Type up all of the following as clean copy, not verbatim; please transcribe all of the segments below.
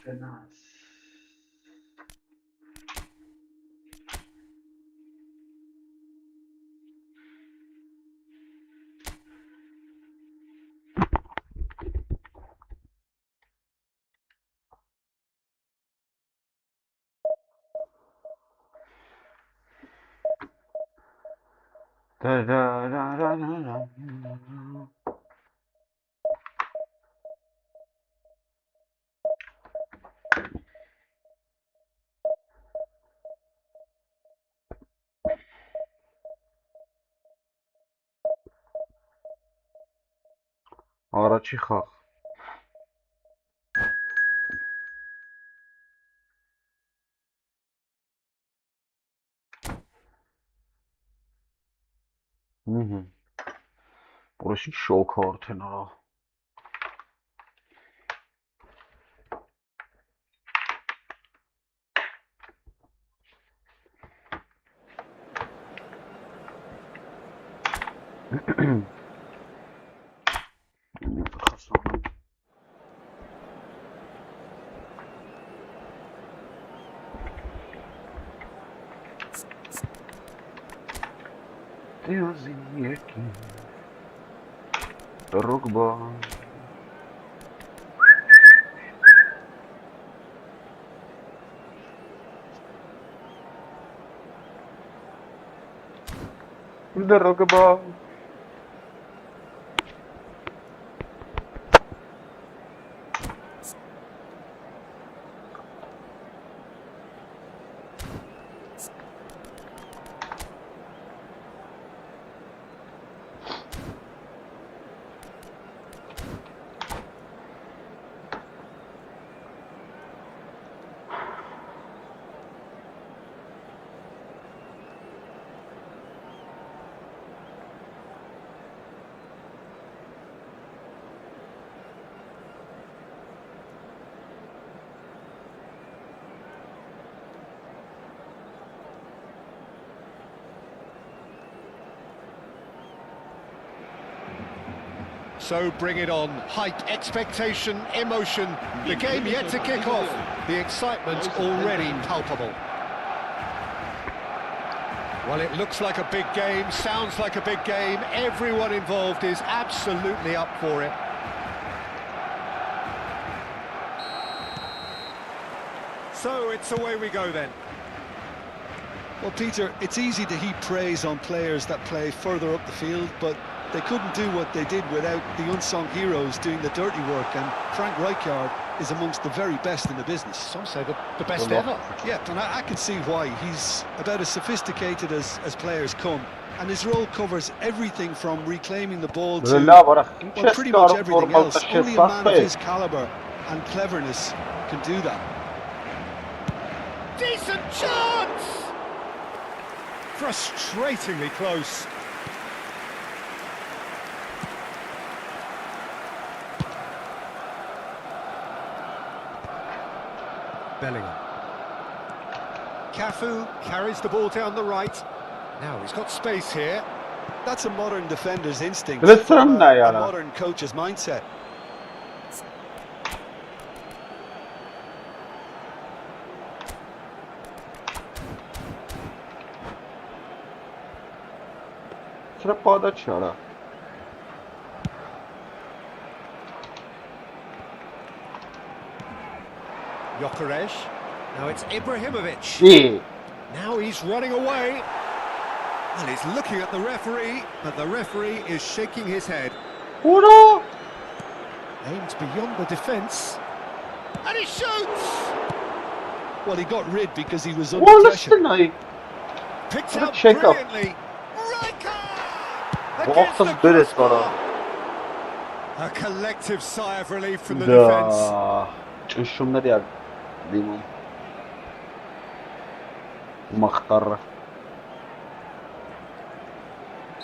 Գնաս։ Առաջի խաղ։ Որոշի շոք արդեն արա։ Ռոգբա Ռոգբա So bring it on. Hype, expectation, emotion. The game yet to kick off. The excitement already palpable. Well, it looks like a big game, sounds like a big game. Everyone involved is absolutely up for it. So it's away we go then. Well, Peter, it's easy to heap praise on players that play further up the field, but they couldn't do what they did without the unsung heroes doing the dirty work, and Frank Rijkaard is amongst the very best in the business. Some say the best ever. Yeah, and I can see why. He's about as sophisticated as players come, and his role covers everything from reclaiming the ball to well, pretty much everything else. Only a man of his calibre and cleverness can do that. Decent chance! Frustratingly close. Bellingham. Cafu carries the ball down the right. Now he's got space here. That's a modern defender's instinct, Let's from run now, a modern coach's mindset. Sıra pağda çara. Gyökeres. Now it's Ibrahimovic. İyi. Now he's running away. And he's looking at the referee, but the referee is shaking his head. Ura! Aims beyond the defence. And he shoots! Well, he got rid because he was under Wala pressure. sınay. Picked What a up check-up. brilliantly. Rijkaard! Bu Against hafta the böylesi var crossbar. ha. A collective sigh of relief from the defence. Da. Çınşımlar ya. Limon. Mahtarra.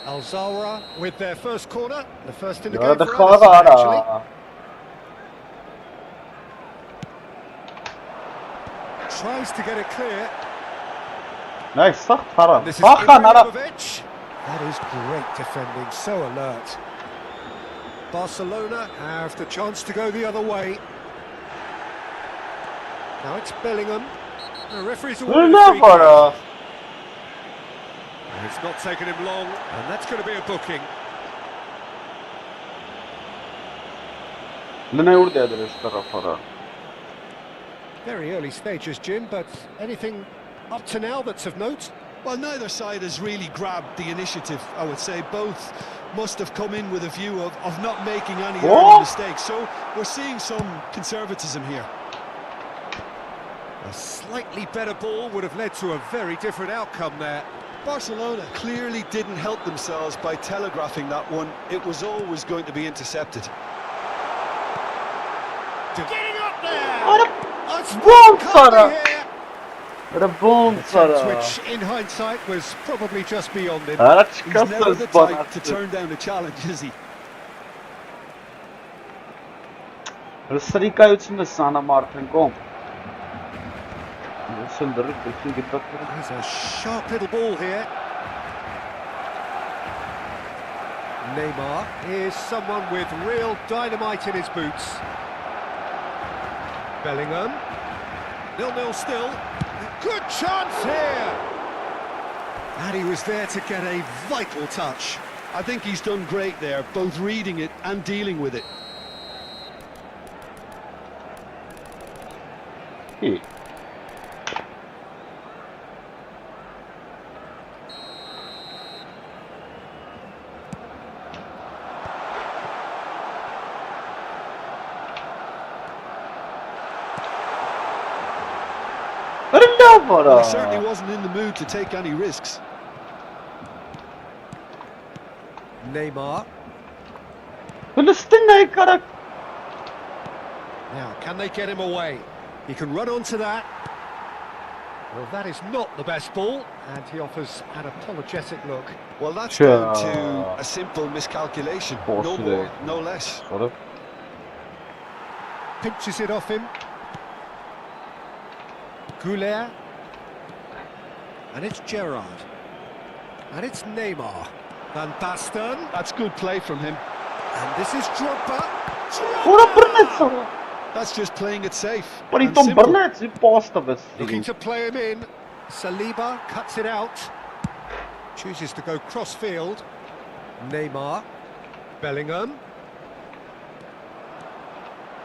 Al-Zawra with their first corner, the first in the Ya game da for Alisson, actually. kara. Tries to get it clear. Nice, sağ tara. This is Sağ kanara. Ibrahimovic. That is great defending, so alert. Barcelona have the chance to go the other way. Now it's Bellingham. The referee's awarded a Ne free var kick. ha? It's not taken him long, and that's going to be a booking. Ne vurdu ya direkt tarafara. Very early stages, Jim, but anything up to now that's of note? Well, neither side has really grabbed the initiative, I would say. Both must have come in with a view of not making any early What? mistakes. So we're seeing some conservatism here. A slightly better ball would have led to a very different outcome there. Barcelona clearly didn't help themselves by telegraphing that one. It was always going to be intercepted. Getting up there! What That's Boom, can't Farah. be here. Böyle bom Attempt sana. which, in hindsight, was probably just beyond him. Ara He's never çıkarsınız the bana. type to turn down a challenge, is he? Սրիկայությունը սանամ արդեն կոմ։ Սնդրի դեպքին գտակները։ There's a sharp little ball here. Neymar is someone with real dynamite in his boots. Bellingham. 0-0 still. Good chance here. And he was there to get a vital touch. I think he's done great there, both reading it and dealing with it. İyi. Ne var Well, ha? he certainly wasn't in the mood to take any risks. Neymar. Filistin ne karak? Now, can they get him away? He can run onto that. Well, that is not the best ball, and he offers an apologetic look. Well, that's Sure. down to a simple miscalculation. No Possibly. more, no less. Sonra Pinches it off him. Goulet. And it's Gerrard. And it's Neymar. Van Basten. That's good play from him. And this is Drogba. Ora brnet sana. That's just playing it safe. Por and então simple. brnet si posta bes. Looking to play him in. Saliba cuts it out. Chooses to go cross-field. Neymar. Bellingham.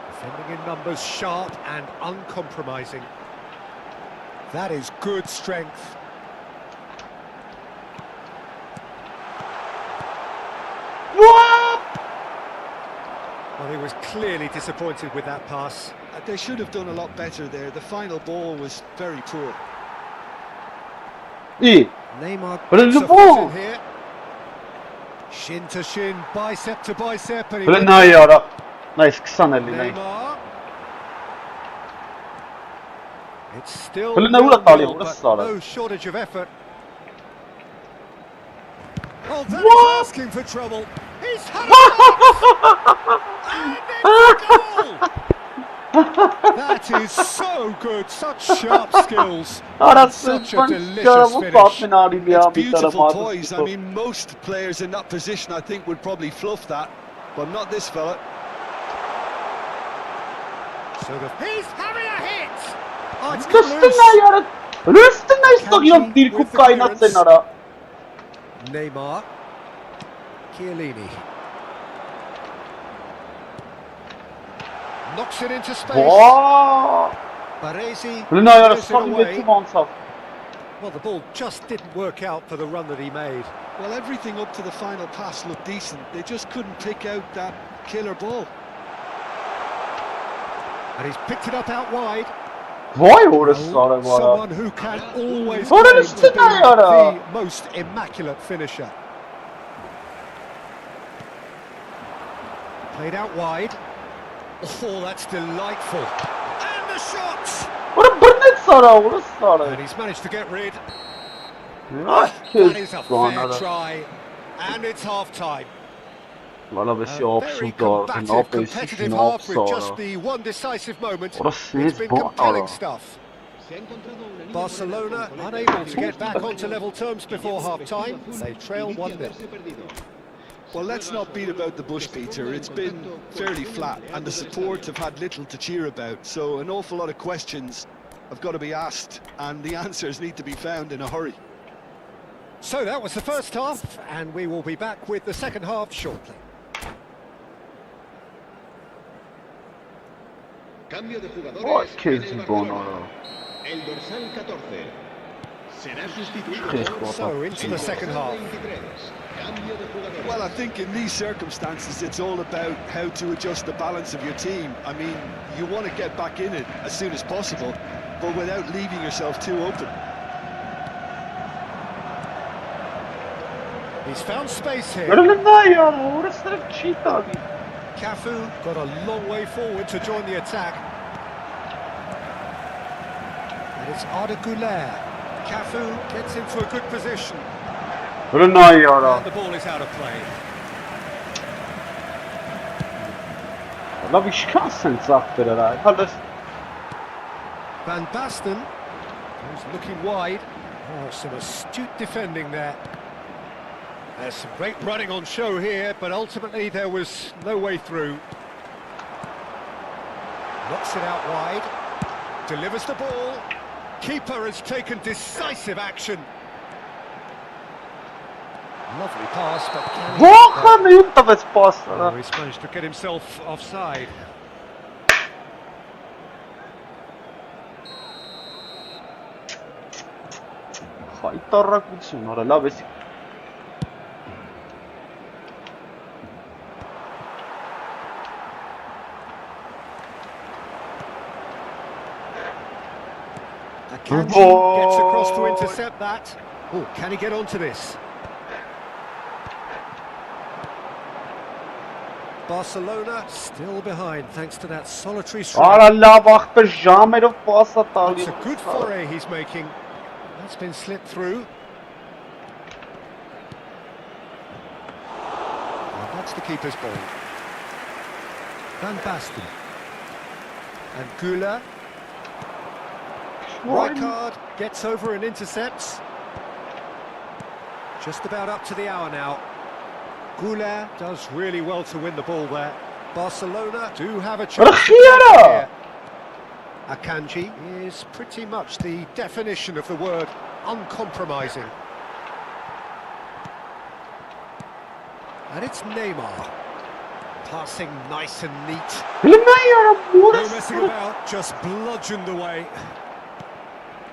Defending in numbers, sharp and uncompromising. That is good strength. was clearly disappointed with that pass. They should have done a lot better there. The final ball was very poor. İyi. Neymar Böyle gets a bu. foot in here. Shin to shin, bicep to bicep. And he Böyle went ne down. yara. Nice kısa neli nice. Neymar. It's still Böyle ne uğra 0-0, taliye but burası sağlar. no shortage of effort. Oh, that What? is asking for trouble. He's had it. And it's a goal. That is so good, such sharp skills. Arası Such a ben delicious şarabı finish. tatmin alayım ya It's bir tane beautiful mağdur poise. I tutup. mean, most players in that position, I think, would probably fluff that, but not this fella. So he's having a hit. Oh, it's come Üstüne loose. yara. Üstüne istiyor bir kup kaynat sen ara. Neymar. Chiellini. Knocks it into space. Vaa. Baresi Böyle ne yara clears it sarı away. bir mansaf. Well, the ball just didn't work out for the run that he made. Well, everything up to the final pass looked decent. They just couldn't pick out that killer ball. And he's picked it up out wide. Vay orası sarı bu ara. Someone who can always Oranın claim to üstüne be yara. the most immaculate finisher. Played out wide. Oh, that's delightful. And the shot! Orası bırnet sarı orası sarı. And he's managed to get rid. Ya That is a kes lan fair ara. try. And it's half-time. Valla be si A very absurd da. Sen combative, apesi competitive sin half with just apsara. the one decisive moment. Orası It's nes been bu compelling ara. stuff. Barcelona unable to get back onto level terms before half-time. They trail 1-0. Well, let's not beat about the bush, Peter. It's been fairly flat, and the support have had little to cheer about. So an awful lot of questions have got to be asked, and the answers need to be found in a hurry. So that was the first half, and we will be back with the second half shortly. Cambio de jugadores. Vay en el kes bu Barcelona. ara. El dorsal 14 será sustituido Kes por bu So ara. into the second half. 23. Cambio de jugadores. Well, I think in these circumstances, it's all about how to adjust the balance of your team. I mean, you want to get back in it as soon as possible, but without leaving yourself too open. He's found space here. Böyle ne yara orası da cheat abi. Cafu got a long way forward to join the attack. And it's Arda Güler. Cafu gets into a good position. Böyle ne yara. And the ball is out of play. Valla bir şikansın zaktır ara. Hadi. Van Basten who's looking wide. Oh, some astute defending there. There's some great running on show here, but ultimately there was no way through. Knocks it out wide. Delivers the ball. Keeper has taken decisive action. Lovely pass, but can he... Vah ne yumta bez pas Oh, ara. he's managed to get himself offside. Haytarrak bitsin ara la besi. Akanji gets across to intercept that. Oh, can he get onto this? Barcelona still behind thanks to that solitary strike. Ara la bak be Jamerov pas atar. It's a good foray he's making. That's been slipped through. And that's the keeper's ball. Van Basten. And Güler. Rijkaard gets over and intercepts. Just about up to the hour now. Güler does really well to win the ball there. Barcelona do have a chance. Here. Akanji is pretty much the definition of the word uncompromising. And it's Neymar. Passing nice and neat. Böyle ne yara No burası. messing about, just bludgeoned away.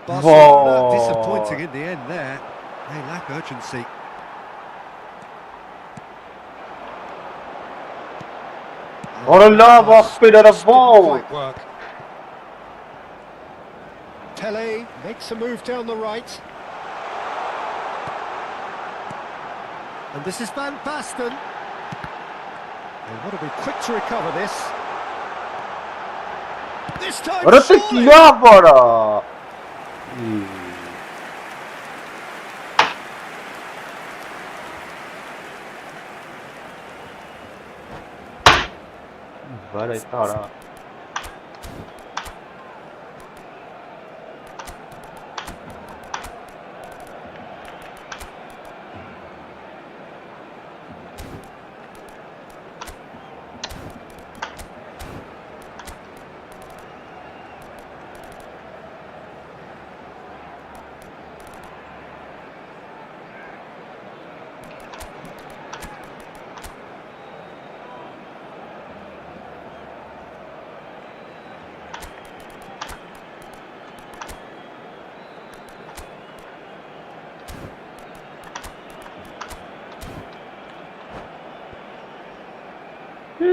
Barcelona disappointing in the end there. They lack urgency. Orla bak bir araba. Pele makes a move down the right. And this is Van Basten. They want to be quick to recover this. This time, Orası surely. ya bara. Bara tara.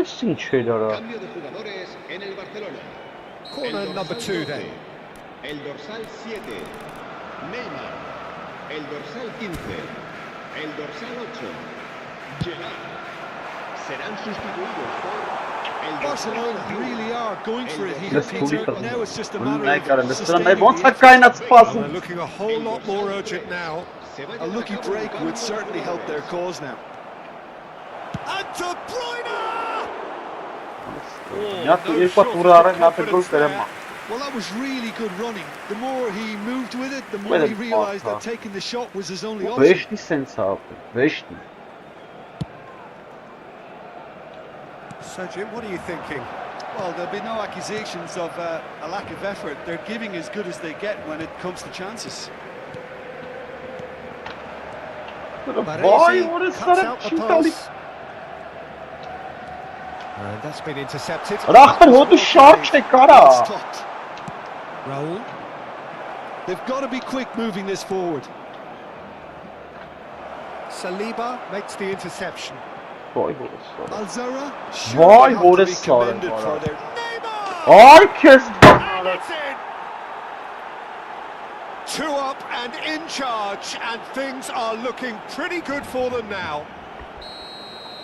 Sin şeyler ha. Cambio de jugadores en el Barcelona. Corner El number dorsal 2 then. 12, el dorsal 7. Neymar. El dorsal 15. El dorsal 8. Gerard. Serán sustituidos por el dorsal Barcelona 21. really are going for it here, Let's Peter. pull it Now it's just a Bunun matter ne kadar of mesela sustaining ne bonsa the effort. kaynat They're spasın. looking a whole lot more urgent now. Se va a A llevar lucky cabo un break cambio would de certainly help their jugadores. cause now. And De Bruyne! Nyatu ilk bat vurara nyatu gol veremem. Well, that was really good running. The more he moved with it, the more Well, he realised that also. taking the shot was his only option. Beşli sensi abi. Beşli. So Jim, what are you thinking? Well, there'll be no accusations of a lack of effort. They're giving as good as they get when it comes to chances. Vay orası cuts sana out the çintali. pass. And that's been intercepted. Rahtar hodu şart çek kara. Stopped. Raul. They've got to be quick moving this forward. Saliba makes the interception. Vay orası. Alzara, Vay, surely have to be orası sarı commended bu for arada. their... Herkes bak. And it's in! 2 up and in charge, and things are looking pretty good for them now.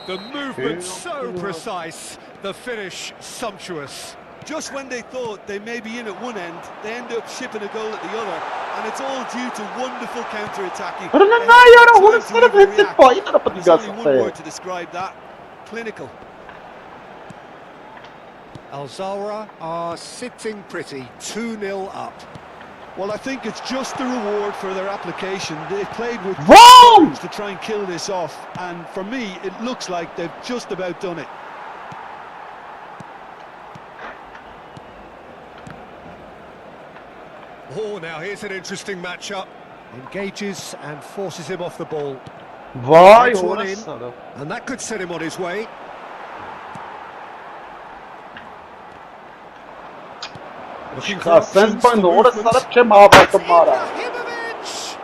The movement so precise, the finish sumptuous. Just when they thought they may be in at one end, they end up shipping a goal at the other, and it's all due to wonderful counter-attacking. Pero They na had yara time orası to sana even hepsi react. payı da There's only one patigas. word to describe that: clinical. Alzara are sitting pretty, 2-0 up. Well, I think it's just the reward for their application. They've played with Wrong! courage to try and kill this off, and for me, it looks like they've just about done it. Oh, now here's an interesting matchup. Engages and forces him off the ball. Vay Gets one orası in. sana. And that could set him on his way. Looking for Ya sen options for bana orası movement. sana çem habatım var. Ibrahimovic!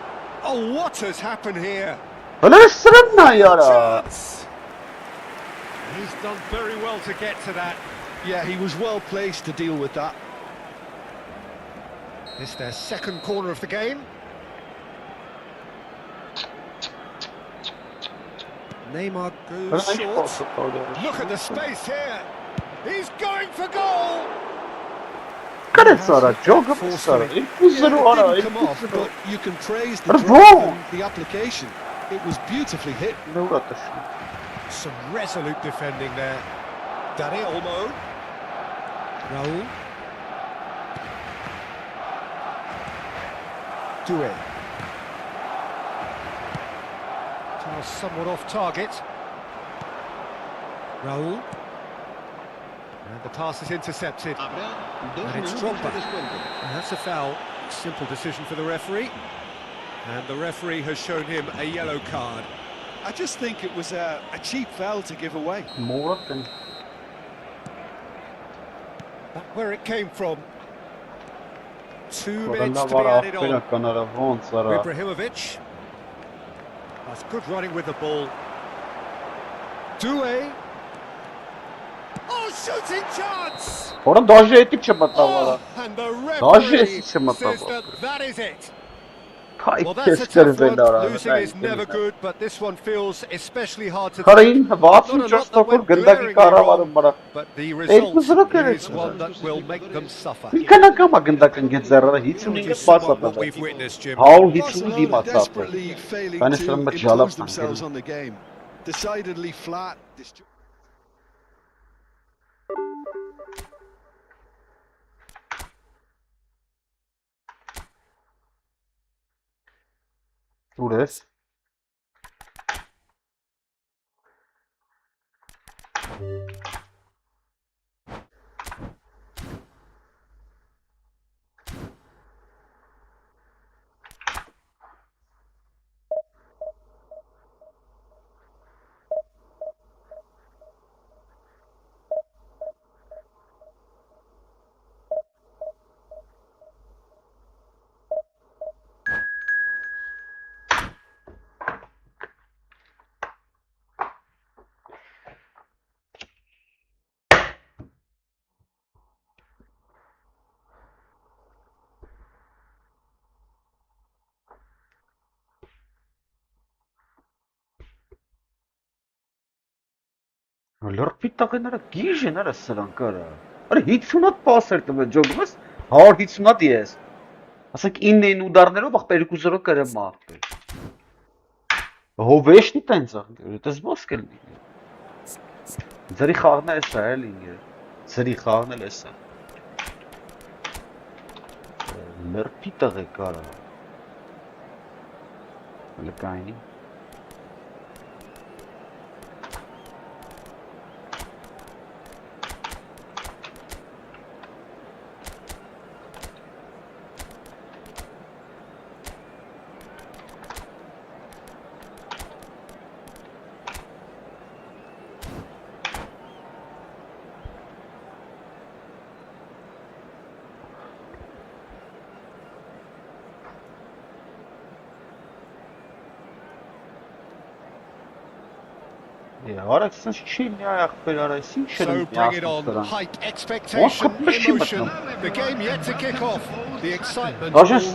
Oh, what has happened here? Öyle sırın na yara. Chance! He's done very well to get to that. Yeah, he was well placed to deal with that. It's their second corner of the game. Neymar goes short. Look at the space here. He's going for goal. Kare sana çok sana. İlk buzları Yeah, var it ha. didn't İlk come off, buzları. but you can praise the But drop wrong. and the application. It was beautifully hit. Ne uğraştın? Some resolute defending there. Dani Olmo. Raul. Doué. Pass somewhat off target. Raul. And the pass is intercepted. Habrá 2 And it's minutos dropped de back. descuento. And that's a foul. Simple decision for the referee. And the referee has shown him a yellow card. I just think it was a cheap foul to give away. Murat'ın. Back where it came from. 2 minutes Korona to be var added affına on. kanara vonsara. Ibrahimovic. That's good running with the ball. Doué. Oh, shooting chance. Oran даже эти чематавара. And the Даже referee эти чематавара. says that is it. Kay Well, that's a keskeri tough one. belara. Losing is never good, but this one feels especially hard to Karain take. vaatsin Not a lot just that takor went gandagi glaringly karavarım wrong, bara. but the Elku result zırık is evet. one that will make them suffer. Kana kama gandakın gezerara hiç Which uninge is somewhat basata what da. we've witnessed, Jim. Haul hiç uni Barcelona dimasata. desperately failing Ben to istemem impose jalap themselves sanki. on the game. Decidedly flat. Ures. Լրպի տղեները գիժ են արա սրանք արա։ Արա 50-ատ պաս էր տվել ջոգմս, 150-ատ ես։ Ասենք 9-ին ուդարներով ախ 2-0 կրեմ մաղթել։ Հովեշնի տենց աղ, դες ոսկ կլնի։ Ձերի խաղն է էսա էլ ինգեր։ Ձերի խաղն էլ էսա։ Լրպի տղեկ արա։ Լկայնի։ So bring it on, hype, expectation, emotion, the game yet to kick off, the excitement already.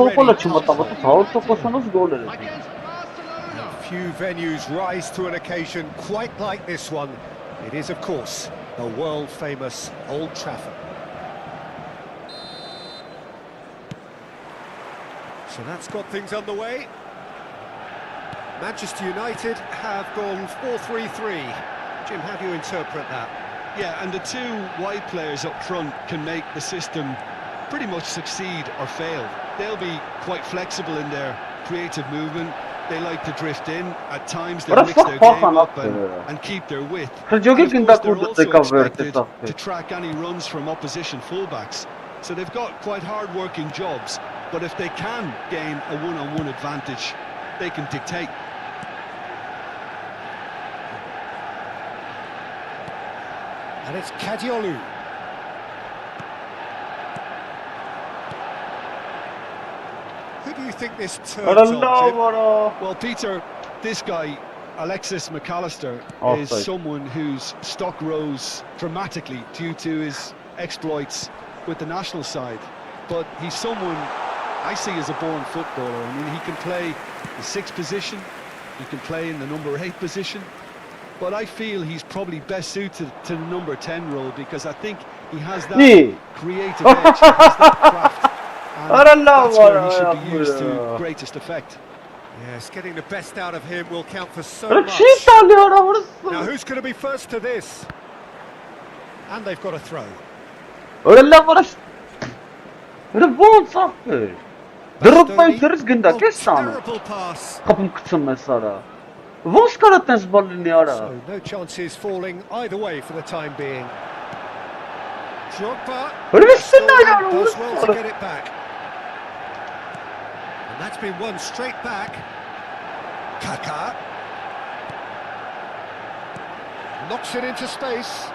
Few venues rise to an occasion quite like this one. It is, of course, the world-famous Old Trafford. So that's got things underway. Manchester United have gone 4-3-3. Jim, how do you interpret that? Yeah, and the two wide players up front can make the system pretty much succeed or fail. They'll be quite flexible in their creative movement. They like to drift in. At times they'll mix their game up and keep their width. And of course, they're also expected to track any runs from opposition fullbacks. So they've got quite hard-working jobs. But if they can gain a one-on-one advantage, they can dictate. And it's Kadiolu. Who do you think this turns on, Jim? Well, Peter, this guy, Alexis McAllister, is someone whose stock rose dramatically due to his exploits with the national side. But he's someone I see as a born footballer. I mean, he can play the 6th position, he can play in the number 8 position, but I feel he's probably best suited to the number 10 role because I think he has that creative edge, he has that craft, and that's where he should be used to greatest effect. Yes, getting the best out of him will count for so much. Now, who's going to be first to this? And they've got a throw. Terrible pass. So no chances falling either way for the time being. Drogba does well to get it back. And that's been won straight back. Kaká knocks it into space.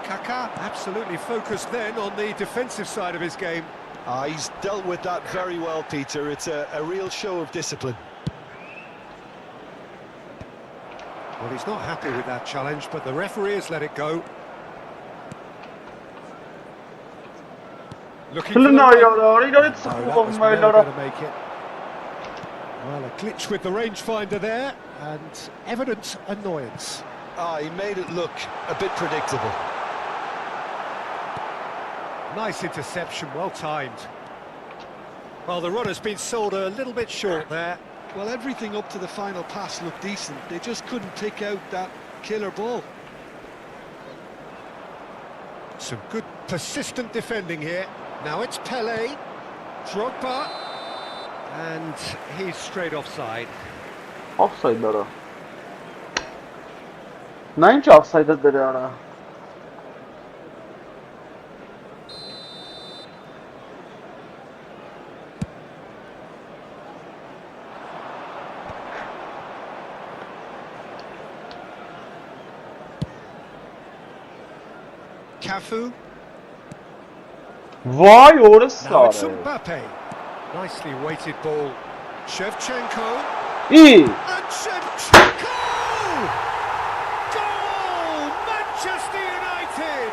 Kaká absolutely focused then on the defensive side of his game. He's dealt with that very well, Peter. It's a real show of discipline. Well, he's not happy with that challenge, but the referee has let it go. Looking for the Kılına run. yarar, No, that sıkıldım was well beyler. going to make it. Well, a glitch with the rangefinder there, and evident annoyance. He made it look a bit predictable. Nice interception, well timed. Well, the run has been sold a little bit short there. Well, everything up to the final pass looked decent. They just couldn't pick out that killer ball. Some good persistent defending here. Now it's Pele, Drogba, and he's straight offside. Offside'lara. Nəinki offside'dir yana. Cafu. Vay orası Now it's sarı. Mbappe. Nicely weighted ball. Shevchenko. İyi. And Shevchenko! Goal! Manchester United!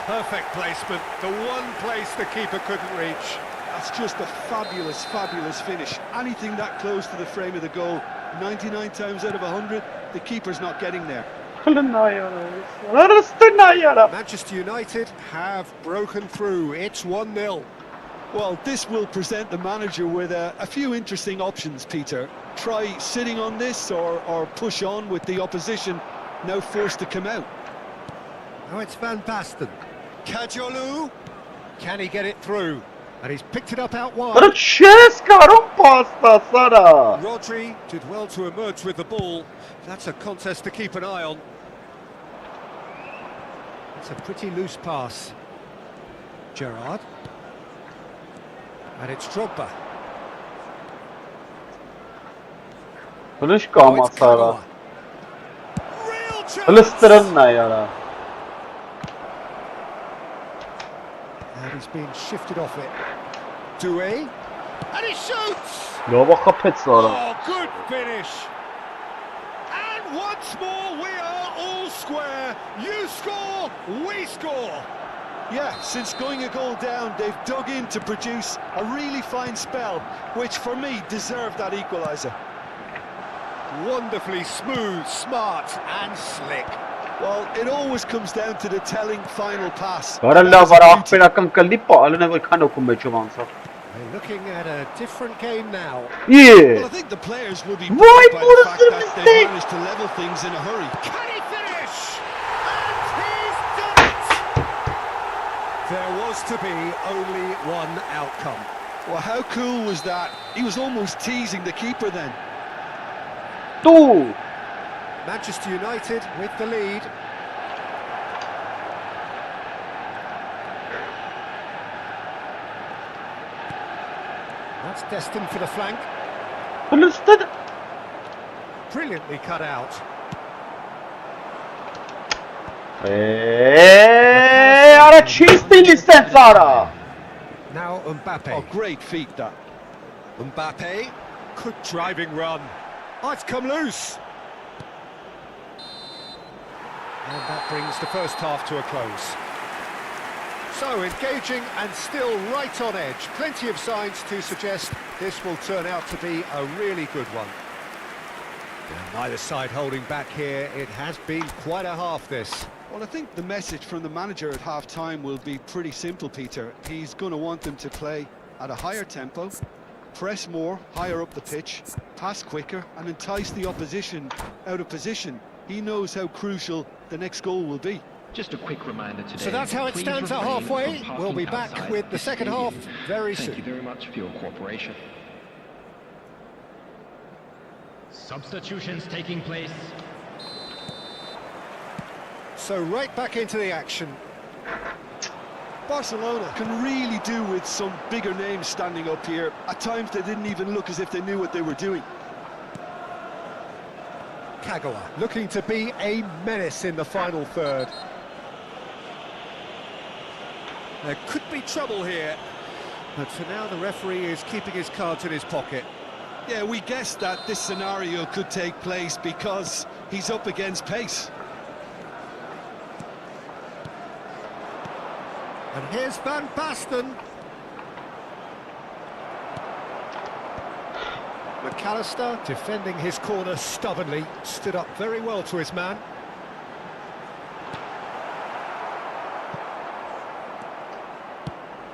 Perfect placement. The one place the keeper couldn't reach. That's just a fabulous, fabulous finish. Anything that close to the frame of the goal, 99 times out of 100, the keeper's not getting there. Kılına yarar. Arasına yarar. Manchester United have broken through. It's 1-0. Well, this will present the manager with a few interesting options, Peter. Try sitting on this or push on with the opposition now forced to come out. Now it's Van Basten. Kajolu. Can he get it through? And he's picked it up out wide. Ara Cescar'ın pasta sana. Rodri did well to emerge with the ball. That's a contest to keep an eye on. It's a pretty loose pass. Gerrard. And it's Drogba. Kılıç Oh, kalmaz it's sana. Kagawa. Real chance! Kılıçtırın ne yarar. And he's been shifted off it. Doué. And he shoots! Ya bak kapet sonra. Oh, good finish. And once more we are all square. You score, we score. Yeah, since going a goal down, they've dug in to produce a really fine spell, which for me deserved that equaliser. Wonderfully smooth, smart and slick. Well, it always comes down to the telling final pass. Varalla var ahpen akım kaldi pa alına bir kan okumaya çabansa. They're looking at a different game now. İyi. Well, I think the players will be Why bothered by the burası fact that mistake? they've managed to level things in a hurry. Can he finish? And he's done it! There was to be only one outcome. Well, how cool was that? He was almost teasing the keeper then. Tu. Manchester United with the lead. That's destined for the flank. Kılıçtır. Brilliantly cut out. Ara çizdi sen sana. Now Mbappe. Oh, great feat that. Mbappe. Good driving run. Oh, it's come loose. And that brings the first half to a close. So engaging and still right on edge. Plenty of signs to suggest this will turn out to be a really good one. And neither side holding back here. It has been quite a half, this. Well, I think the message from the manager at half-time will be pretty simple, Peter. He's going to want them to play at a higher tempo, press more, higher up the pitch, pass quicker, and entice the opposition out of position. He knows how crucial the next goal will be. Just a quick reminder today. So that's how it please stands at refrain halfway. from parking We'll be back outside with the second half stadium. very Thank soon. you very much for your cooperation. Substitutions taking place. So right back into the action. Barcelona can really do with some bigger names standing up here. At times they didn't even look as if they knew what they were doing. Kagawa looking to be a menace in the final third. There could be trouble here, but for now the referee is keeping his cards in his pocket. Yeah, we guessed that this scenario could take place because he's up against pace. And here's Van Basten. McAllister defending his corner stubbornly, stood up very well to his man.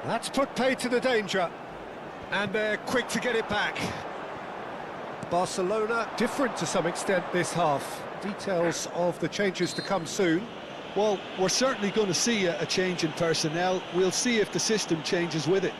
That's put paid to the danger, and they're quick to get it back. Barcelona different to some extent this half. Details of the changes to come soon. Well, we're certainly going to see a change in personnel. We'll see if the system changes with it.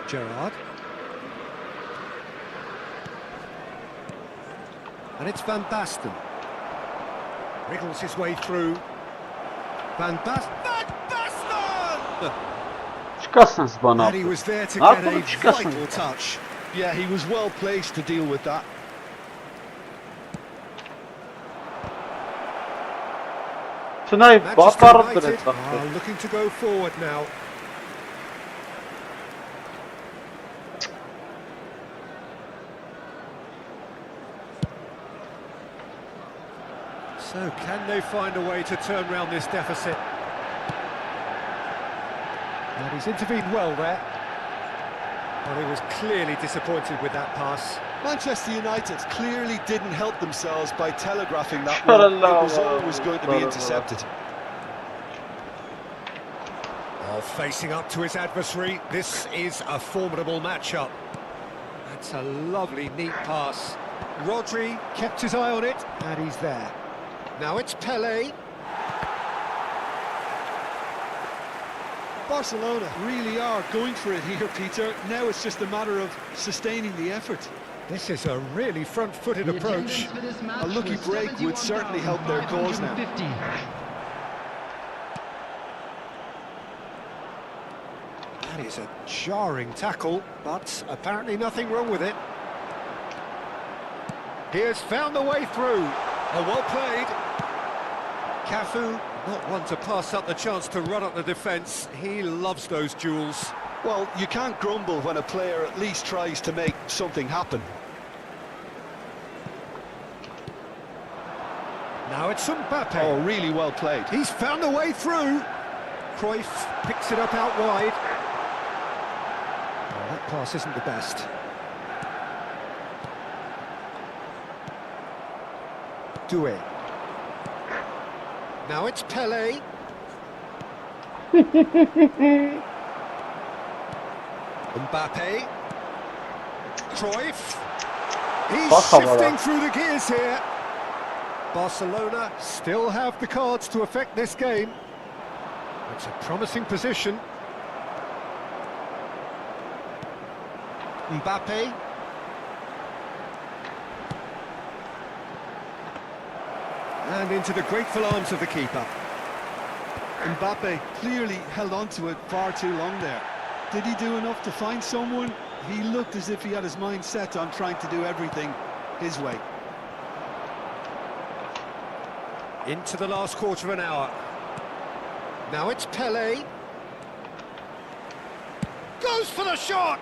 Gerrard. And it's Van Basten. Wriggles his way through. Van Basten! And he was there to get a vital touch. Yeah, he was well placed to deal with that. Manchester United are looking to go forward now. So, can they find a way to turn around this deficit? And he's intervened well there. Well, he was clearly disappointed with that pass. Manchester United clearly didn't help themselves by telegraphing that one. It was always going to be intercepted. Oh, facing up to his adversary, this is a formidable matchup. That's a lovely, neat pass. Rodri kept his eye on it, and he's there. Now it's Pelé. Barcelona really are going for it here, Peter. Now it's just a matter of sustaining the effort. This is a really front-footed approach. A lucky break would certainly help their cause now. That is a jarring tackle, but apparently nothing wrong with it. He has found the way through. Oh, well played. Cafu, not one to pass up the chance to run up the defence. He loves those duels. Well, you can't grumble when a player at least tries to make something happen. Now it's Mbappe. Oh, really well played. He's found a way through. Cruyff picks it up out wide. Oh, that pass isn't the best. Doué. Now it's Pelé. Mbappe. Cruyff. He's shifting through the gears here. Barcelona still have the cards to affect this game. It's a promising position. Mbappe. And into the grateful arms of the keeper. Mbappe clearly held on to it far too long there. Did he do enough to find someone? He looked as if he had his mind set on trying to do everything his way. Into the last quarter of an hour. Now it's Pelé. Goes for the shot!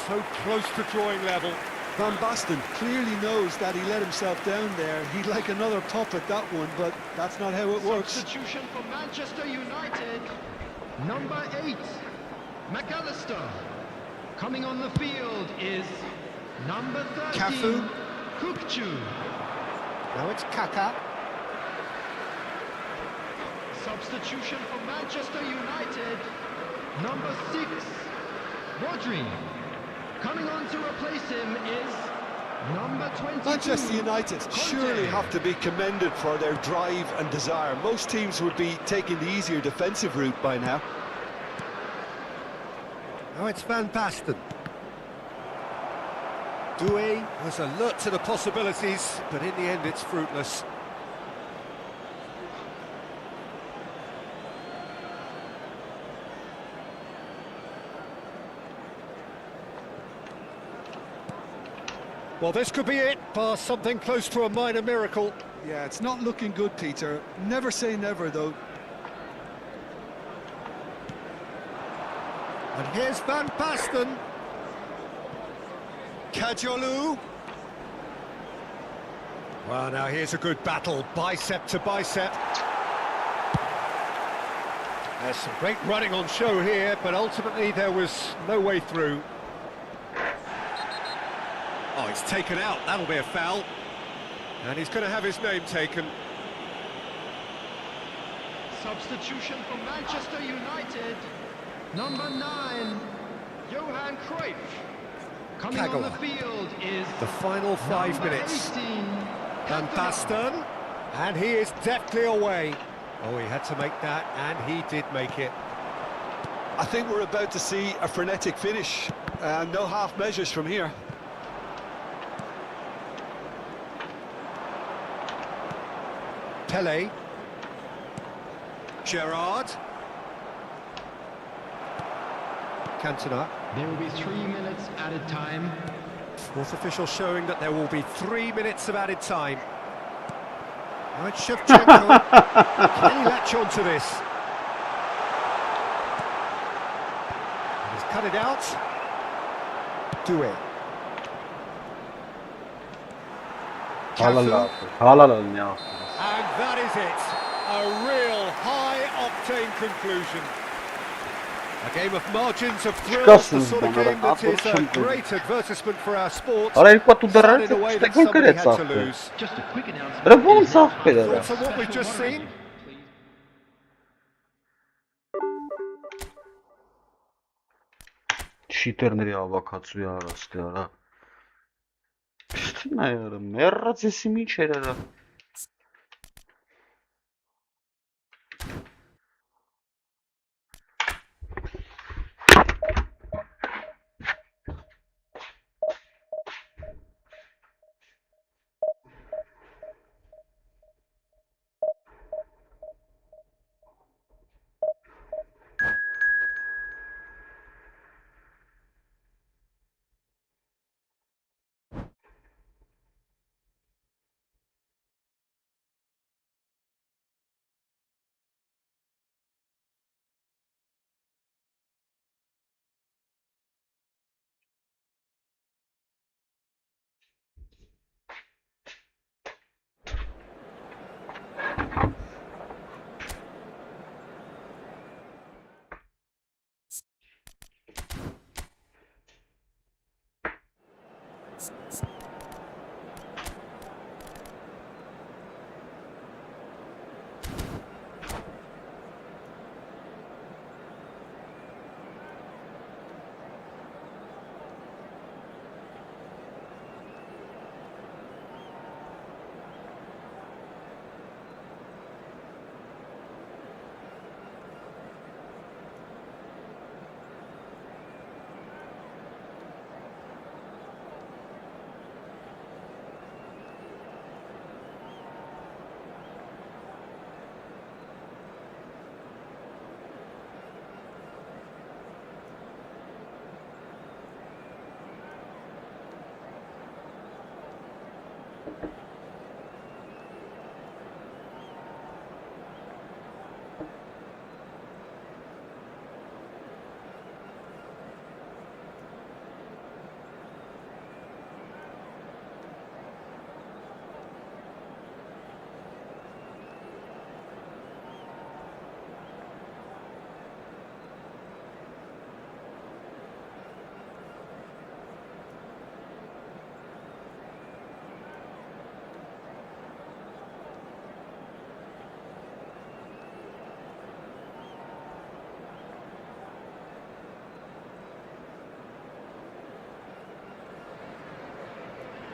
So close to drawing level. Van Basten clearly knows that he let himself down there. He'd like another pop at that one, but that's not how it works. Substitution for Manchester United. Number 8, McAllister. Coming on the field is number 13, Cafu. Kukçu. Now it's Kaká. Substitution for Manchester United. Number 6, Rodri. Coming on to replace him is number 22. Manchester United surely have to be commended for their drive and desire. Most teams would be taking the easier defensive route by now. Now it's Van Basten. Doué was alert to the possibilities, but in the end it's fruitless. Well, this could be it, bar something close to a minor miracle. Yeah, it's not looking good, Peter. Never say never, though. And here's Van Basten. Kajolu. Well, now here's a good battle, bicep to bicep. There's some great running on show here, but ultimately there was no way through. Oh, it's taken out, that'll be a foul. And he's going to have his name taken. Substitution for Manchester United. Number 9, Johan Cruyff. Coming on the field is the final 5 minutes. 18, Van Basten, and he is deftly away. Oh, he had to make that, and he did make it. I think we're about to see a frenetic finish. No half measures from here. Pele. Gerrard. Cantona. There will be 3 minutes added time. Fourth official showing that there will be 3 minutes of added time. Right, Shevchenko. Can he latch on to this? And he's cut it out. Doué. Cafu. And that is it. A real high-octane conclusion. A game of margins of thrills, the sort of game that is a great advertisement for our sport. Ora qua tu Sad in a way that somebody had to lose. Just a quick announcement. Thoughts on what we've just seen? Շիտերների ավակացու է արաստի արա։ Չթին է յարը, մերրած եսի ինչ էր արա։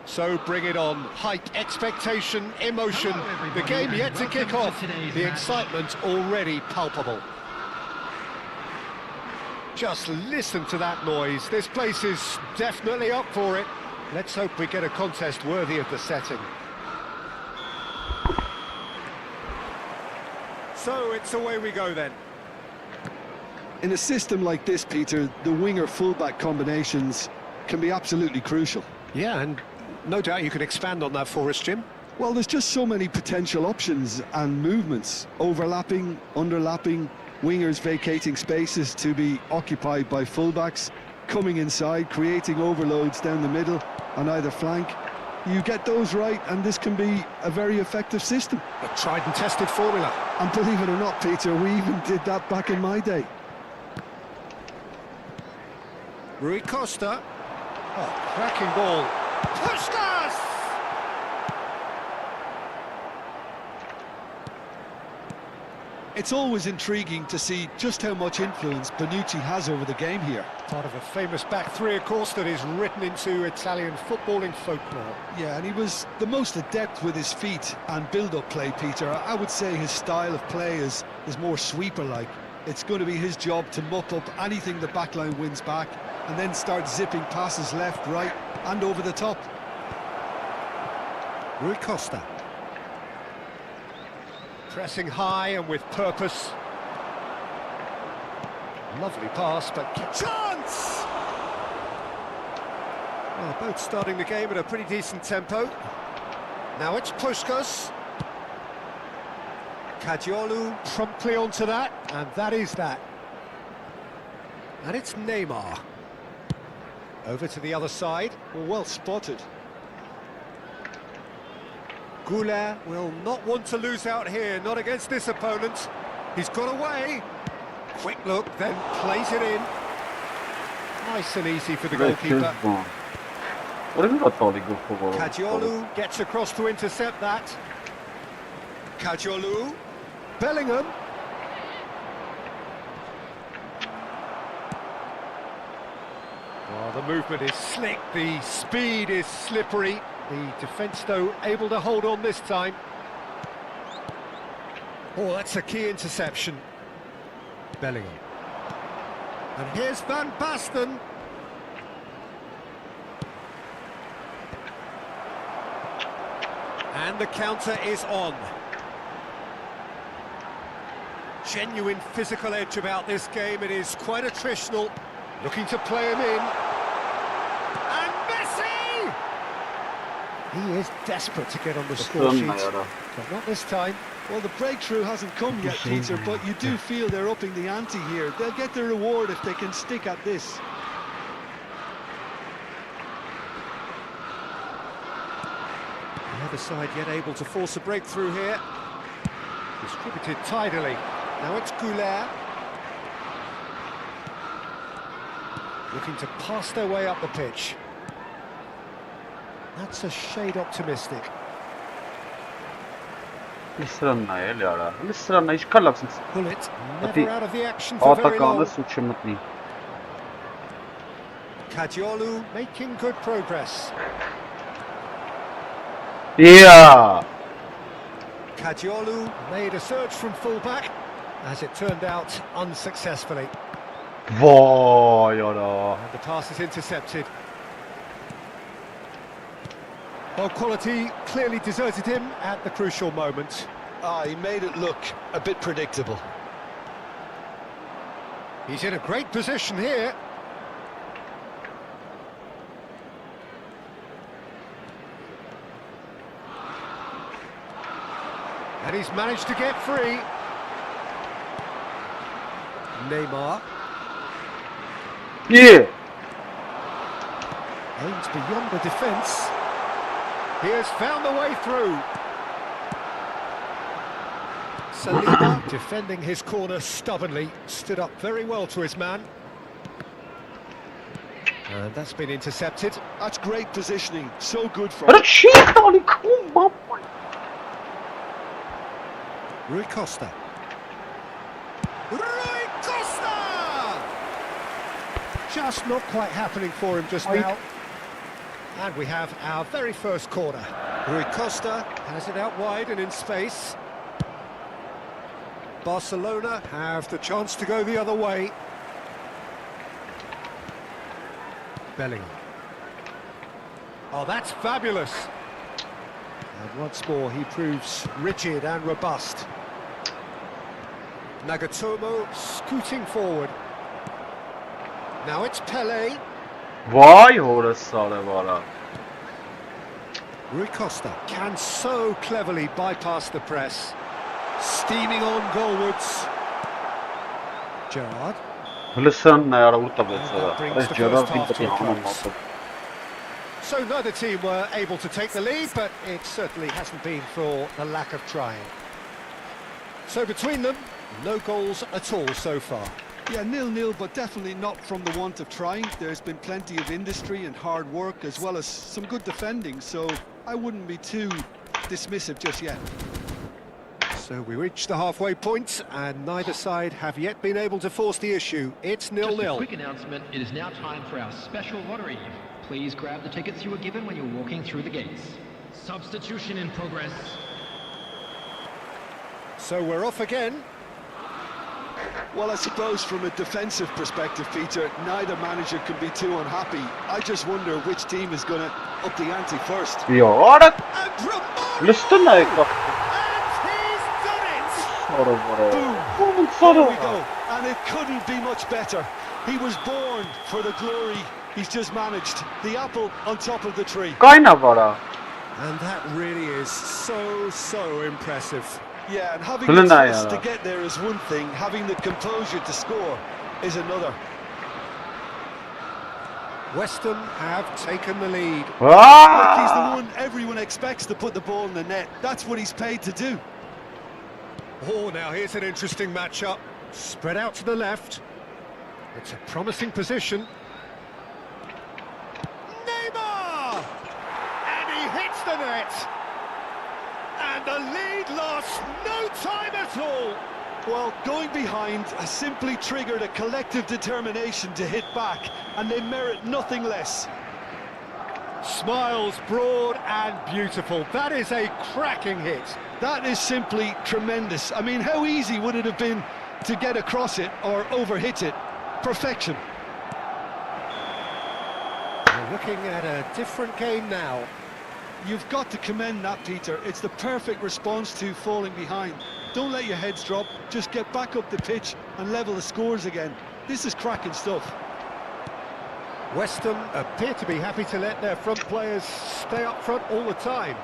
So bring it on. Hype, expectation, emotion. The game yet to kick off. The excitement already palpable. Just listen to that noise. This place is definitely up for it. Let's hope we get a contest worthy of the setting. So it's away we go then. In a system like this, Peter, the winger-fullback combinations can be absolutely crucial. Yeah, and no doubt you can expand on that for us, Jim. Well, there's just so many potential options and movements. Overlapping, underlapping, wingers vacating spaces to be occupied by fullbacks, coming inside, creating overloads down the middle on either flank. You get those right and this can be a very effective system. A tried and tested formula. And believe it or not, Peter, we even did that back in my day. Rui Costa. Oh, cracking ball. Puskas! It's always intriguing to see just how much influence Bonucci has over the game here. Part of a famous back three, of course, that is written into Italian footballing folklore. Yeah, and he was the most adept with his feet and build-up play, Peter. I would say his style of play is more sweeper-like. It's going to be his job to mop up anything the backline wins back and then start zipping passes left, right and over the top. Rui Costa. Pressing high and with purpose. Lovely pass, but chance! Well, both starting the game at a pretty decent tempo. Now it's Puskas. Kajiolu promptly onto that, and that is that. And it's Neymar. Over to the other side. Well spotted. Goulet will not want to lose out here, not against this opponent. He's got away. Quick look, then plays it in. Nice and easy for the goalkeeper. Kajiolu gets across to intercept that. Kajiolu. Bellingham. Well, the movement is slick, the speed is slippery. The defence, though, able to hold on this time. Oh, that's a key interception. Bellingham. And here's Van Basten. And the counter is on. Genuine physical edge about this game. It is quite attritional. Looking to play him in. And Messi! He is desperate to get on the score sheet, but not this time. Well, the breakthrough hasn't come yet, Peter, but you do feel they're upping the ante here. They'll get their reward if they can stick at this. The other side yet able to force a breakthrough here. Distributed tidily. Now it's Goulet. Looking to pass their way up the pitch. That's a shade optimistic. Bullet never out of the action for very long. Kajiolu making good progress. Yeah. Kajiolu made a search from fullback, as it turned out unsuccessfully. And the pass is intercepted. Well, quality clearly deserted him at the crucial moment. He made it look a bit predictable. He's in a great position here. And he's managed to get free. Neymar. Yeah. Aims beyond the defence. He has found the way through. Saliba, defending his corner stubbornly, stood up very well to his man. And that's been intercepted. That's great positioning, so good for Rui Costa. Rui Costa! Just not quite happening for him just now. And we have our very first corner. Rui Costa has it out wide and in space. Barcelona have the chance to go the other way. Bellingham. Oh, that's fabulous. And once more, he proves rigid and robust. Nagatomo scooting forward. Now it's Pele. Vay orası valla. Rui Costa can so cleverly bypass the press. Steaming on goalwards. Gerrard. Listen, era urta bezara. brings the Gerard first half din to a hamam close. aldı. So neither team were able to take the lead, but it certainly hasn't been for the lack of trying. So between them, no goals at all so far. Yeah, 0-0, but definitely not from the want of trying. There's been plenty of industry and hard work, as well as some good defending, so I wouldn't be too dismissive just yet. So we reach the halfway point, and neither side have yet been able to force the issue. It's 0-0. Just a quick announcement, it is now time for our special lottery. Please grab the tickets you were given when you're walking through the gates. Substitution in progress. So we're off again. Well, I suppose from a defensive perspective, Peter, neither manager can be too unhappy. I just wonder which team is going to up the ante first. Ya ara. And Ramon! Listen na ekran. And he's done it! Sonra buraya. Bunun There sonra. we go. And it couldn't be much better. He was born for the glory he's just managed. The apple on top of the tree. Kayna vara. And that really is so impressive. Yeah, and having Kılın the ha trust ya. to get there is one thing. Having the composure to score is another. West Ham have taken the lead. Look, he's the Aa! one everyone expects to put the ball in the net. That's what he's paid to do. Oh, now here's an interesting matchup. Spread out to the left. It's a promising position. Neymar! And he hits the net! And the lead lost no time at all! Well, going behind has simply triggered a collective determination to hit back, and they merit nothing less. Smiles broad and beautiful. That is a cracking hit. That is simply tremendous. I mean, how easy would it have been to get across it or overhit it? Perfection. We're looking at a different game now. You've got to commend that, Peter. It's the perfect response to falling behind. Don't let your heads drop. Just get back up the pitch and level the scores again. This is cracking stuff. West Ham appear to be happy to let their front players stay up front all the time.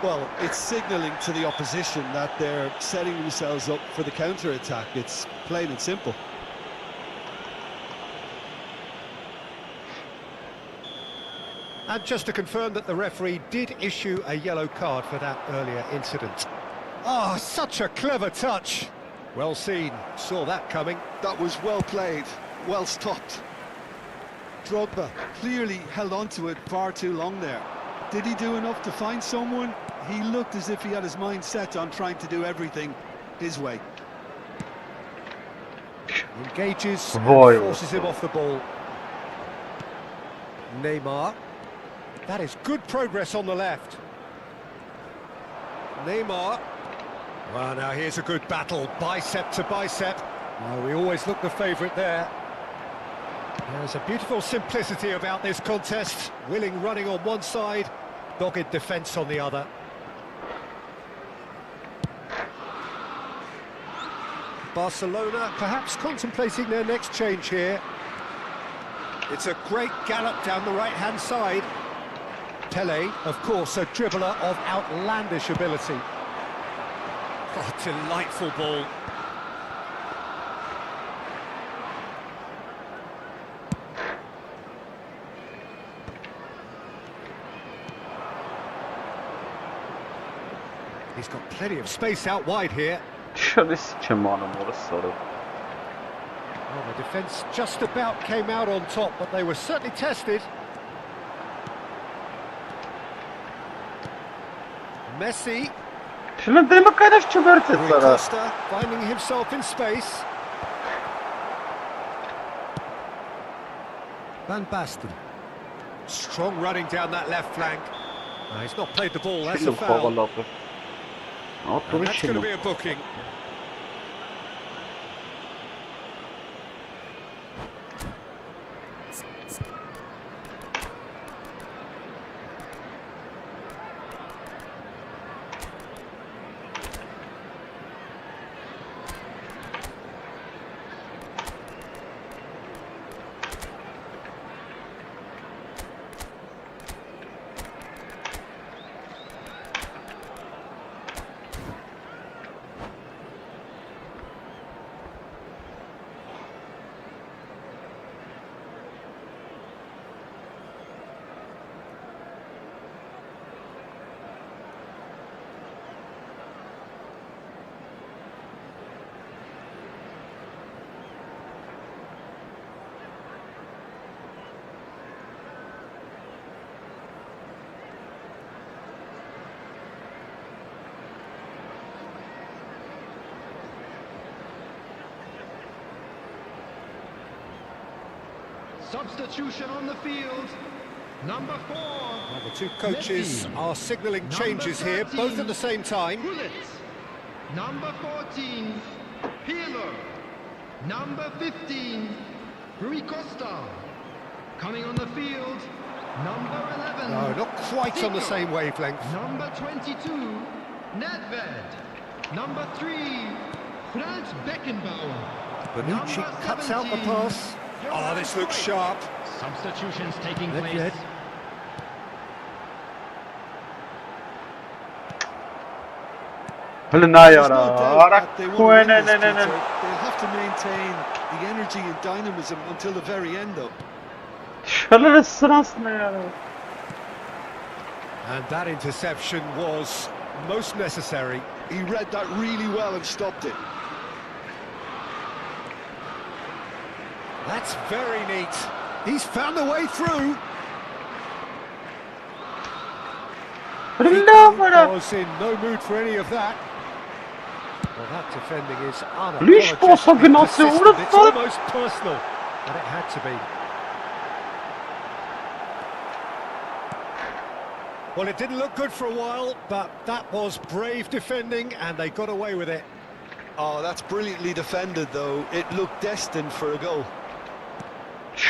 Well, it's signalling to the opposition that they're setting themselves up for the counter-attack. It's plain and simple. And just to confirm that the referee did issue a yellow card for that earlier incident. Ah, such a clever touch. Well seen, saw that coming. That was well played, well stopped. Drogba clearly held on to it far too long there. Did he do enough to find someone? He looked as if he had his mind set on trying to do everything his way. Engages and Boy, forces him off the ball. Neymar. That is good progress on the left. Neymar. Well, now here's a good battle, bicep to bicep. Well, we always look the favourite there. There's a beautiful simplicity about this contest. Willing running on one side, dogged defence on the other. Barcelona perhaps contemplating their next change here. It's a great gallop down the right-hand side. Pele, of course, a dribbler of outlandish ability. Oh, delightful ball. He's got plenty of space out wide here. Şöyle sikeyim anam orası sonra. Well, the defence just about came out on top, but they were certainly tested. Messi. Şimdi deme kadar çöberti Rui sana. Costa finding himself in space. Van Basten. Strong running down that left flank. He's not played the ball, that's a Şimdi foul. kovalatı. And Otur that's going to be şimdi. a booking. Substitution on the field. Number 4. Well, the two coaches Messi. are signalling changes Number here, 13, both at the same time. Bullets. Number 14, Pirlo. Number 15, Rui Costa. Coming on the field, number 11. No, not quite on the Zico. same wavelength. Number 22, Nedved. Number 3, Franz Beckenbauer. Bonucci Number cuts out the 17, pass. Oh, this looks sharp. Substitutions taking Nedved. place. There's no doubt that they want to win this, Peter. They'll have to maintain the energy and dynamism until the very end, though. And that interception was most necessary. He read that really well and stopped it. That's very neat. He's found a way through. Was in no mood for any of that. Well, that defending is unapologetically persistent. It's almost personal, but it had to be. Well, it didn't look good for a while, but that was brave defending, and they got away with it. Oh, that's brilliantly defended, though. It looked destined for a goal.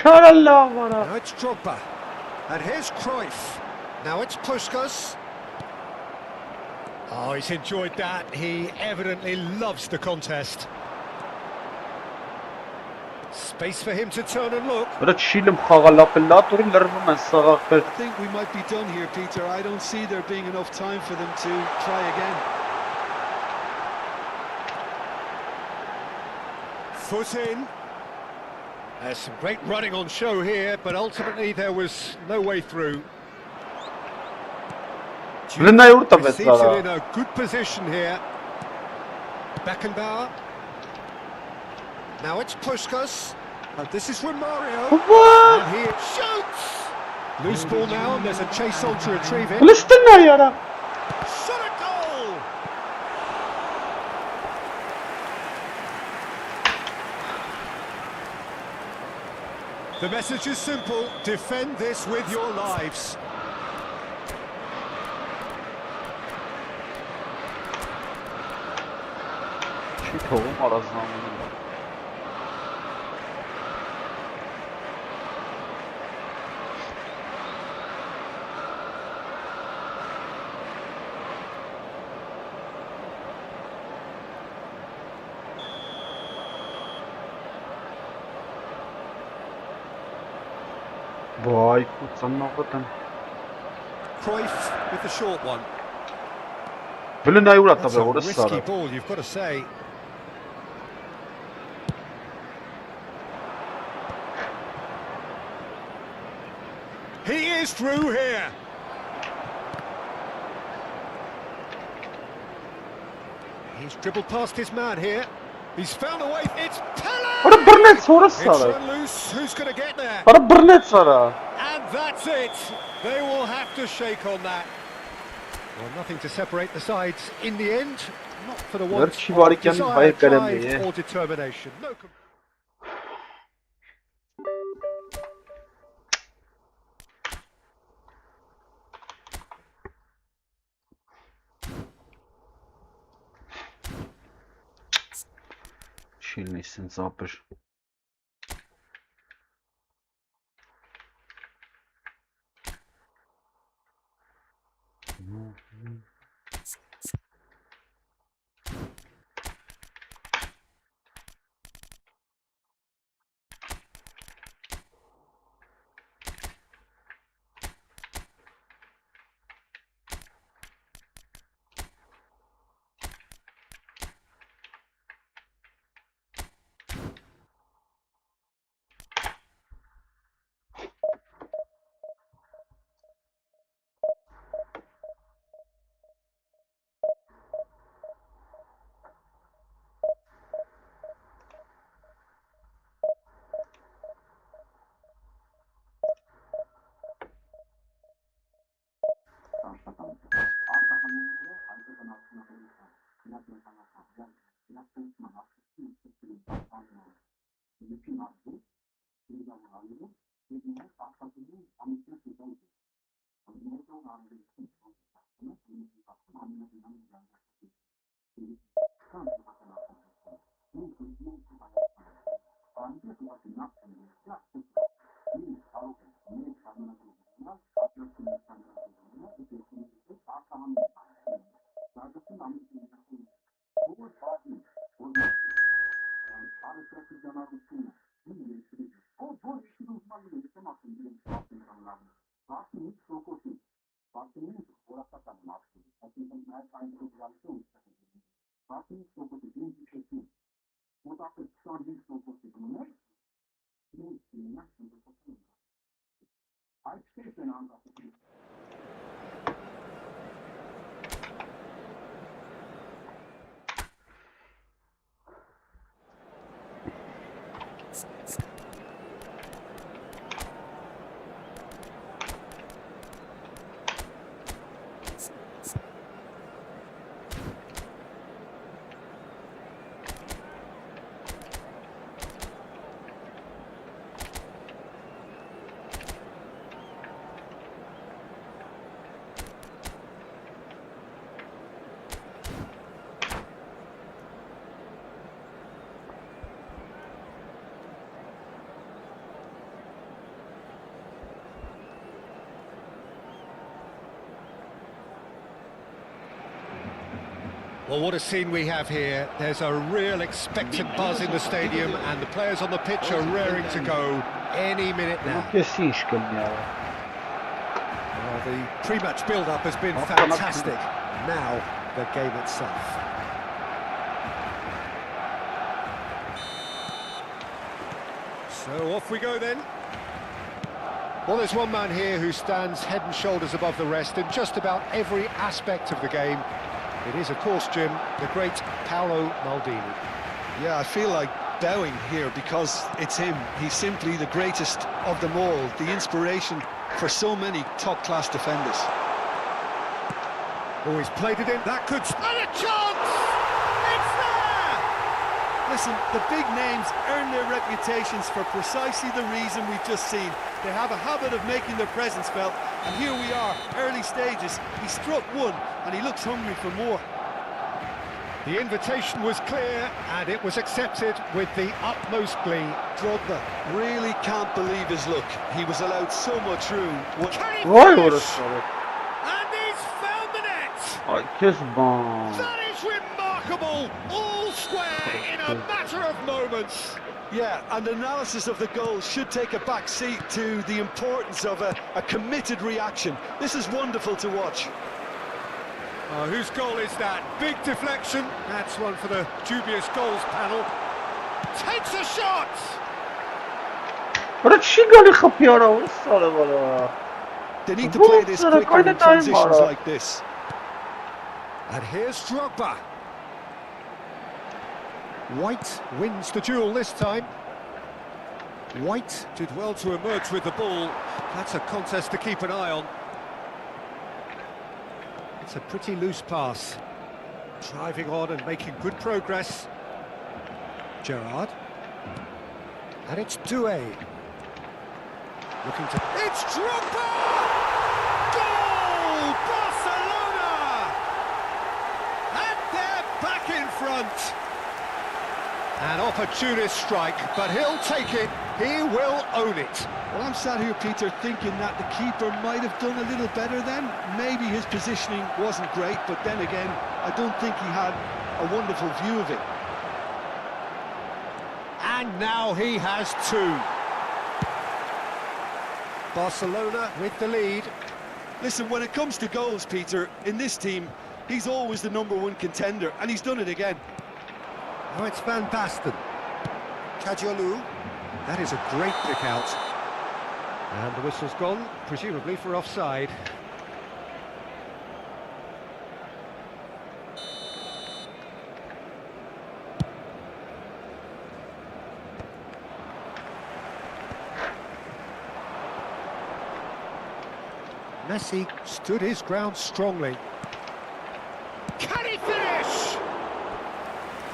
Now it's Drogba, and here's Cruyff. Now it's Puskas. Oh, he's enjoyed that. He evidently loves the contest. Space for him to turn and look. I think we might be done here, Peter. I don't see there being enough time for them to try again. Foot in. There's some great running on show here, but ultimately there was no way through. Seems in a good position here. Beckenbauer. Now it's Puskas. And this is Romario. And he shoots! Loose ball now, and there's a chase on to retrieve it. Shot a goal! The message is simple: defend this with your lives. Cruyff with the short one. That's a risky ball, you've got to say. He is through here. He's dribbled past his man here. He's found a way. It's Pele! It's run loose. Who's going to get there? And that's it. They will have to shake on that. Well, nothing to separate the sides in the end. Not for the want of desire, drive or determination. No. Silniejszy zapysz. Well, what a scene we have here. There's a real expectant buzz in the stadium and the players on the pitch are raring to go any minute now. Well, the pre-match build-up has been fantastic. Now, the game itself. So off we go then. Well, there's one man here who stands head and shoulders above the rest in just about every aspect of the game. It is, of course, Jim, the great Paolo Maldini. Yeah, I feel like bowing here because it's him. He's simply the greatest of them all, the inspiration for so many top-class defenders. Oh, he's played it in. That could... And a chance! It's there! Listen, the big names earn their reputations for precisely the reason we've just seen. They have a habit of making their presence felt, and here we are, early stages. He struck one, and he looks hungry for more. The invitation was clear, and it was accepted with the utmost glee. Drogba really can't believe his luck. He was allowed so much room. Can he Vay finish? orası. And he's found the net! Ay kes ban. That is remarkable! All square in a matter of moments. Yeah, and analysis of the goal should take a back seat to the importance of a committed reaction. This is wonderful to watch. Oh, whose goal is that? Big deflection. That's one for the dubious goals panel. Takes a shot! برای چی گلی خب پیارا ساله بالا. They need to play this quicker in transitions like this. And here's Drogba. White wins the duel this time. White did well to emerge with the ball. That's a contest to keep an eye on. It's a pretty loose pass. Driving on and making good progress. Gerrard. And it's Doué. Looking to... It's Drogba! Goal! Barcelona! And they're back in front. An opportunist strike, but he'll take it. He will own it. Well, I'm sat here, Peter, thinking that the keeper might have done a little better then. Maybe his positioning wasn't great, but then again, I don't think he had a wonderful view of it. And now he has two. Barcelona with the lead. Listen, when it comes to goals, Peter, in this team, he's always the #1 contender, and he's done it again. Oh, it's Van Basten. Kadiolu. That is a great pick out. And the whistle's gone, presumably for offside. Messi stood his ground strongly. Can he finish?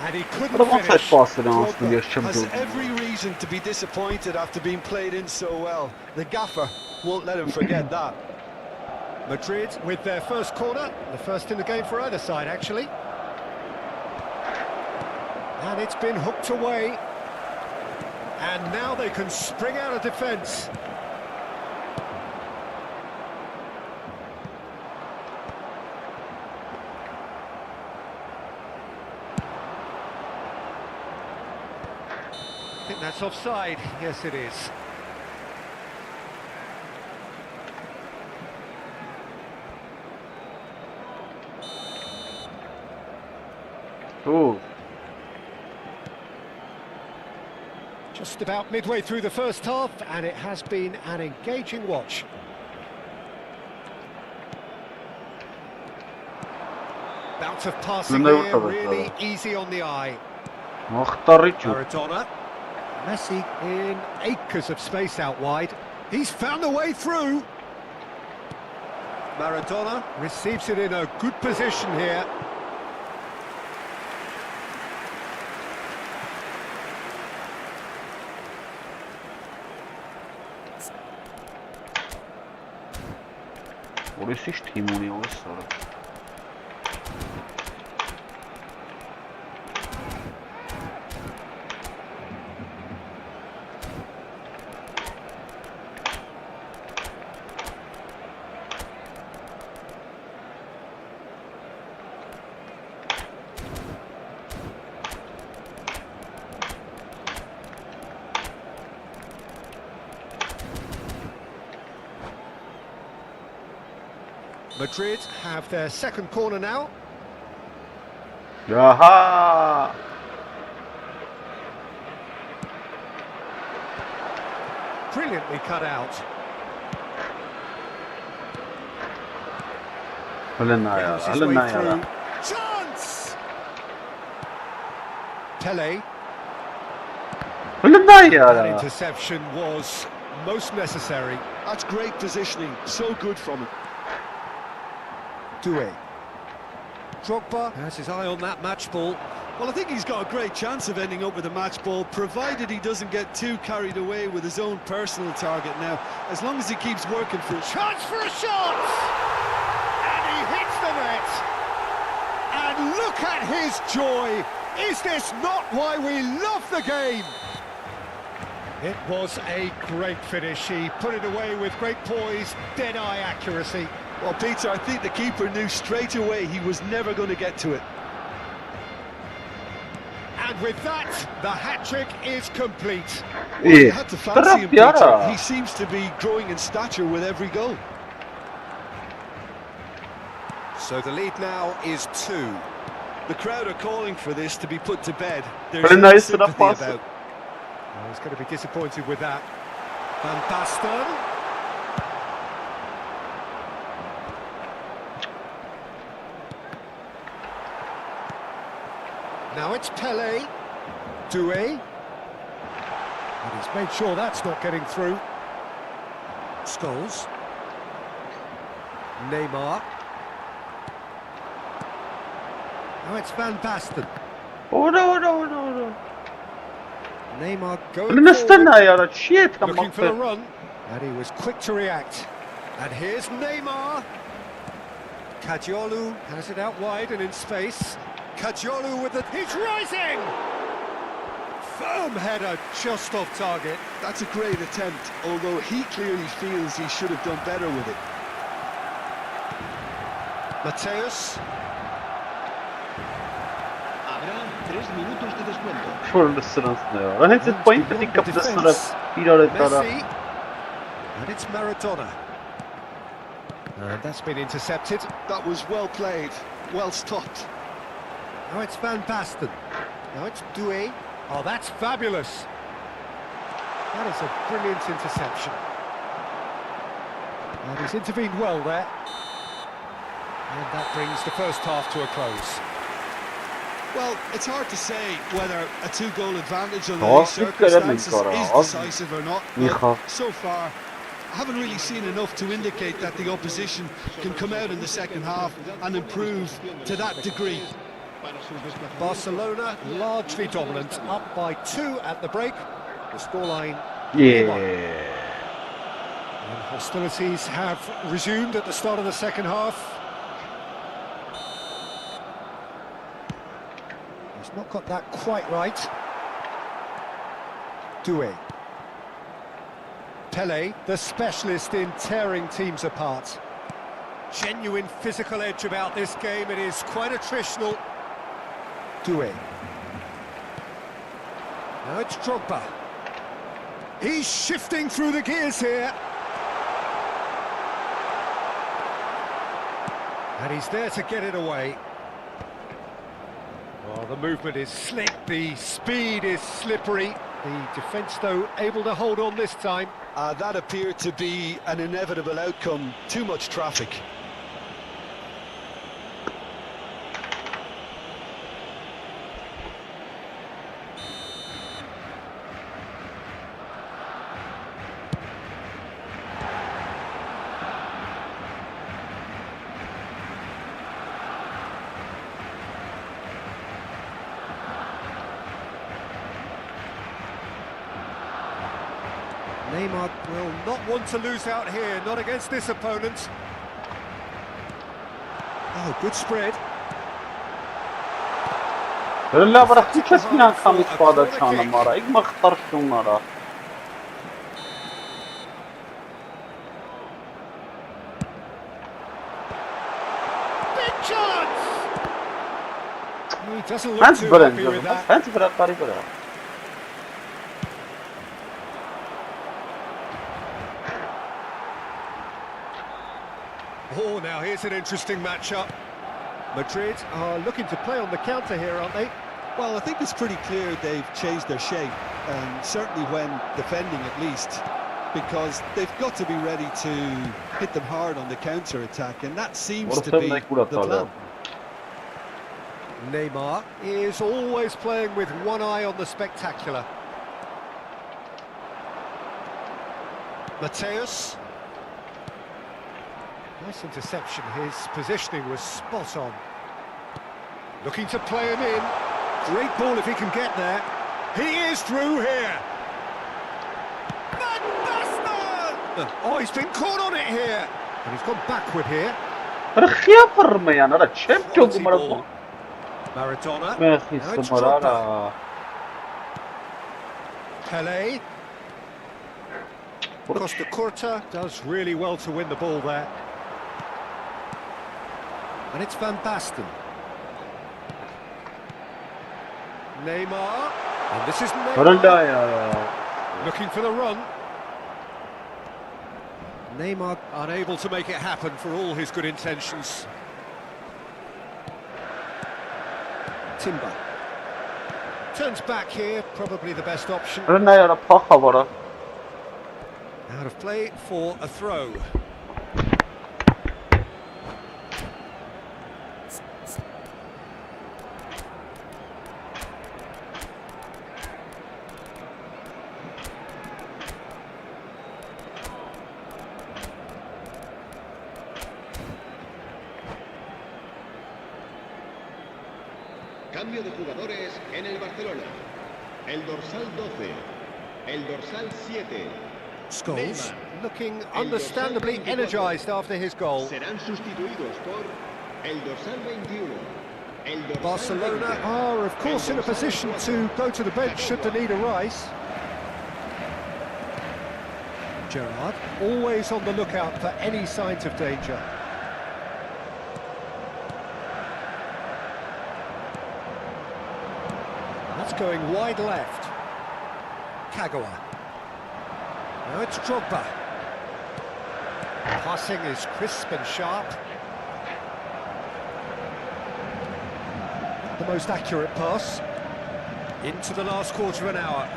And he couldn't finish. Drogba has every reason to be disappointed after being played in so well. The gaffer won't let him forget that. Madrid with their first corner, the first in the game for either side, actually. And it's been hooked away. And now they can spring out of defence. I think that's offside. Yes, it is. Ooh. Just about midway through the first half, and it has been an engaging watch. Bout of passing here, really easy on the eye. Maradona. Messi in acres of space out wide. He's found a way through. Maradona receives it in a good position here. Orası hiç timoni olursa. Madrid have their second corner now. Aha! Brilliantly cut out. Chance! Pele. That interception was most necessary. That's great positioning, so good from him. Doué. Drogba has his eye on that match ball. Well, I think he's got a great chance of ending up with a match ball, provided he doesn't get too carried away with his own personal target now. As long as he keeps working for it. Chance for a shot! And he hits the net! And look at his joy! Is this not why we love the game? It was a great finish. He put it away with great poise, dead-eye accuracy. Well, Peter, I think the keeper knew straight away he was never going to get to it. And with that, the hat-trick is complete. Well, you had to fancy him, Peter. He seems to be growing in stature with every goal. So the lead now is 2. The crowd are calling for this to be put to bed. There's Very no nice sympathy pass. about. Well, he's going to be disappointed with that. Van Basten. Now it's Pele. Doué. And he's made sure that's not getting through. Scholes. Neymar. Now it's Van Basten. Oh no. Neymar going forward, looking for a run, and he was quick to react. And here's Neymar. Caggiolu has it out wide and in space. Caggiolu with it. He's rising! Firm header just off target. That's a great attempt, although he clearly feels he should have done better with it. Mateus. Habrá 3 minutos de descuento. Fueron los sırasında ya. Ben hepsi point da fick up the sıra Messi. And it's Maradona. And that's been intercepted. That was well played, well stopped. Now it's Van Basten. Now it's Doué. Oh, that's fabulous. That is a brilliant interception. And he's intervened well there. And that brings the first half to a close. Well, it's hard to say whether a 2-goal advantage under these circumstances is decisive or not. But so far, I haven't really seen enough to indicate that the opposition can come out in the second half and improve to that degree. Barcelona largely dominant, up by 2 at the break. The scoreline. Yeah. And hostilities have resumed at the start of the second half. He's not got that quite right. Doué. Pele, the specialist in tearing teams apart. Genuine physical edge about this game. It is quite attritional. Doué. Now it's Drogba. He's shifting through the gears here. And he's there to get it away. Oh, the movement is slick, the speed is slippery. The defence, though, able to hold on this time. That appeared to be an inevitable outcome. Too much traffic. Neymar will not want to lose out here, not against this opponent. Oh, good spread. لا برا كيفاش فينا نخمس فاضل شانا مرة ما اخترت مرة Big chance! He doesn't look too happy with that. هانت فرا قريب فرا Oh, now here's an interesting matchup. Madrid are looking to play on the counter here, aren't they? Well, I think it's pretty clear they've changed their shape, certainly when defending at least, because they've got to be ready to hit them hard on the counter-attack, and that seems to be the plan. Neymar is always playing with one eye on the spectacular. Mateus. Nice interception, his positioning was spot on. Looking to play him in. Great ball if he can get there. He is through here. Van Basten! Oh, he's been caught on it here. And he's gone backward here. Maradona. Now it's Drogba. Pele. Costa Curta does really well to win the ball there. And it's Van Basten. Neymar. And this is Neymar. Looking for the run. Neymar unable to make it happen for all his good intentions. Timber. Turns back here, probably the best option. Out of play for a throw. Cambio de jugadores en el Barcelona. El dorsal 12, el dorsal 7. Scholes looking understandably energised after his goal. Serán sustituidos por el dorsal 21. El dorsal Barcelona 20, are, of course, in a position to go to the bench should the need arise. Gerrard, always on the lookout for any signs of danger. That's going wide left. Kagawa. Now it's Drogba. Passing is crisp and sharp. The most accurate pass. Into the last quarter of an hour.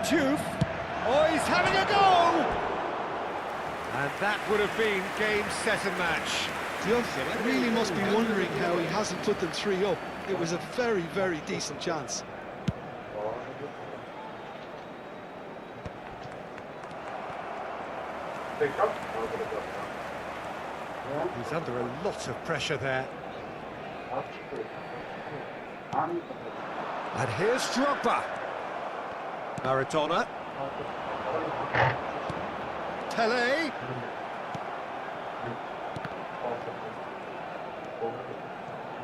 Diouf. Oh, he's having a go! And that would have been game, set and match. Diouf really must be wondering how he hasn't put them 3 up. It was a very, very decent chance. He's under a lot of pressure there. And here's Drogba. Maradona. Pele.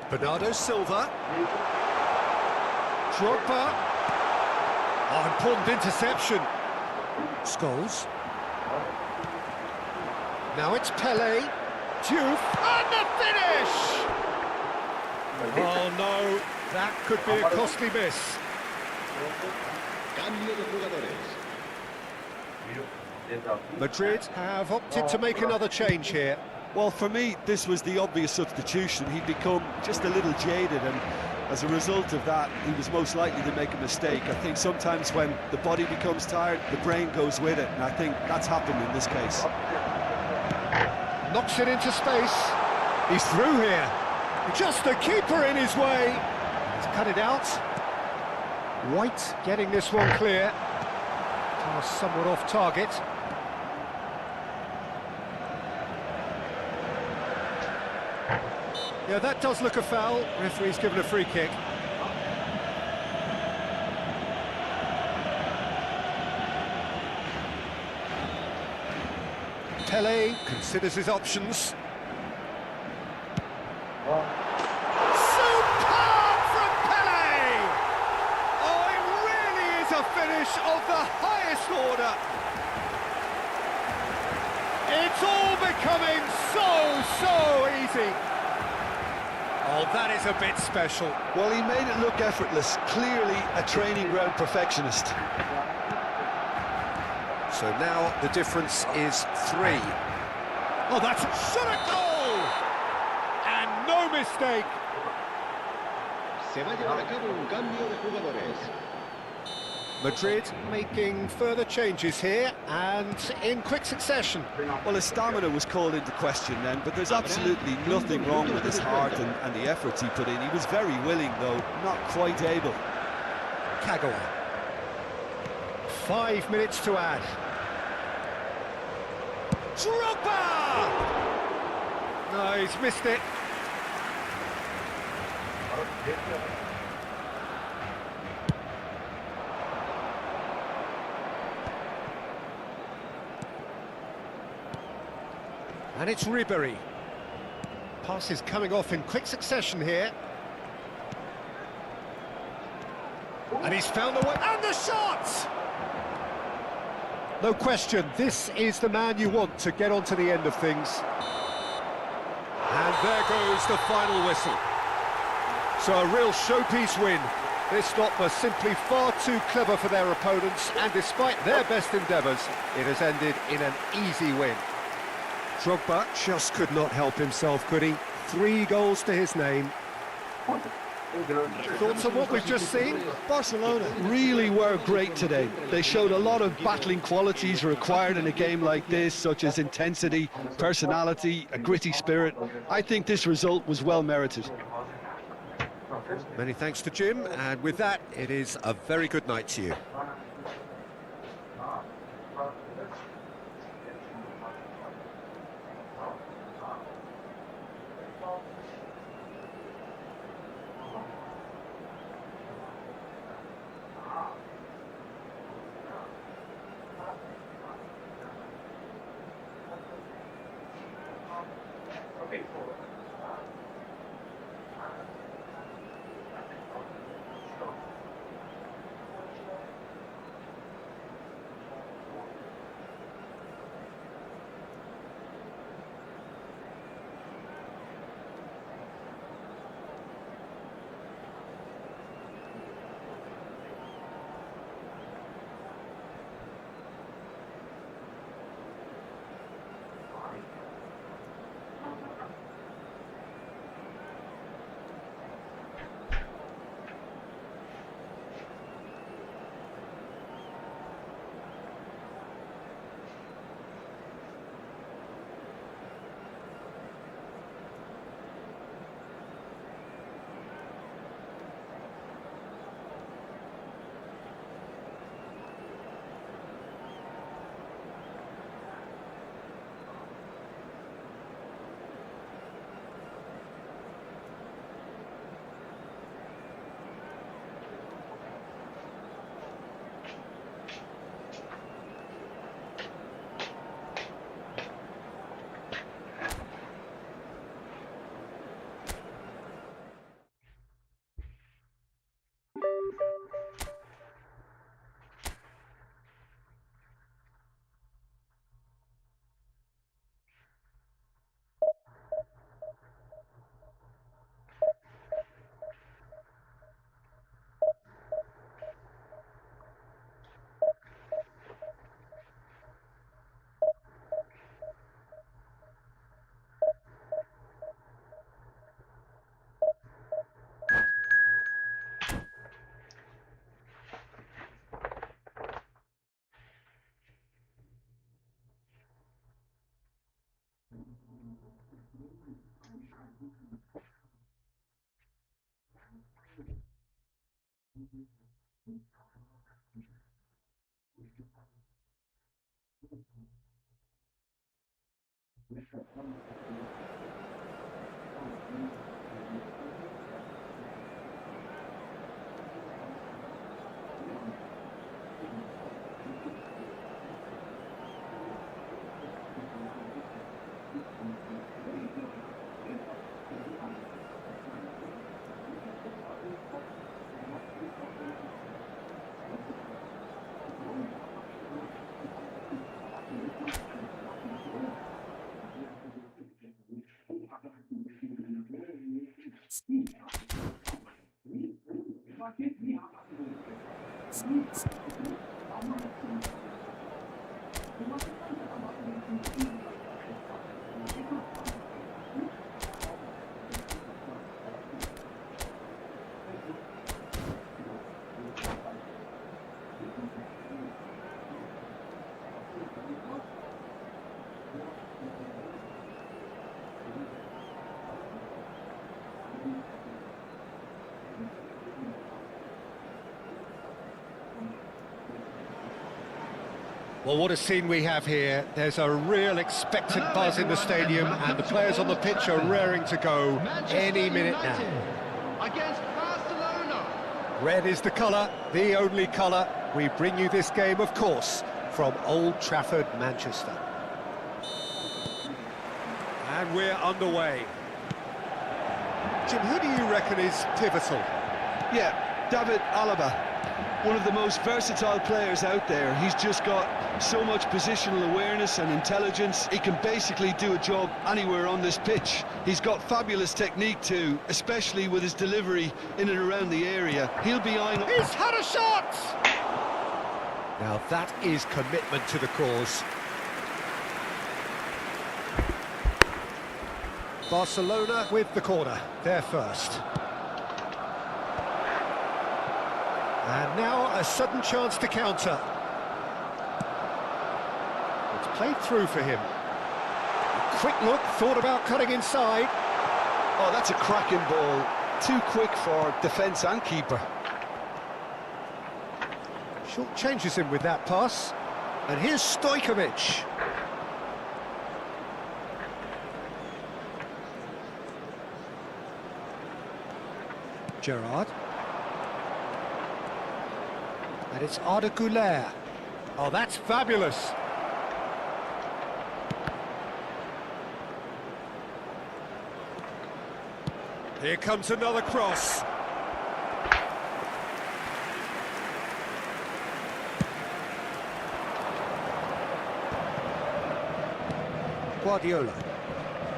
Bernardo Silva. Drogba. Oh, important interception. Scholes. Now it's Pele. Diouf. And the finish! Oh no, that could be a costly miss. Cambio de jugadores. Madrid have opted to make another change here. Well, for me, this was the obvious substitution. He'd become just a little jaded, and as a result of that, he was most likely to make a mistake. I think sometimes when the body becomes tired, the brain goes with it, and I think that's happened in this case. Knocks it into space. He's through here. Just the keeper in his way. He's cut it out. White getting this one clear. Pass somewhat off target. Yeah, that does look a foul. Referee's given a free kick. Pele considers his options. Superb from Pele! Oh, it really is a finish of the highest order. It's all becoming so easy. Oh, that is a bit special. Well, he made it look effortless. Clearly a training ground perfectionist. So now the difference is 3. Oh, that's shot a goal! And no mistake. Se va a llevar a cabo un cambio de jugadores. Madrid making further changes here and in quick succession. Well, his stamina was called into question then, but there's absolutely nothing wrong with his heart and the efforts he put in. He was very willing, though, not quite able. Kagawa. 5 minutes to add. Drogba! No, he's missed it. And it's Ribery. Pass is coming off in quick succession here. And he's found a way, and the shot! No question, this is the man you want to get onto the end of things. And there goes the final whistle. So a real showpiece win. This lot were simply far too clever for their opponents, and despite their best endeavours, it has ended in an easy win. Drogba just could not help himself, could he? 3 goals to his name. Thoughts on what we've just seen? Barcelona really were great today. They showed a lot of battling qualities required in a game like this, such as intensity, personality, a gritty spirit. I think this result was well merited. Many thanks to Jim, and with that, it is a very good night to you. Well, what a scene we have here. There's a real expectant buzz in the stadium, and the players on the pitch are raring to go any minute now. Against Barcelona. Red is the colour, the only colour. We bring you this game, of course, from Old Trafford, Manchester. And we're underway. Jim, who do you reckon is pivotal? Yeah, David Alaba, one of the most versatile players out there. He's just got so much positional awareness and intelligence. He can basically do a job anywhere on this pitch. He's got fabulous technique too, especially with his delivery in and around the area. He'll be eyeing... He's had a shot! Now that is commitment to the cause. Barcelona with the corner, they're first. And now a sudden chance to counter. It's played through for him. A quick look, thought about cutting inside. Oh, that's a cracking ball. Too quick for defence and keeper. Short changes him with that pass. And here's Stojkovic. Gerrard. And it's Arda Güler. Oh, that's fabulous. Here comes another cross. Guardiola.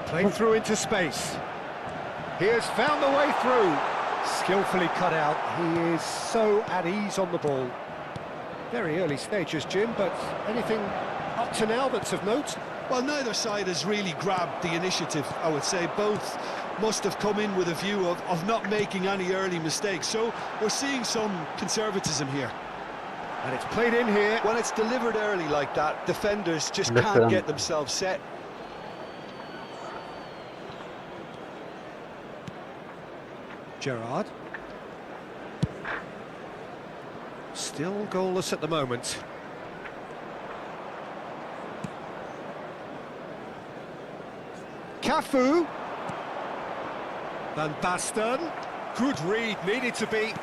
Played through into space. He has found the way through. Skillfully cut out. He is so at ease on the ball. Very early stages, Jim, but anything up to now that's of note? Well, neither side has really grabbed the initiative, I would say. Both must have come in with a view of not making any early mistakes. So we're seeing some conservatism here. And it's played in here. When it's delivered early like that, defenders just can't get themselves set. Gerrard. Still goalless at the moment. Cafu. Van Basten. Good read, needed to be.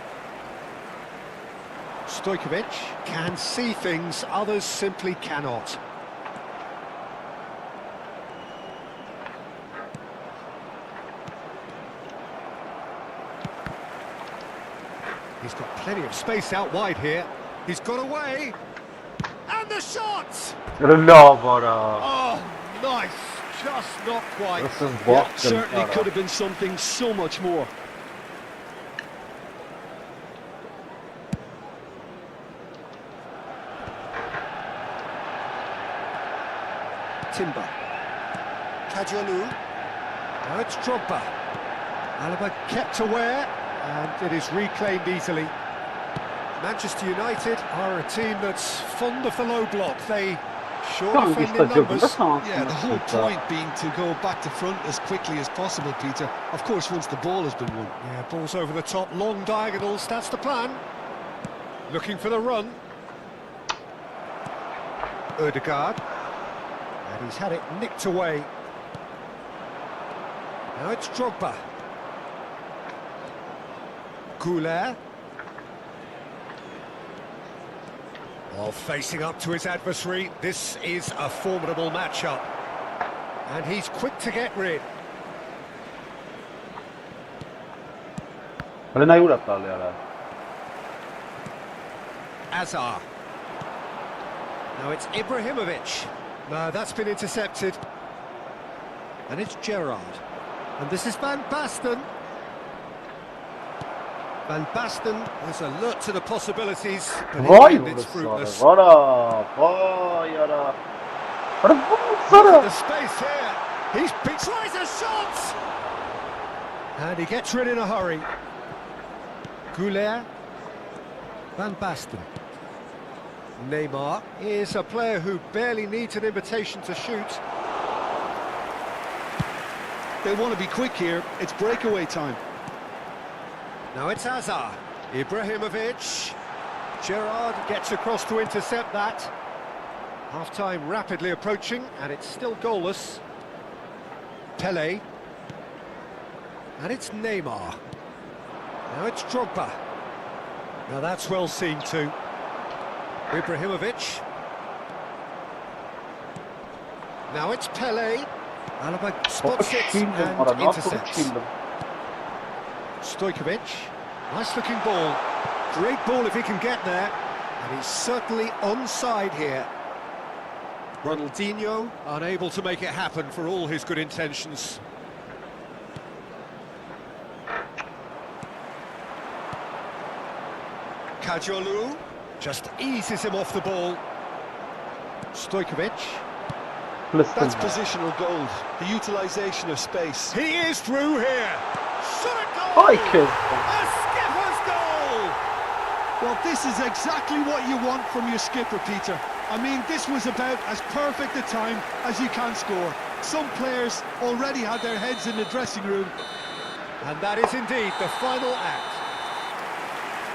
Stojkovic can see things others simply cannot. He's got plenty of space out wide here. He's got away. And the shot! Oh, nice. Just not quite. Yeah, certainly could have been something so much more. Timber. Kajolu. Now it's Drogba. Alaba kept aware. And it is reclaimed easily. Manchester United are a team that's fond of the low block. They sure defend in numbers. Yeah, the whole point being to go back to front as quickly as possible, Peter. Of course, once the ball has been won. Yeah, balls over the top, long diagonals, that's the plan. Looking for the run. Ødegaard. And he's had it nicked away. Now it's Drogba. Goulet. While facing up to his adversary, this is a formidable matchup. And he's quick to get rid. Azar. Now it's Ibrahimovic. No, that's been intercepted. And it's Gerrard. And this is Van Basten. Van Basten is alert to the possibilities, but in the end it's fruitless. Look at the space here. He tries a shot! And he gets rid in a hurry. Goulet. Van Basten. Neymar is a player who barely needs an invitation to shoot. They want to be quick here. It's breakaway time. Now it's Azar. Ibrahimovic. Gerrard gets across to intercept that. Half-time rapidly approaching, and it's still goalless. Pelé. And it's Neymar. Now it's Drogba. Now that's well seen too. Ibrahimovic. Now it's Pelé. Alaba spots it and intercepts. Stojkovic. Nice looking ball. Great ball if he can get there. And he's certainly onside here. Ronaldinho unable to make it happen for all his good intentions. Kajolu just eases him off the ball. Stojkovic. That's positional gold, the utilisation of space. He is through here. Shot goal! A skipper's goal! Well, this is exactly what you want from your skipper, Peter. I mean, this was about as perfect a time as you can score. Some players already had their heads in the dressing room. And that is indeed the final act.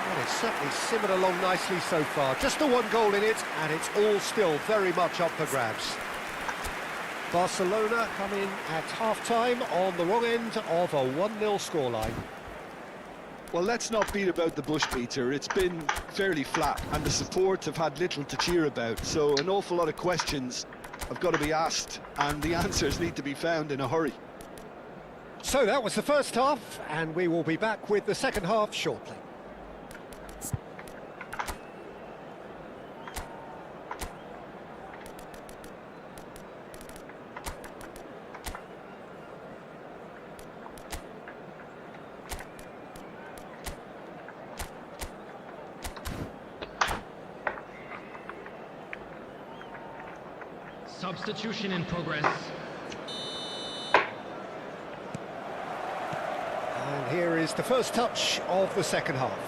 Well, it's certainly simmered along nicely so far. Just the one goal in it, and it's all still very much up for grabs. Barcelona come in at half-time on the wrong end of a 1-0 scoreline. Well, let's not beat about the bush, Peter. It's been fairly flat, and the support have had little to cheer about. So an awful lot of questions have got to be asked, and the answers need to be found in a hurry. So that was the first half, and we will be back with the second half shortly. Substitution in progress. And here is the first touch of the second half.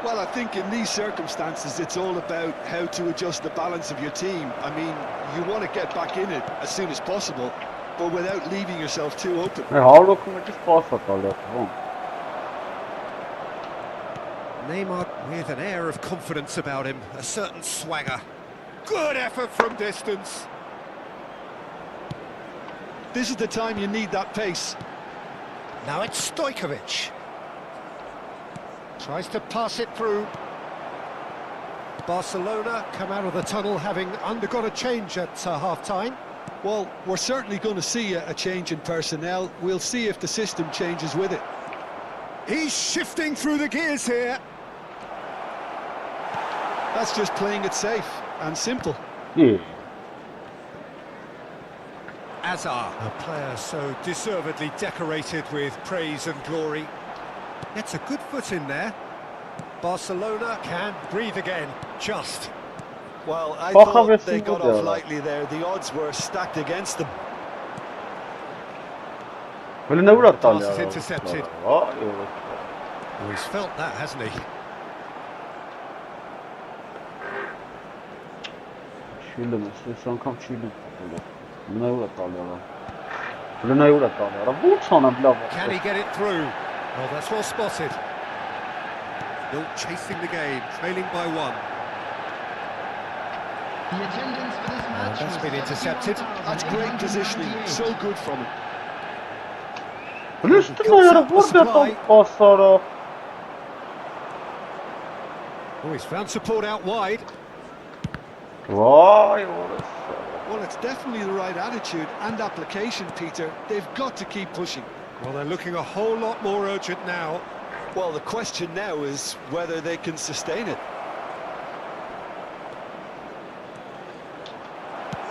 Well, I think in these circumstances, it's all about how to adjust the balance of your team. I mean, you want to get back in it as soon as possible, but without leaving yourself too open. Neymar with an air of confidence about him, a certain swagger. Good effort from distance. This is the time you need that pace. Now it's Stojkovic. Tries to pass it through. Barcelona come out of the tunnel having undergone a change at half-time. Well, we're certainly going to see a change in personnel. We'll see if the system changes with it. He's shifting through the gears here. That's just playing it safe and simple. Azar, a player so deservedly decorated with praise and glory. Gets a good foot in there. Barcelona can breathe again, just. Well, I thought they got off lightly there. The odds were stacked against them. Pass is intercepted. Oh, he's felt that, hasn't he? Can he get it through? Well, that's well spotted. Still chasing the game, trailing by 1. The attendance for this match That's was been intercepted. That's great positioning, so good from him. Lüstü mü burada tam pasara? Oh, he's found support out wide. Vay orası. Well, it's definitely the right attitude and application, Peter. They've got to keep pushing. Well, they're looking a whole lot more urgent now. Well, the question now is whether they can sustain it.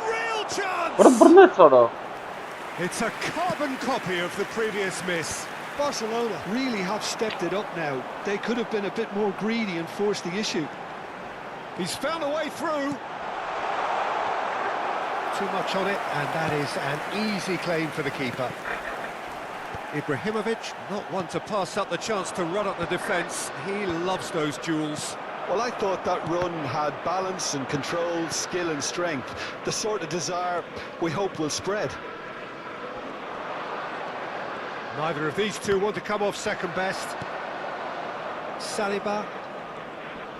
Real chance! It's a carbon copy of the previous miss. Barcelona really have stepped it up now. They could have been a bit more greedy and forced the issue. He's found a way through. Too much on it, and that is an easy claim for the keeper. Ibrahimovic, not one to pass up the chance to run up the defence. He loves those duels. Well, I thought that run had balance and control, skill and strength. The sort of desire we hope will spread. Neither of these two want to come off second best. Saliba,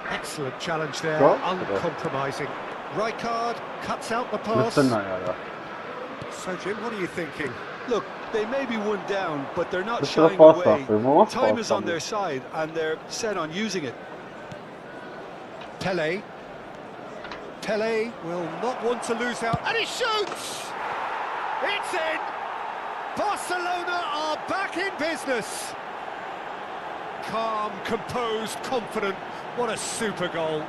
excellent challenge there, uncompromising. Rijkaard cuts out the pass. So, Jim, what are you thinking? Look, they may be one down, but they're not shying away. Time is on their side, and they're set on using it. Pele will not want to lose out, and he shoots! It's in! Barcelona are back in business. Calm, composed, confident. What a super goal.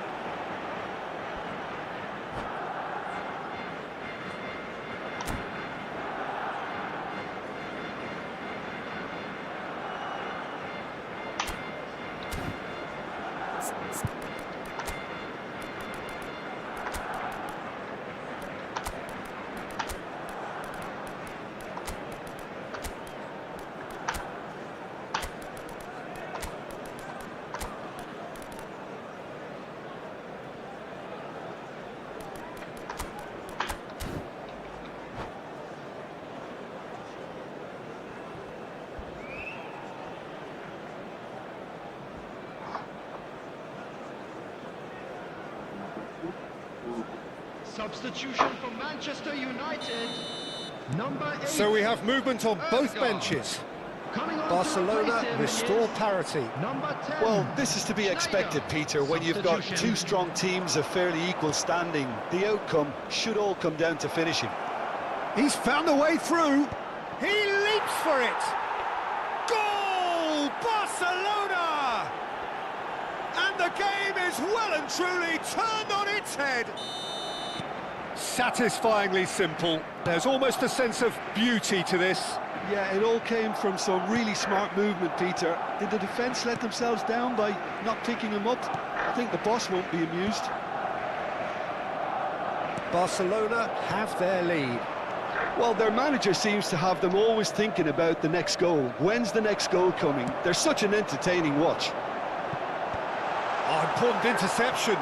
Substitution for Manchester United. Number 8. So we have movement on both benches. Barcelona restore parity. Number 10. Well, this is to be expected, Peter, when you've got two strong teams of fairly equal standing. The outcome should all come down to finishing. He's found a way through. He leaps for it. Goal! Barcelona! And the game is well and truly turned on its head. Satisfyingly simple. There's almost a sense of beauty to this. Yeah, it all came from some really smart movement, Peter. Did the defence let themselves down by not picking him up? I think the boss won't be amused. Barcelona have their lead. Well, their manager seems to have them always thinking about the next goal. When's the next goal coming? They're such an entertaining watch. Oh, important interception.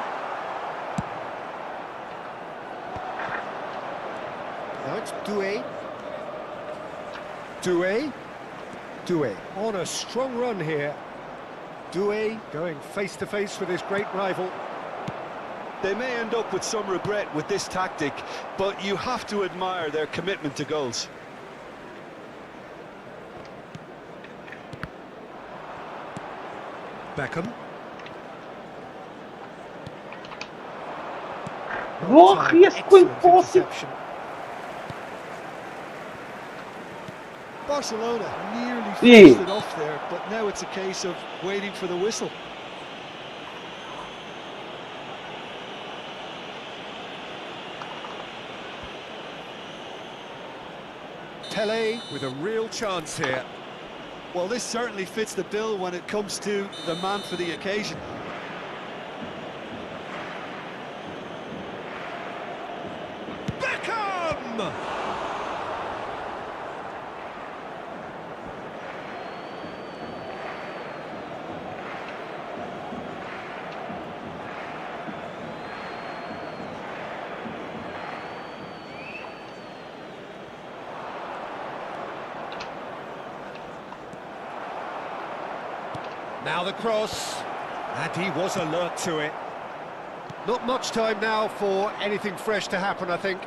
Now it's Doué. Doué on a strong run here. Doué going face to face with his great rival. They may end up with some regret with this tactic, but you have to admire their commitment to goals. Beckham. What? Yes, quick passing. Barcelona nearly forced it off there, but now it's a case of waiting for the whistle. Pele with a real chance here. Well, this certainly fits the bill when it comes to the man for the occasion. Beckham! Now the cross. And he was alert to it. Not much time now for anything fresh to happen, I think.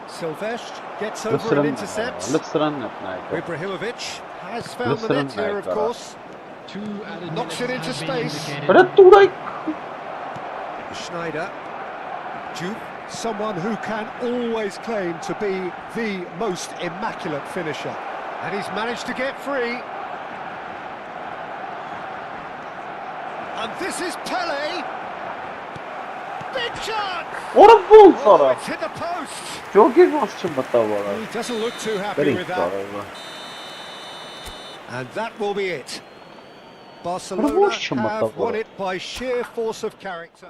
Silvestre gets over and intercepts. Ibrahimovic has found the net here, of course. Knocks it into space. Schneider. Juve, someone who can always claim to be the most immaculate finisher. And he's managed to get free. And this is Pele. Big chance! What a ball, Oh, it's hit the post. He doesn't look too happy with that. And that will be it. Barcelona have won it by sheer force of character.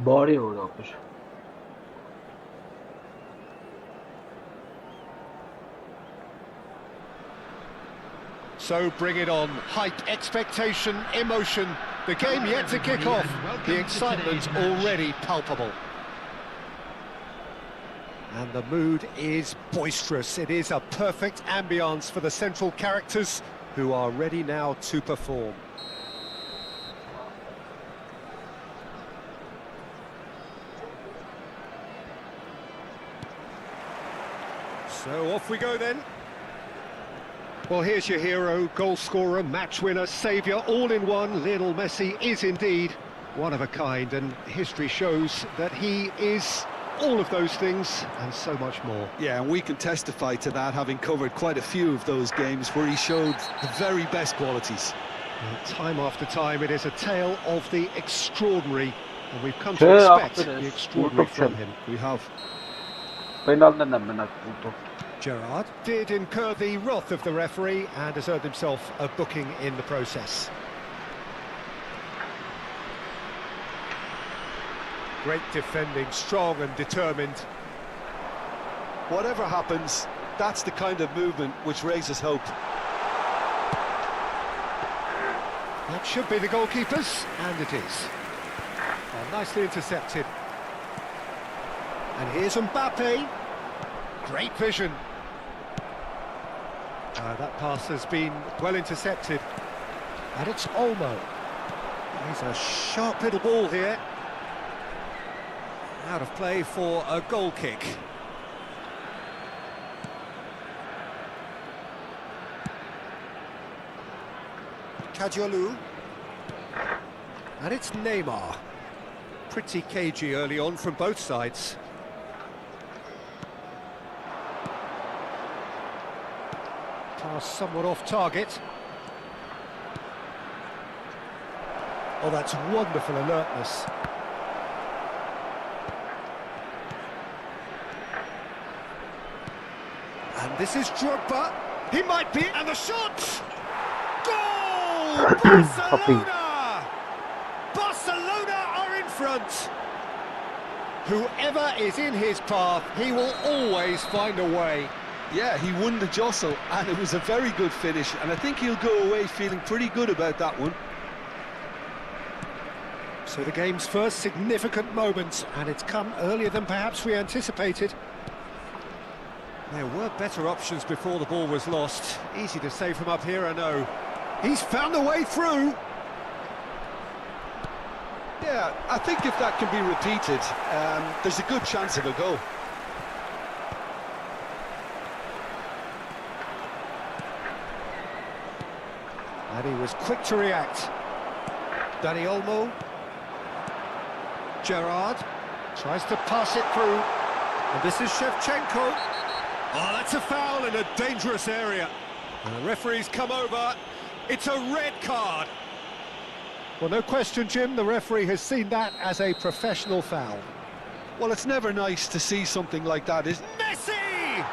Bari uğramış. So bring it on. Hype, expectation, emotion. The game yet to kick off. The excitement already palpable. And the mood is boisterous. It is a perfect ambience for the central characters who are ready now to perform. So off we go then. Well, here's your hero, goal scorer, match winner, saviour, all in one. Lionel Messi is indeed one of a kind, and history shows that he is all of those things and so much more. Yeah, and we can testify to that, having covered quite a few of those games where he showed the very best qualities. And time after time, it is a tale of the extraordinary, and we've come to expect the extraordinary from him. We have. Gerrard did incur the wrath of the referee and has earned himself a booking in the process. Great defending, strong and determined. Whatever happens, that's the kind of movement which raises hope. That should be the goalkeeper's, and it is. Oh, nicely intercepted. And here's Mbappe. Great vision. That pass has been well intercepted. And it's Olmo. He's a sharp little ball here. Out of play for a goal kick. Kadiolu. And it's Neymar. Pretty cagey early on from both sides. Pass somewhat off target. Oh, that's wonderful alertness. And this is Drogba. He might be, and the shot! Goal! Barcelona! Barcelona are in front. Whoever is in his path, he will always find a way. Yeah, he won the jostle, and it was a very good finish, and I think he'll go away feeling pretty good about that one. So the game's first significant moment, and it's come earlier than perhaps we anticipated. There were better options before the ball was lost. Easy to say from up here, I know. He's found a way through. Yeah, I think if that can be repeated, there's a good chance of a goal. And he was quick to react. Dani Olmo. Gerrard tries to pass it through. And this is Shevchenko. Oh, that's a foul in a dangerous area. And the referee's come over. It's a red card. Well, no question, Jim, the referee has seen that as a professional foul. Well, it's never nice to see something like that, is it? Messi!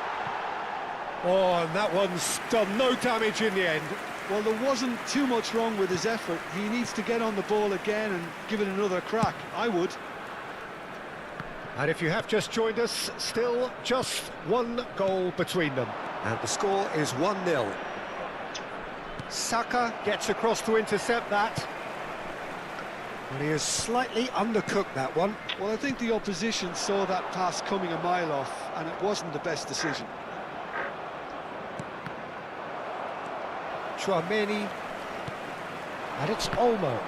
Oh, and that one's done no damage in the end. Well, there wasn't too much wrong with his effort. He needs to get on the ball again and give it another crack. I would. And if you have just joined us, still just one goal between them. And the score is 1-0. Saka gets across to intercept that. And he has slightly undercooked that one. Well, I think the opposition saw that pass coming a mile off, and it wasn't the best decision. Chouameni. And it's Olmo.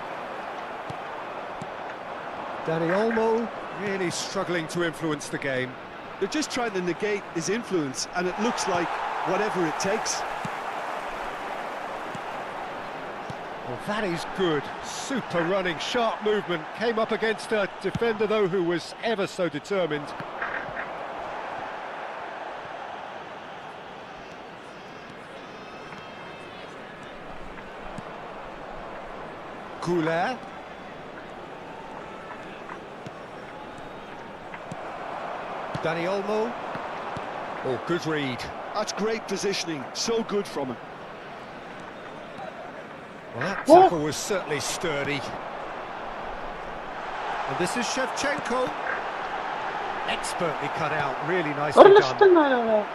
Dani Olmo really struggling to influence the game. They're just trying to negate his influence, and it looks like whatever it takes. Well, that is good. Super running, sharp movement. Came up against a defender, though, who was ever so determined. Goulet. Dani Olmo. Oh, good read. That's great positioning. So good from him. Well, that tackle was certainly sturdy. And this is Shevchenko. Expertly cut out. Really nicely done.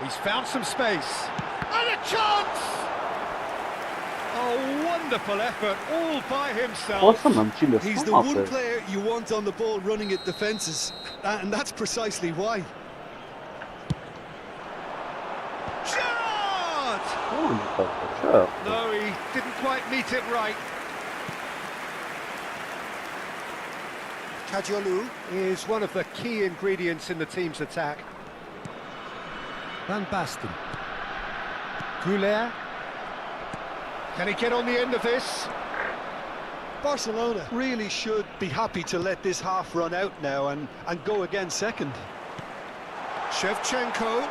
He's found some space. And a chance! Oh, wonderful effort, all by himself. He's the one player you want on the ball running at defences, and that's precisely why. Gerrard! No, he didn't quite meet it right. Kajolu is one of the key ingredients in the team's attack. Van Basten. Goulet. Can he get on the end of this? Barcelona really should be happy to let this half run out now and go again second. Shevchenko.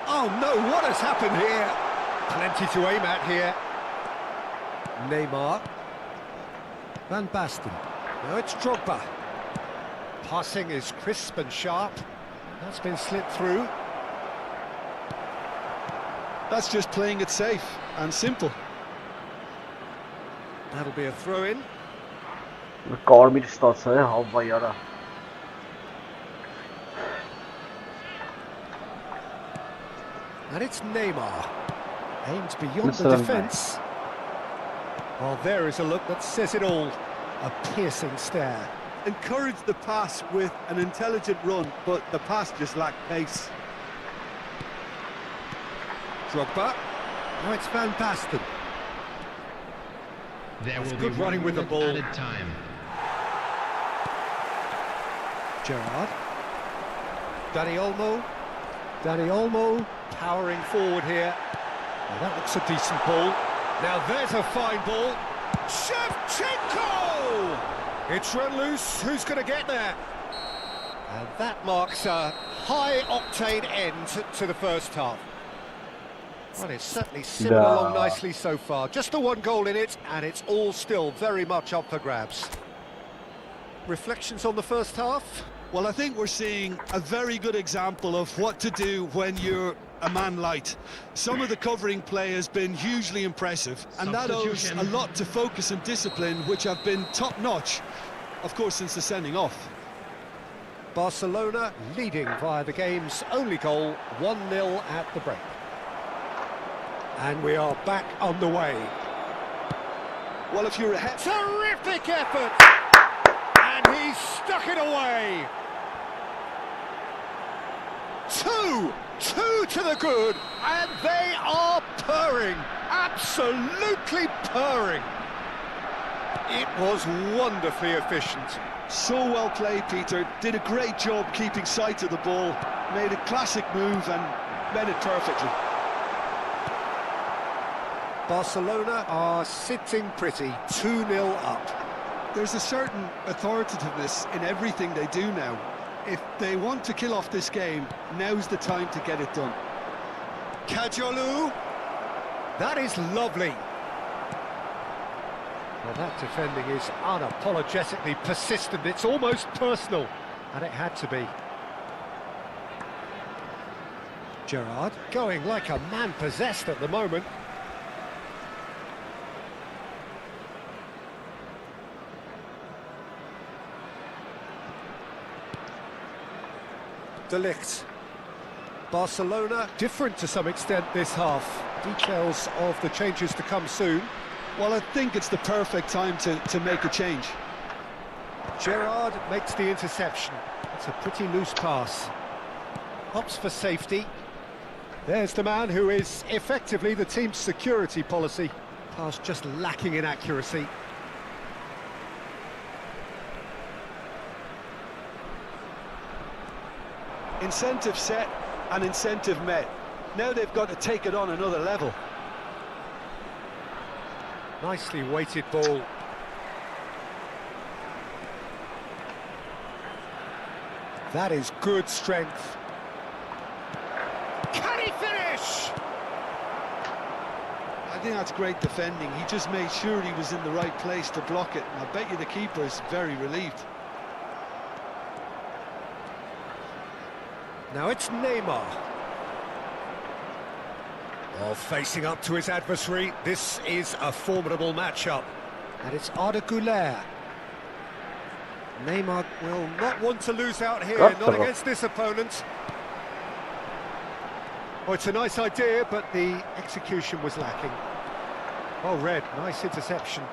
Oh no, what has happened here? Plenty to aim at here. Neymar. Van Basten. Now it's Drogba. Passing is crisp and sharp. That's been slipped through. That's just playing it safe and simple. That'll be a throw-in. Կարմիր ստացա է հավայարա։ And it's Neymar. Aimed beyond the defence. Well, there is a look that says it all. A piercing stare. Encouraged the pass with an intelligent run, but the pass just lacked pace. Drogba. Now it's Van Basten. There will good be running with the ball. added time. Gerrard. Dani Olmo. Dani Olmo powering forward here. Well, that looks a decent ball. Now there's a fine ball. Shevchenko! It's run loose. Who's going to get there? And that marks a high-octane end to the first half. Well, it's certainly simmered along nicely so far. Just the one goal in it, and it's all still very much up for grabs. Reflections on the first half? Well, I think we're seeing a very good example of what to do when you're a man light. Some of the covering play has been hugely impressive, and that owes a lot to focus and discipline, which have been top-notch, of course, since the sending off. Barcelona leading via the game's only goal, 1-0 at the break. And we are back on the way. Well, if you're ahead... Terrific effort! And he's stuck it away! Two to the good, and they are purring, absolutely purring. It was wonderfully efficient. So well played, Peter. Did a great job keeping sight of the ball, made a classic move and made it perfectly. Barcelona are sitting pretty, 2-0 up. There's a certain authoritativeness in everything they do now. If they want to kill off this game, now's the time to get it done. Kajolu, that is lovely. Well, that defending is unapologetically persistent. It's almost personal, and it had to be. Gerrard going like a man possessed at the moment. De Ligt. Barcelona different to some extent this half. Details of the changes to come soon. Well, I think it's the perfect time to make a change. Gerrard makes the interception. It's a pretty loose pass. Opts for safety. There's the man who is effectively the team's security policy. Pass just lacking in accuracy. Incentive set and incentive met. Now they've got to take it on another level. Nicely weighted ball. That is good strength. Can he finish? I think that's great defending. He just made sure he was in the right place to block it. And I bet you the keeper is very relieved. Now it's Neymar. Oh, facing up to his adversary. This is a formidable matchup. And it's Arda Güler. Neymar will not want to lose out here, not against this opponent. Oh, it's a nice idea, but the execution was lacking. Oh, Red, nice interception.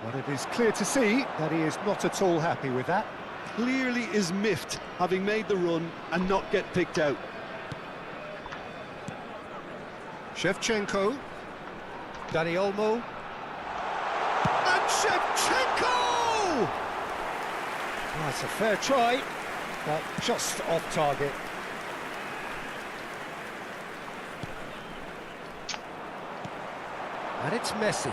But it is clear to see that he is not at all happy with that. Clearly is miffed, having made the run and not get picked out. Shevchenko. Dani Olmo. And Shevchenko! Oh, it's a fair try, but just off target. And it's Messi.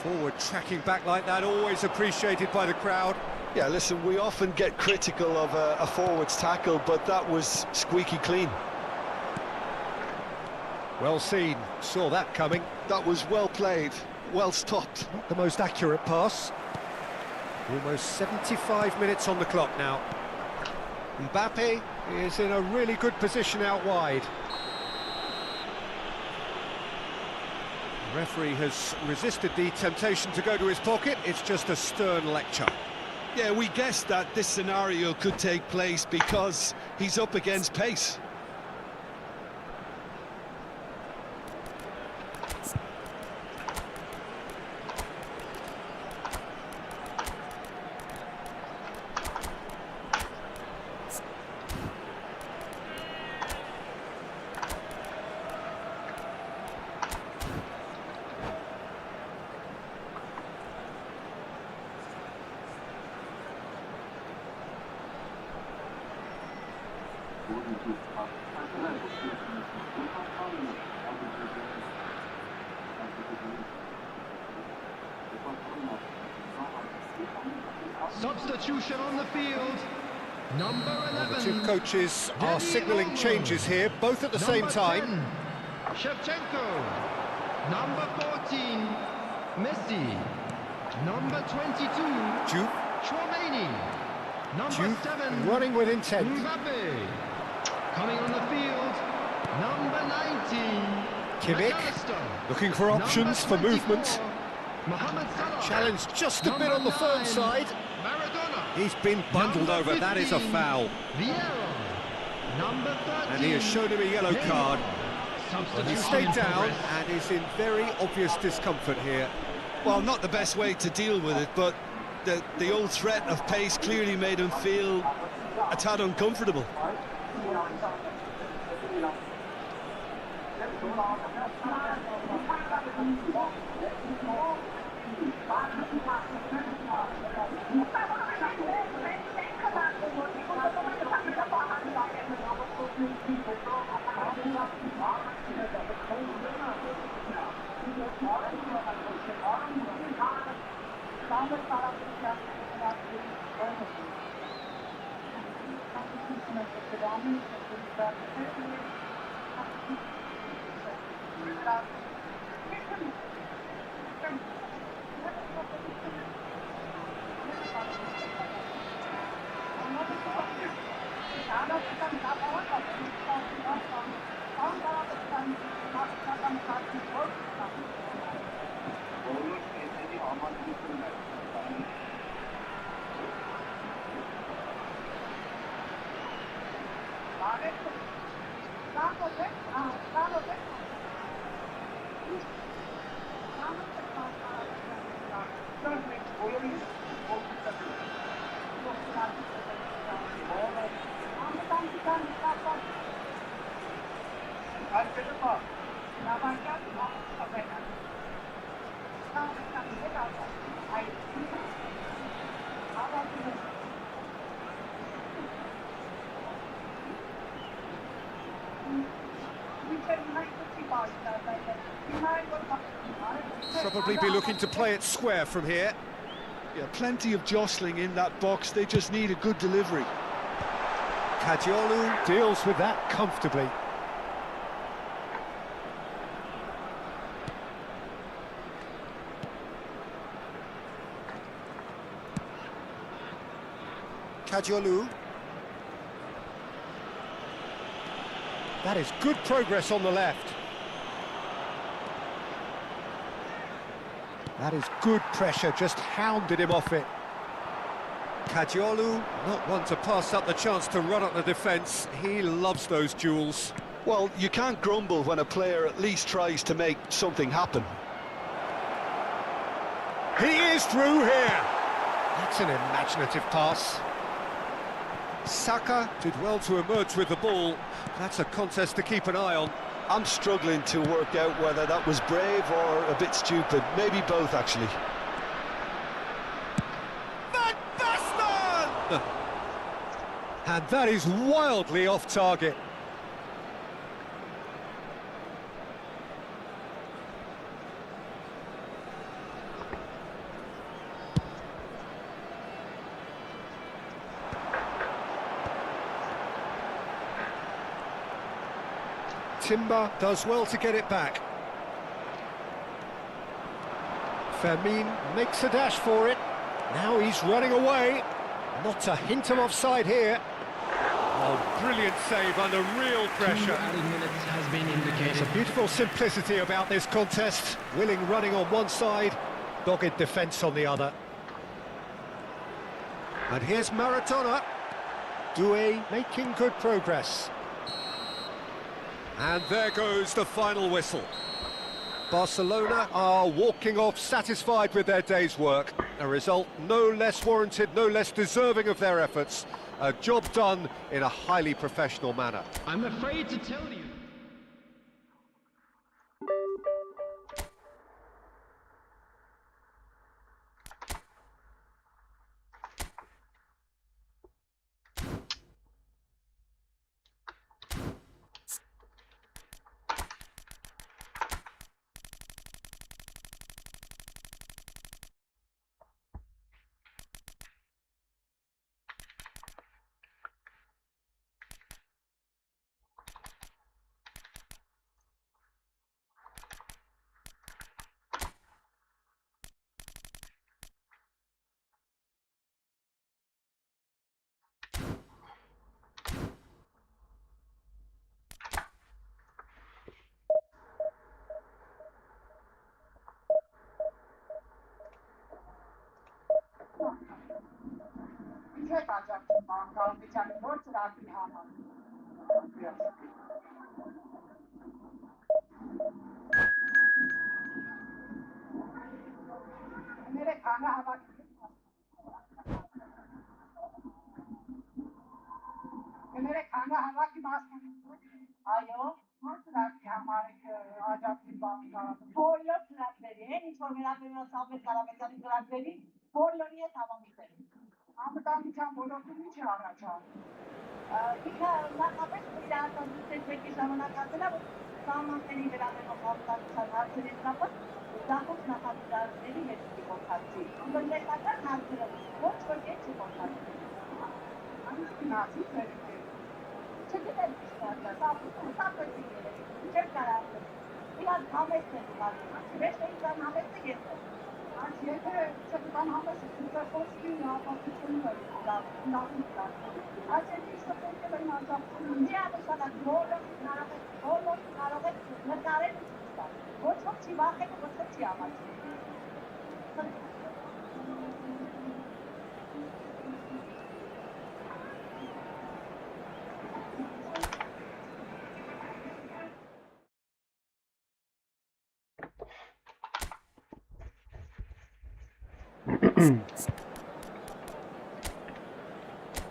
Forward tracking back like that, always appreciated by the crowd. Yeah, listen, we often get critical of a forward's tackle, but that was squeaky clean. Well seen, saw that coming. That was well played, well stopped. Not the most accurate pass. Almost 75 minutes on the clock now. Mbappe is in a really good position out wide. The referee has resisted the temptation to go to his pocket. It's just a stern lecture. Yeah, we guessed that this scenario could take place because he's up against pace. Substitution on the field. Number 11. The two coaches are signalling changes here, both at the same time. Shevchenko. Number 14. Messi. Number 22. Jude. Chouameni. Number Jude 7. running with intent. Mbappe. Coming on the field. Number 19. Kimmich McAllister. looking for options for Number movement. 24, Mohamed Salah. Challenged just a bit Number on the firm 9, side. Maradona. He's been bundled Number over, that is a 15, foul. Vieira. Number 13. And he has shown him a yellow card. Substitution He stayed in down progress. and is in very obvious discomfort here. Well, not the best way to deal with it, but the old threat of pace clearly made him feel a tad uncomfortable. Probably be looking to play it square from here. Yeah, plenty of jostling in that box, they just need a good delivery. Kadiolu deals with that comfortably. Kadiolu. That is good progress on the left. That is good pressure, just hounded him off it. Kadiolu, not one to pass up the chance to run up the defence. He loves those duels. Well, you can't grumble when a player at least tries to make something happen. He is through here. That's an imaginative pass. Saka did well to emerge with the ball. That's a contest to keep an eye on. I'm struggling to work out whether that was brave or a bit stupid. Maybe both, actually. Van Basten! And that is wildly off target. Timber does well to get it back. Fermin makes a dash for it. Now he's running away. Not a hint of offside here. Oh, brilliant save under real pressure. Added minutes has been indicated. There's a beautiful simplicity about this contest. Willing running on one side, dogged defence on the other. And here's Maradona. Doué making good progress. And there goes the final whistle. Barcelona are walking off satisfied with their day's work. A result no less warranted, no less deserving of their efforts. A job done in a highly professional manner. I'm afraid to tell you.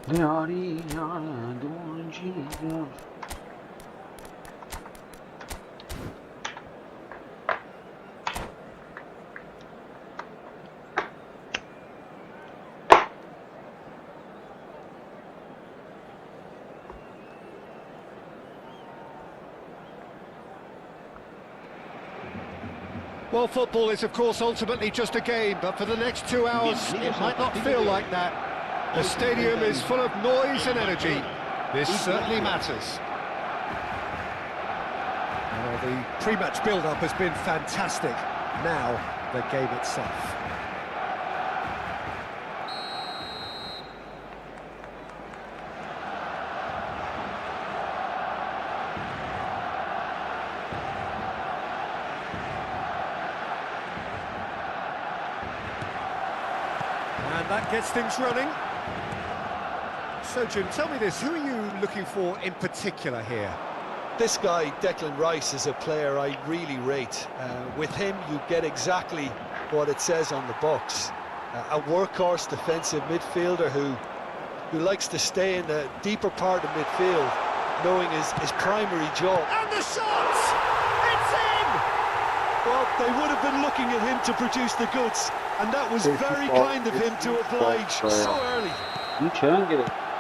Yari yara donciyor. Well, football is, of course, ultimately just a game, but for the next 2 hours, it might not feel like that. The stadium is full of noise and energy. This certainly matters. Well, the pre-match build-up has been fantastic. Now, the game itself. And that gets things running. So, Jim, tell me this, who are you looking for in particular here? This guy, Declan Rice, is a player I really rate. With him, you get exactly what it says on the box. A workhorse defensive midfielder who likes to stay in the deeper part of midfield, knowing his primary job. And the shot! It's in! Well, they would have been looking at him to produce the goods, and that was very kind of him to oblige so early.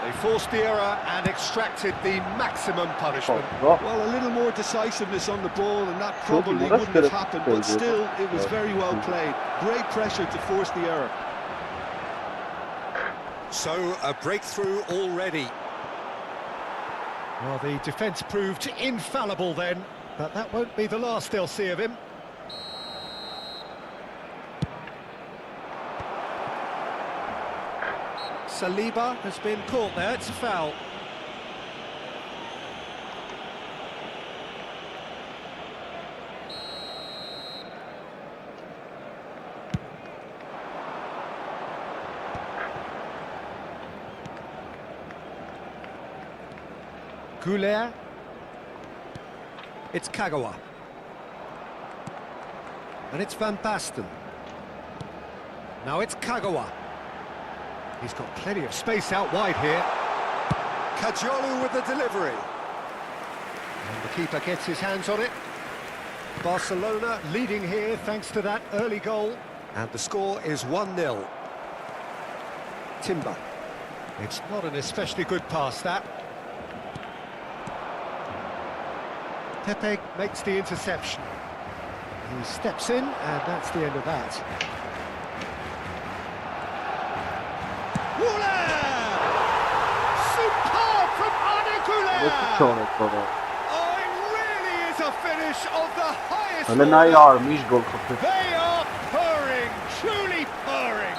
They forced the error and extracted the maximum punishment. Well, a little more decisiveness on the ball and that probably wouldn't have happened, but still, it was very well played. Great pressure to force the error. So, a breakthrough already. Well, the defence proved infallible then, but that won't be the last they'll see of him. Saliba has been caught there, it's a foul. Goulet. It's Kagawa. And it's Van Basten. Now it's Kagawa. He's got plenty of space out wide here. Kajolu with the delivery. And the keeper gets his hands on it. Barcelona leading here thanks to that early goal. And the score is 1-0. Timber. It's not an especially good pass, that. Pepe makes the interception. He steps in, and that's the end of that. Superb from Alik-GAMING! Oh, it really is a finish of the highest order. They are purring, truly purring.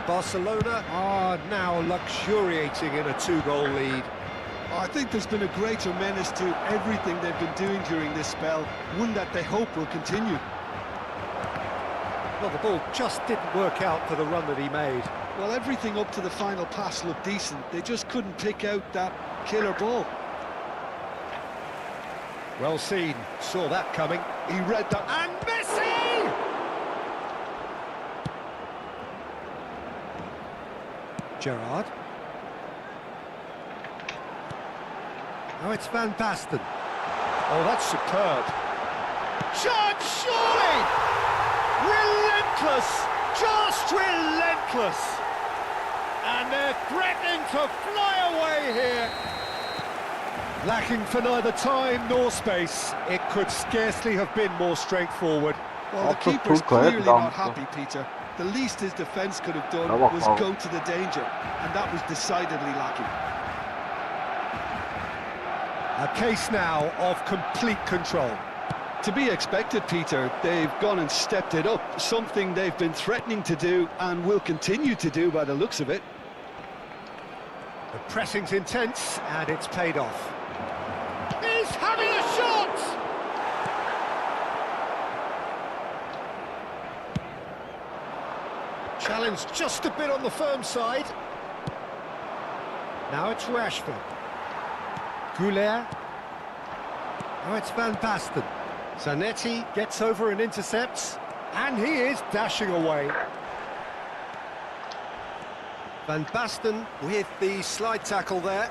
Barcelona are now luxuriating in a 2-goal lead. I think there's been a greater menace to everything they've been doing during this spell, one that they hope will continue. Well, the ball just didn't work out for the run that he made. Well, everything up to the final pass looked decent. They just couldn't pick out that killer ball. Well seen, saw that coming. He read that. And Messi! Gerrard. Oh, it's Van Basten. Oh, that's superb. Chance, surely! Relentless! Just relentless! And they're threatening to fly away here. Lacking for neither time nor space, it could scarcely have been more straightforward. Well, the keeper's clearly not happy, Peter. The least his defence could have done was go to the danger, and that was decidedly lacking. A case now of complete control. To be expected, Peter. They've gone and stepped it up, something they've been threatening to do and will continue to do by the looks of it. The pressing's intense, and it's paid off. He's having a shot! Challenge just a bit on the firm side. Now it's Rashford. Goulet. Now it's Van Basten. Zanetti gets over and intercepts, and he is dashing away. Van Basten with the slide tackle there.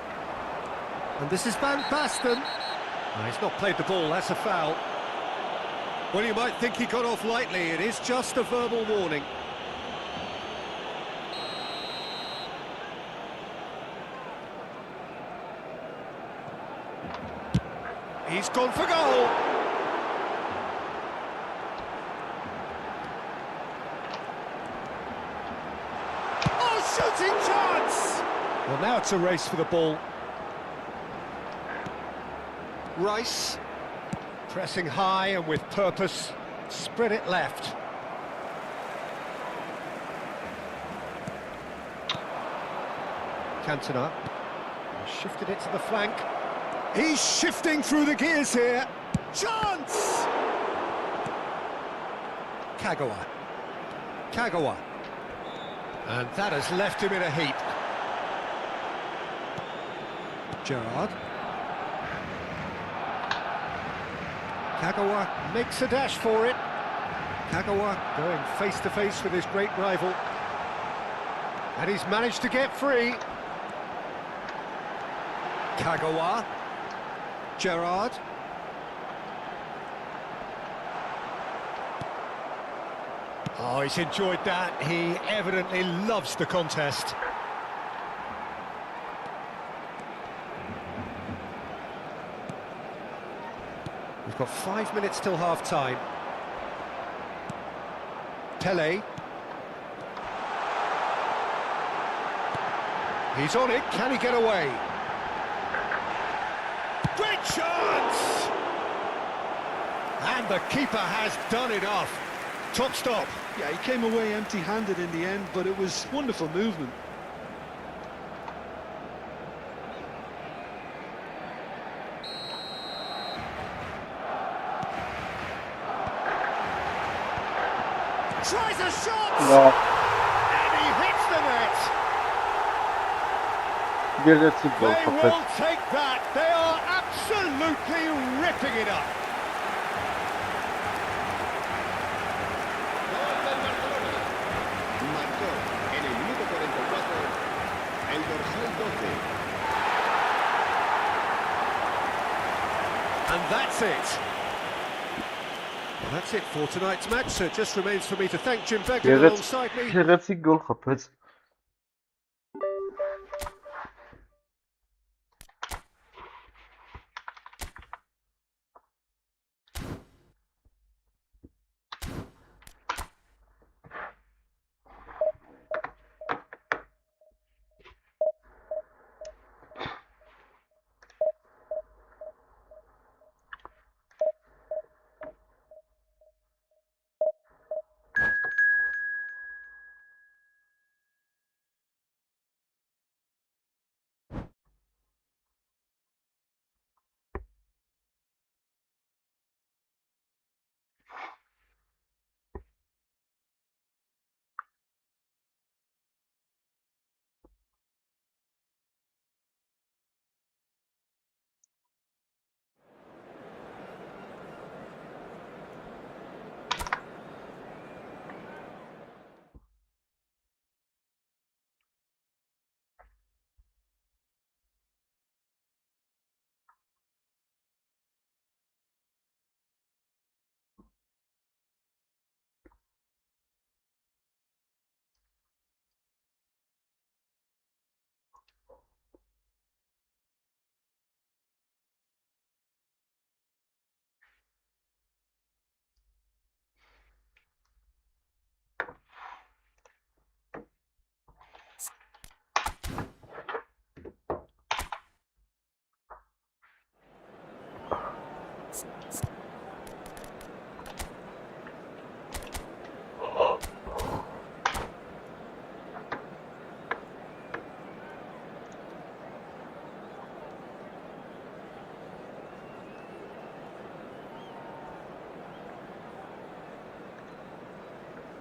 And this is Van Basten. No, he's not played the ball, that's a foul. Well, you might think he got off lightly, it is just a verbal warning. He's gone for goal. Oh, shooting chance! Well, now it's a race for the ball. Rice, pressing high and with purpose, spread it left. Cantona shifted it to the flank. He's shifting through the gears here. Chance! Kagawa. Kagawa. And that has left him in a heap. Gerrard. Kagawa makes a dash for it. Kagawa going face-to-face with his great rival. And he's managed to get free. Kagawa. Gerrard. Oh, he's enjoyed that. He evidently loves the contest. We've got 5 minutes till half-time. Pele. He's on it. Can he get away? Great chance! And the keeper has done it off. Top stop. Yeah, he came away empty-handed in the end, but it was wonderful movement. Tries a shot! No. And he hits the net! Gerçek gol They fakat will take that. They are absolutely ripping it up. Gol del Barcelona. Marcó en el minuto 44 el dorsal 12. And that's it. Well, that's it for tonight's match. So it just remains for me to thank Jim Beglin alongside me. gerçek gol fakat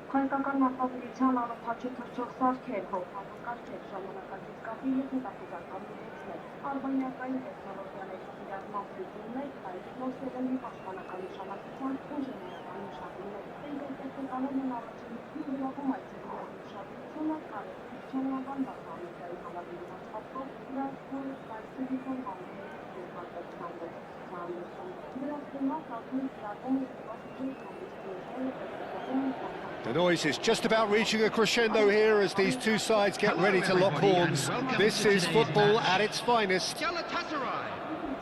Հայկական նախաձեռնության առաջի թռչող սարքեր, հողմանկարչեր, ժամանակակից կապի և հետազոտական ուղեցներ, արբանյակային տեխնոլոգիաների կիրառման փուլումներ, այլոց պաշտպանական նշանակության ինժեներական մշակումներ, տեխնիկականորեն առաջին գրավում այցելուների ուշադրությունը կարևորության բազմամետրային համալիրման չափով դրաստում սարքերիկոն համալիրի The noise is just about reaching a crescendo here as these two sides get ready to lock horns. This is football at its finest. Galatasaray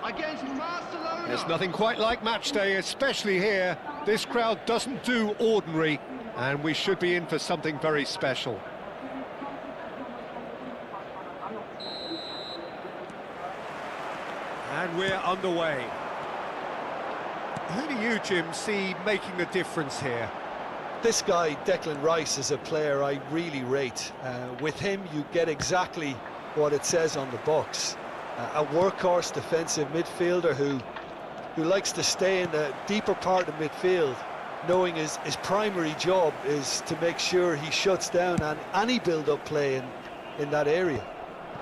against Barcelona. There's nothing quite like match day, especially here. This crowd doesn't do ordinary, and we should be in for something very special. And we're underway. Who do you, Jim, see making a difference here? This guy, Declan Rice, is a player I really rate. With him, you get exactly what it says on the box. A workhorse defensive midfielder who likes to stay in the deeper part of midfield, knowing his primary job is to make sure he shuts down any build-up play in that area.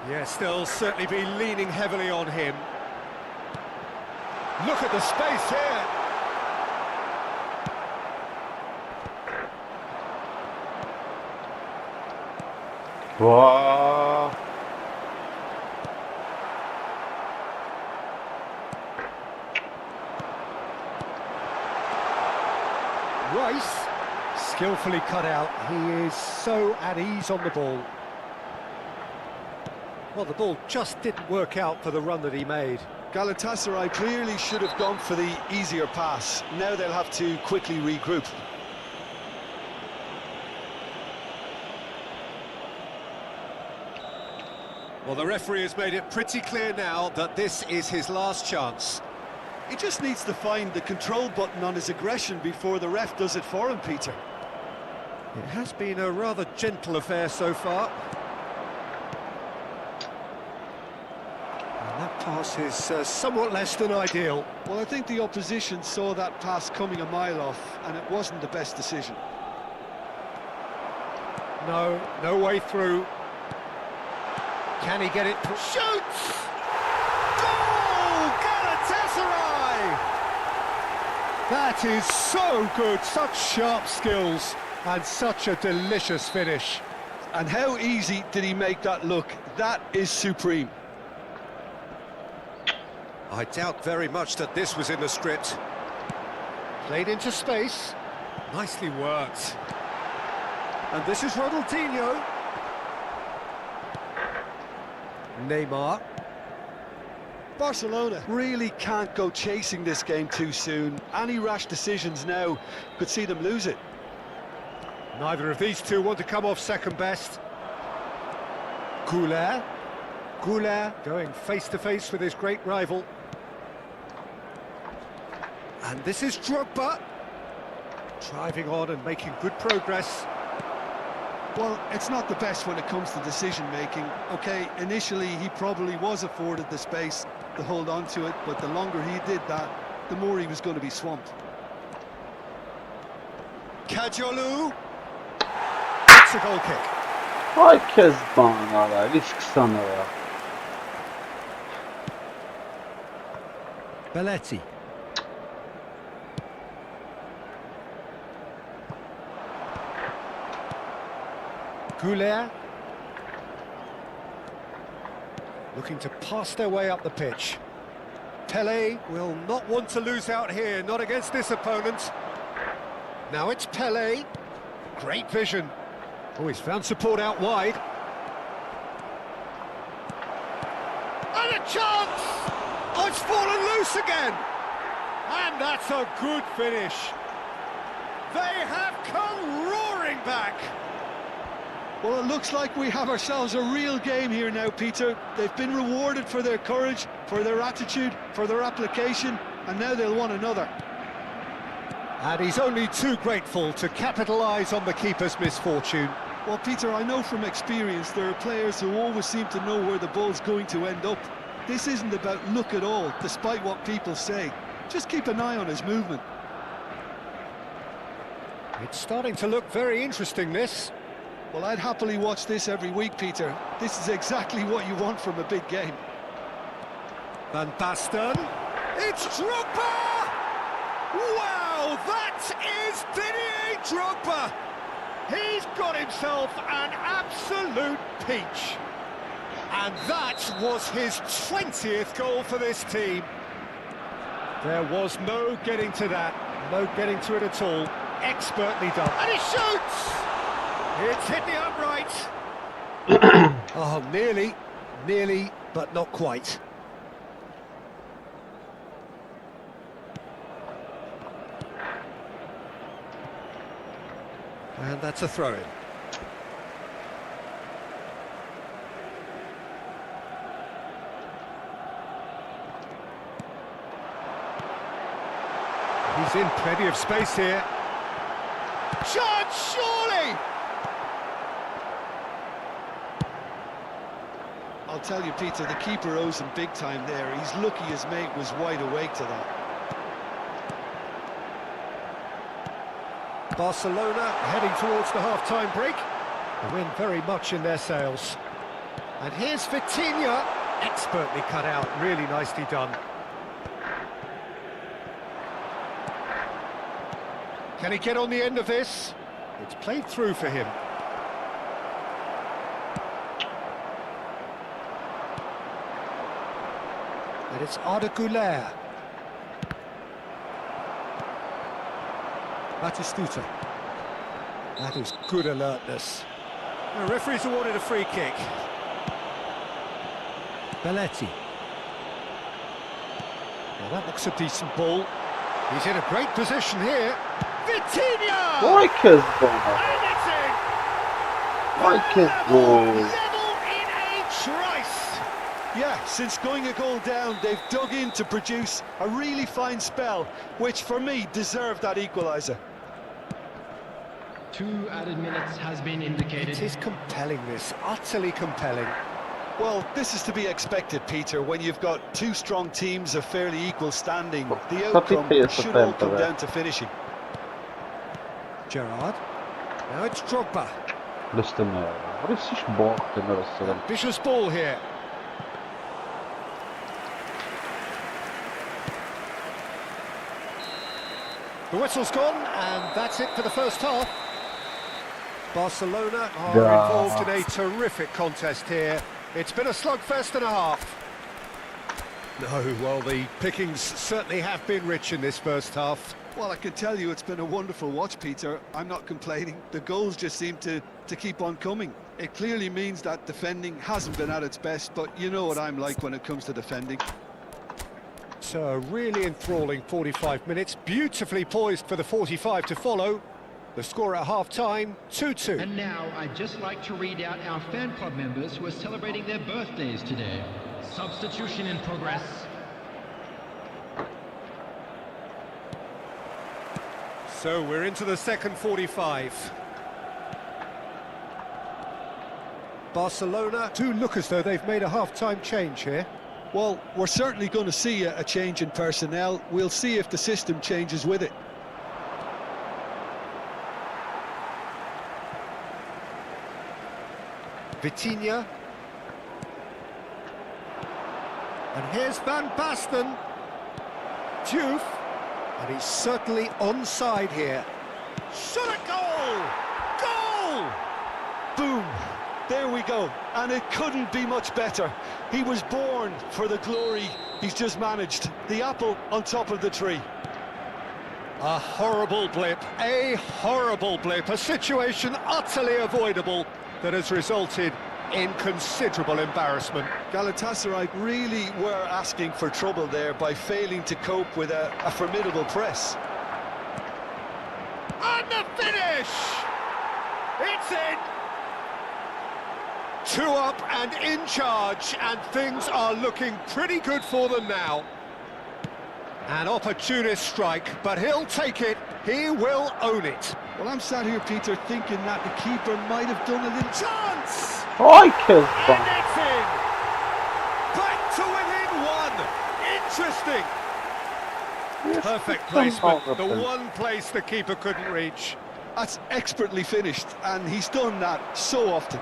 Yes, they'll certainly be leaning heavily on him. Look at the space here. Wow. Rice, skillfully cut out. He is so at ease on the ball. Well, the ball just didn't work out for the run that he made. Galatasaray clearly should have gone for the easier pass. Now they'll have to quickly regroup. Well, the referee has made it pretty clear now that this is his last chance. He just needs to find the control button on his aggression before the ref does it for him, Peter. It has been a rather gentle affair so far. And that pass is somewhat less than ideal. Well, I think the opposition saw that pass coming a mile off, and it wasn't the best decision. No way through. Can he get it? Shoots! Goal! Galatasaray! That is so good, such sharp skills, and such a delicious finish. And how easy did he make that look? That is supreme. I doubt very much that this was in the script. Played into space. Nicely worked. And this is Ronaldinho. Neymar. Barcelona really can't go chasing this game too soon. Any rash decisions now could see them lose it. Neither of these two want to come off second best. Goulet going face to face with his great rival. And this is Drogba, driving on and making good progress. Well, it's not the best when it comes to decision-making. OK, initially he probably was afforded the space to hold on to it, but the longer he did that, the more he was going to be swamped. Kajolu. It's a goal kick. Ay kez bana hiç kısana ya. Belletti. Goulet. Looking to pass their way up the pitch. Pelé will not want to lose out here, not against this opponent. Now it's Pelé. Great vision. Oh, he's found support out wide. And a chance! Oh, it's fallen loose again! And that's a good finish. They have come roaring back. Well, it looks like we have ourselves a real game here now, Peter. They've been rewarded for their courage, for their attitude, for their application, and now they'll want another. And he's only too grateful to capitalise on the keeper's misfortune. Well, Peter, I know from experience there are players who always seem to know where the ball's going to end up. This isn't about luck at all, despite what people say. Just keep an eye on his movement. It's starting to look very interesting, this. Well, I'd happily watch this every week, Peter. This is exactly what you want from a big game. Van Basten. It's Drogba! Wow, that is Didier Drogba! He's got himself an absolute peach. And that was his 20th goal for this team. There was no getting to that, no getting to it at all. Expertly done. And he shoots! It's hit the upright. Oh, nearly, but not quite. And that's a throw-in. He's in plenty of space here. Chance, surely! I'll tell you, Peter, the keeper owes him big time there. He's lucky his mate was wide awake to that. Barcelona heading towards the half-time break. The wind very much in their sails. And here's Vitinha, expertly cut out, really nicely done. Can he get on the end of this? It's played through for him. And it's Arda Güler. Batistuta. That is good alertness. The referee's awarded a free kick. Belletti. Well, that looks a decent ball. He's in a great position here. Vitinha! Like And it's in! goal. Level in a trice! Yeah, since going a goal down, they've dug in to produce a really fine spell, which for me deserved that equaliser. 2 added minutes has been indicated. It is compelling, this, utterly compelling. Well, this is to be expected, Peter, when you've got two strong teams of fairly equal standing. The outcome should all come down to finishing. Gerrard. Now it's Drogba. Ambitious ball here. The whistle's gone, and that's it for the first half. Barcelona are involved in a terrific contest here. It's been a slugfest and a half. No, well, the pickings certainly have been rich in this first half. Well, I can tell you it's been a wonderful watch, Peter. I'm not complaining. The goals just seem to keep on coming. It clearly means that defending hasn't been at its best, but you know what I'm like when it comes to defending. So a really enthralling 45 minutes, beautifully poised for the 45 to follow. The score at half-time, 2-2. And now I'd just like to read out our fan club members who are celebrating their birthdays today. Substitution in progress. So we're into the second 45. Barcelona do look as though they've made a half-time change here. Well, we're certainly going to see a change in personnel. We'll see if the system changes with it. Vitinha. And here's Van Basten. Diouf. And he's certainly onside here. Shot a goal! Goal! Boom! There we go. And it couldn't be much better. He was born for the glory he's just managed. The apple on top of the tree. A horrible blip, a situation utterly avoidable that has resulted in considerable embarrassment. Galatasaray really were asking for trouble there by failing to cope with a formidable press. And the finish! It's in! 2 up and in charge, and things are looking pretty good for them now. An opportunist strike, but he'll take it, he will own it. Well, I'm sat here, Peter, thinking that the keeper might have done a little Chance! Like And it's in! Back to within 1! Interesting! Perfect placement, the one place the keeper couldn't reach. That's expertly finished, and he's done that so often.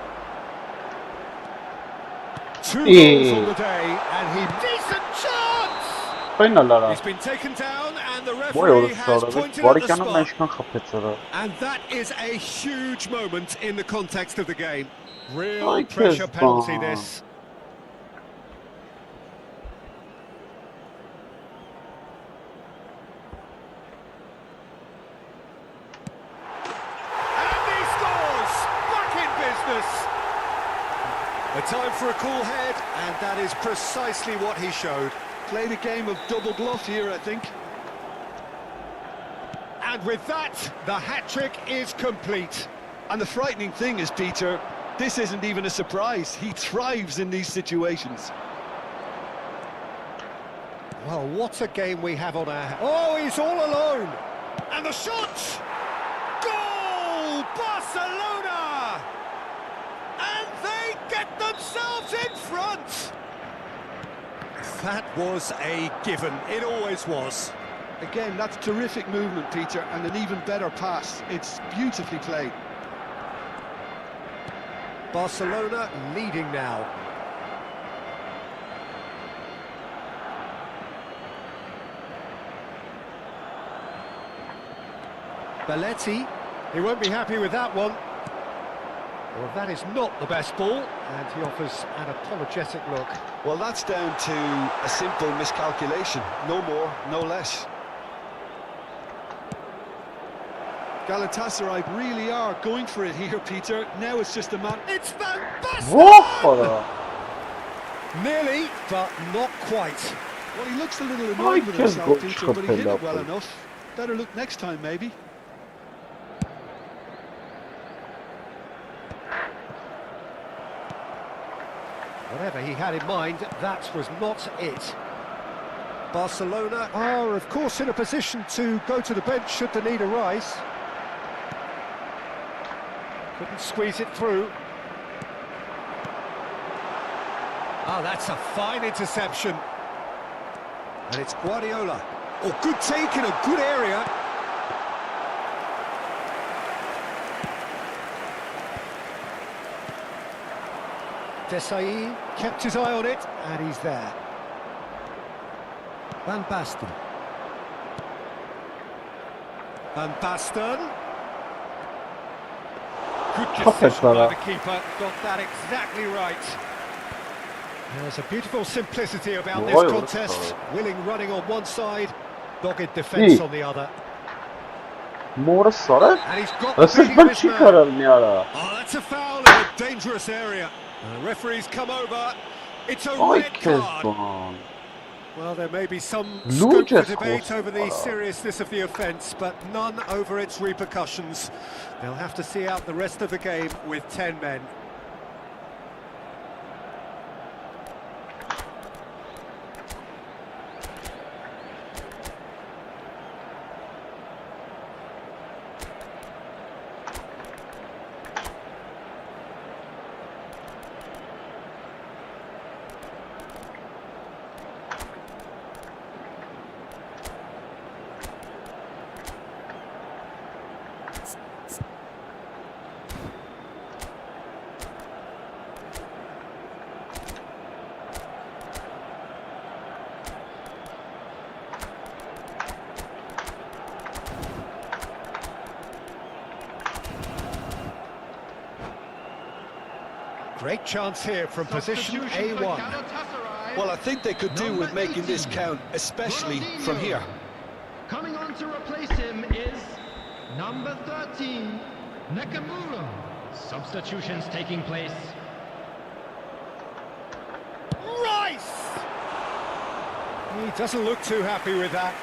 2 goals on the day, and he decent chance. Finallara. He's been taken down, and the Boy, referee has pointed at the Բարիկյանը spot. մեջքան խփեց արա։ And that is a huge moment in the context of the game. Real Ay, pressure Kezban. penalty this. And he scores! Back in business! A time for a cool head, and that is precisely what he showed. Played a game of double bluff here, I think. And with that, the hat-trick is complete. And the frightening thing is, Peter, this isn't even a surprise. He thrives in these situations. Well, what a game we have on our hands. Oh, he's all alone! And the shot! Goal! Barcelona! And they get themselves in front! That was a given. It always was. Again, that's terrific movement, Peter, and an even better pass. It's beautifully played. Barcelona leading now. Belletti, he won't be happy with that one. Well, that is not the best ball, and he offers an apologetic look. Well, that's down to a simple miscalculation. No more, no less. Galatasaray really are going for it here, Peter. Now it's just a matter... It's Van Basten! Ոհ, Nearly, but not quite. Well, he looks a little annoyed with just himself, got Peter, but he hit it up. well enough. Better look next time, maybe. Whatever he had in mind, that was not it. Barcelona are, of course, in a position to go to the bench should the need arise. Couldn't squeeze it through. Ah, that's a fine interception. And it's Guardiola. Oh, good take in a good area. Desai kept his eye on it, and he's there. Van Basten. Van Basten. Good decision by the keeper, got that exactly right. There's a beautiful simplicity about this contest. Willing running on one side, dogged defence on the other. Մորը սարը։ And he's got This the is beating of what his she man. կարալ մի արա։ Oh, that's a foul in a dangerous area. The referee's come over. It's a Ay, red card. Kezban. Well, there may be some Lou scope for just debate cost- over the seriousness of the offence, but none over its repercussions. They'll have to see out the rest of the game with 10 men. Great chance here from position Substitution for A1. Galatasaray. Well, I think they could do Number with making this 18, count, especially from here. Coming on to replace him is number 13, Nakamura. Substitutions taking place. Rice! He doesn't look too happy with that.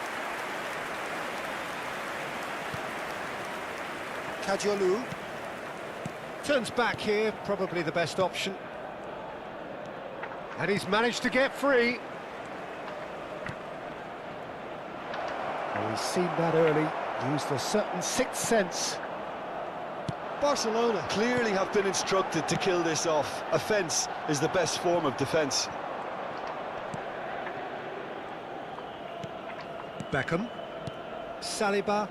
Kajolu turns back here, probably the best option. And he's managed to get free. Well, he's seen that early, used a certain sixth sense. Barcelona clearly have been instructed to kill this off. Offence is the best form of defence. Beckham. Saliba.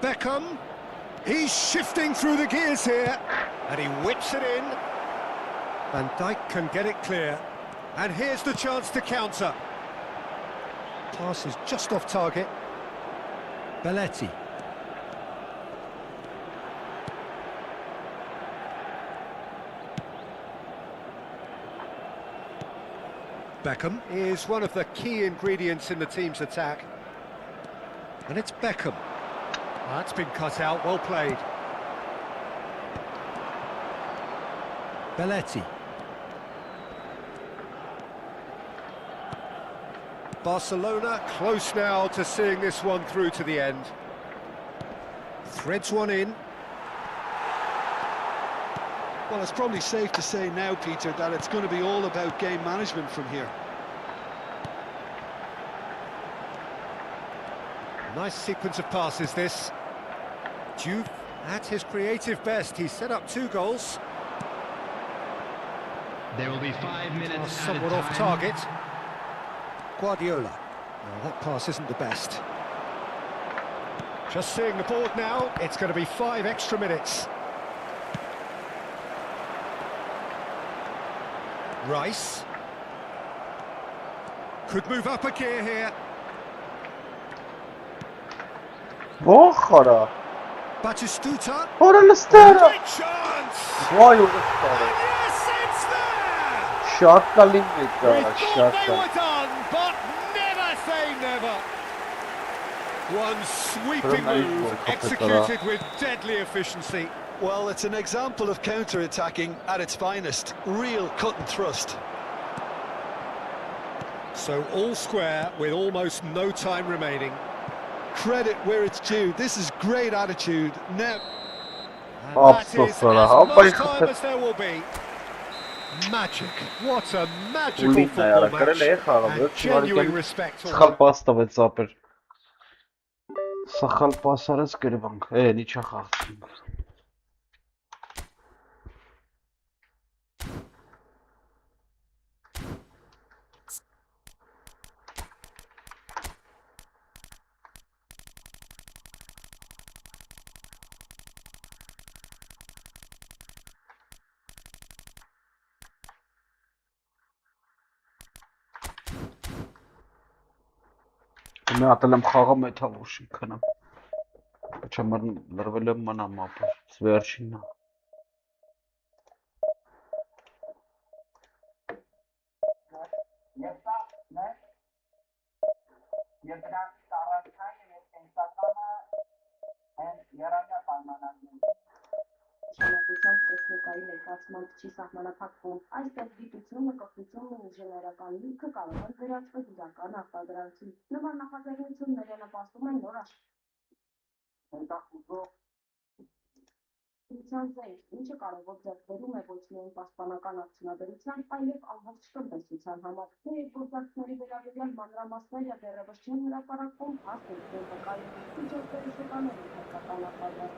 Beckham. He's shifting through the gears here. And he whips it in. Van Dijk can get it clear. And here's the chance to counter. Pass is just off target. Belletti. Beckham is one of the key ingredients in the team's attack. And it's Beckham. That's been cut out, well played. Belletti. Barcelona close now to seeing this one through to the end. Threads one in. Well, it's probably safe to say now, Peter, that it's going to be all about game management from here. Nice sequence of passes, this. Juve at his creative best. He set up 2 goals. There will be 5 minutes Somewhat added off time. target. Guardiola. No, that pass isn't the best. Just seeing the board now, it's going to be 5 extra minutes. Rice. Could move up a gear here. Vahara. Batistuta. Ora l'stara. Great chance! Vay o l'stara. Yes, it's there! Şartkalin We miktarı, thought they şartkal. were done, but never say never. One sweeping move, executed with deadly efficiency. Well, it's an example of counter-attacking at its finest. Real cut and thrust. So all square with almost no time remaining. Credit where it's due. This is great attitude. Now, And that is as much time as there will be. Magic. What a magical Ուլին է արա, football կարել է match. խաղալ, And genuine respect for սխալ պաս տվեց ապեր։ Սխալ պաս արած գրվանք, ինչա խաղացինք։ Մի հատ եմ խաղը մեթավուշի քնամ։ Չամար լրվել եմ մնամ ապեր, վերջինն է։ Նշանակությամբ տեխնիկայի ներկայացմամբ չի սահմանափակվում, այստեղ գիտությունը, կրթությունն ու ինժեներական լիքը կարող են վերածվել իրական արտադրանքի։ Նման նախաձեռնությունները նպաստում են նոր աշխարհի ինչը կարևոր ձեռքբերում է ոչ միայն պաշտպանական արդյունաբերության, այլև ամբողջ տնտեսության համար։ Թեև գործարքների վերաբերյալ մանրամասները դեռևս չեն հրապարակվում, հաստ դեպքեր վկայում, միջոցների շուկաների հայկական արտադրանք։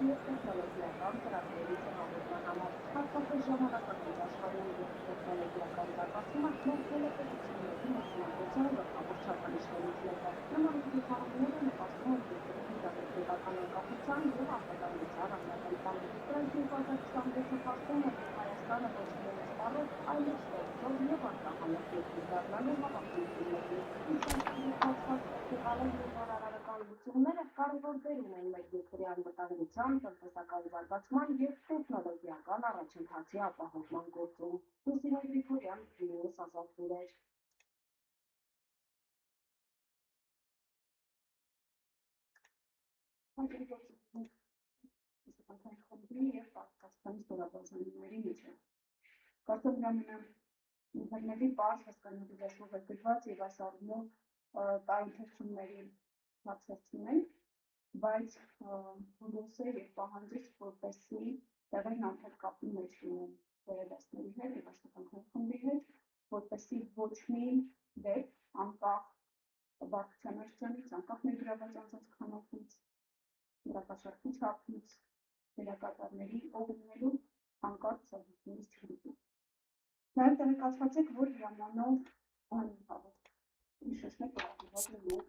Եվ տեխնոլոգիական ծրագրերի ծրագրման համար հատկապես ժամանակակից աշխարհում և տեխնոլոգիական զարգացումը ներդրել է պետությունների մասնագիտության գլխավոր չափանիշներից մեկը։ Նման միջոցառումները նպաստում են երկրի գիտական անկախության և անվտանգության ամրապնդմանը։ Դրանց 2026 ընթացքում Հայաստանը ոչ միայն սպառող, այլև ստեղծող և արտահանող երկիր դառնալու հավակնությունների։ Լուծումները կարևոր դեր ունեն մեր երկրի անվտանգության, տնտեսական զարգացման և տեխնոլոգիական առաջընթացի ապահովման գործում։ Լուսինե Գրիգորյան, Vilnius Ազատուրեր։ Կարծեմ ինտերնետի պարզ հասկանալի դաշնով է գրված և այս առումով տարիթերցումների հացերցում են, բայց հունդոսը և պահանջից որպեսի տեղերն անթեր կապի մեջ լինեն վերադասների հետ և աշխատանքներ խմբի հետ, որպեսի ոչ մի դեպք անկախ բարձրամերձանից, անկախ ներգրաված անձանց քանով չափից դերակատարների օգնելու անկախ ծավալից թվով։ Նաև տեղեկացված եք, որ ժամանով անհավատ Իշեսնե պարագիվատը նոր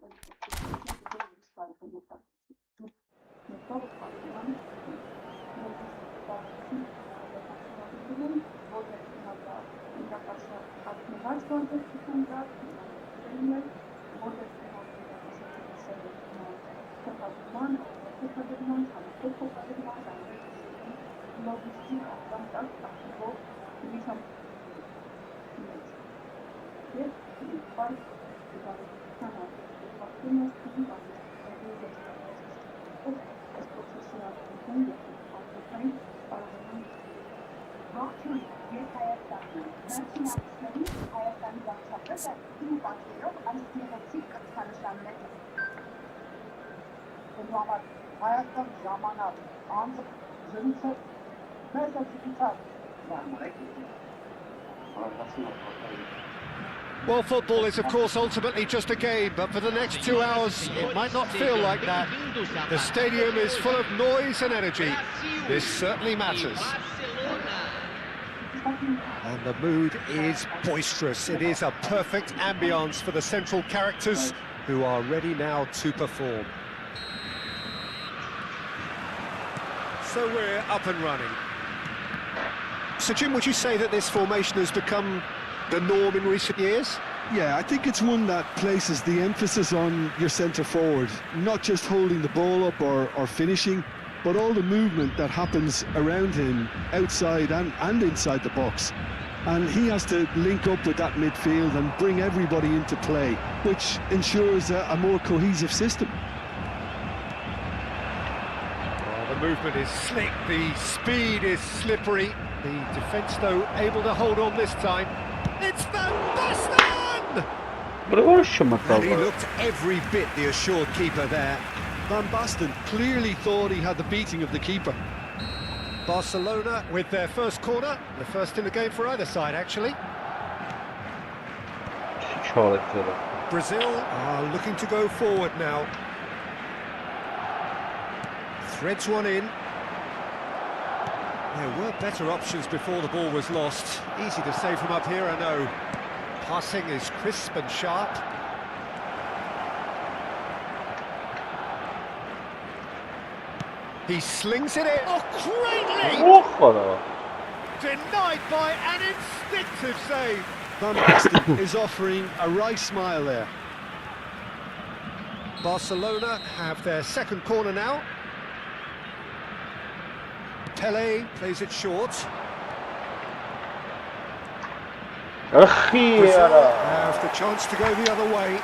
Well, football is, of course, ultimately just a game, but for the next 2 hours, it might not feel like that. The stadium is full of noise and energy. This certainly matters. And the mood is boisterous. It is a perfect ambience for the central characters who are ready now to perform. So we're up and running. So, Jim, would you say that this formation has become the norm in recent years? Yeah, I think it's one that places the emphasis on your centre forward, not just holding the ball up or finishing, but all the movement that happens around him, outside and inside the box. And he has to link up with that midfield and bring everybody into play, which ensures a more cohesive system. The movement is slick, the speed is slippery. The defence, though, able to hold on this time. It's Van Basten! And he looked every bit the assured keeper there. Van Basten clearly thought he had the beating of the keeper. Barcelona with their first corner, the first in the game for either side, actually. Brazil are looking to go forward now. Threads one in. There were better options before the ball was lost. Easy to say from up here, I know. Passing is crisp and sharp. He slings it in. Oh, greatly! Denied by an instinctive save. Van Basten is offering a wry smile there. Barcelona have their second corner now. Pelé plays it short. Brazil have the chance to go the other way.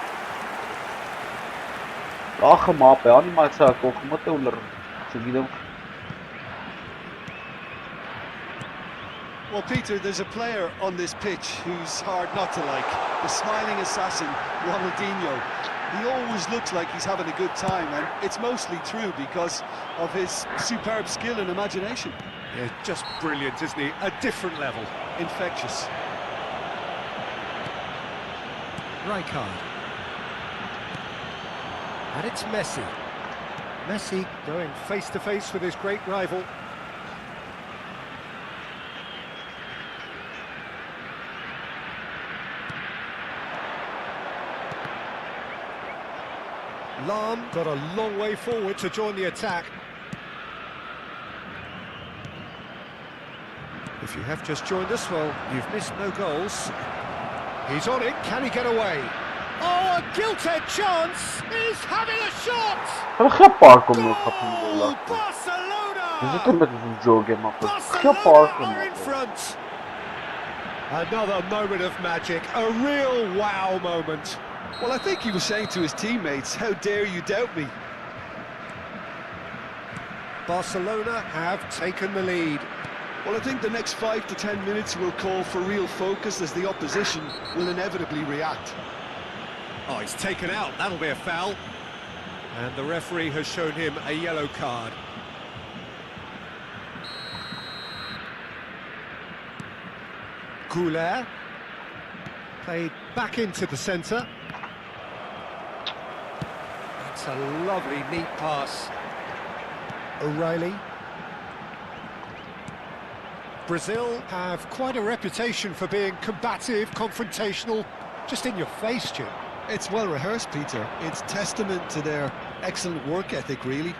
Well, Peter, there's a player on this pitch who's hard not to like. The smiling assassin, Ronaldinho. He always looks like he's having a good time, and it's mostly true because of his superb skill and imagination. Yeah, just brilliant, isn't he? A different level. Infectious. Rijkaard. And it's Messi. Messi going face-to-face with his great rival. Lahm got a long way forward to join the attack. If you have just joined us, well, you've missed no goals. He's on it, can he get away? Oh, a gilt-edged chance! He's having a shot! Goal! Barcelona! Barcelona are in front! Another moment of magic, a real wow moment. Well, I think he was saying to his teammates, how dare you doubt me? Barcelona have taken the lead. Well, I think the next 5 to 10 minutes will call for real focus as the opposition will inevitably react. Oh, he's taken out, that'll be a foul. And the referee has shown him a yellow card. Goulet played back into the centre. That's a lovely, neat pass. O'Reilly. Brazil have quite a reputation for being combative, confrontational, just in your face, Jim. It's well rehearsed, Peter. It's testament to their excellent work ethic, really.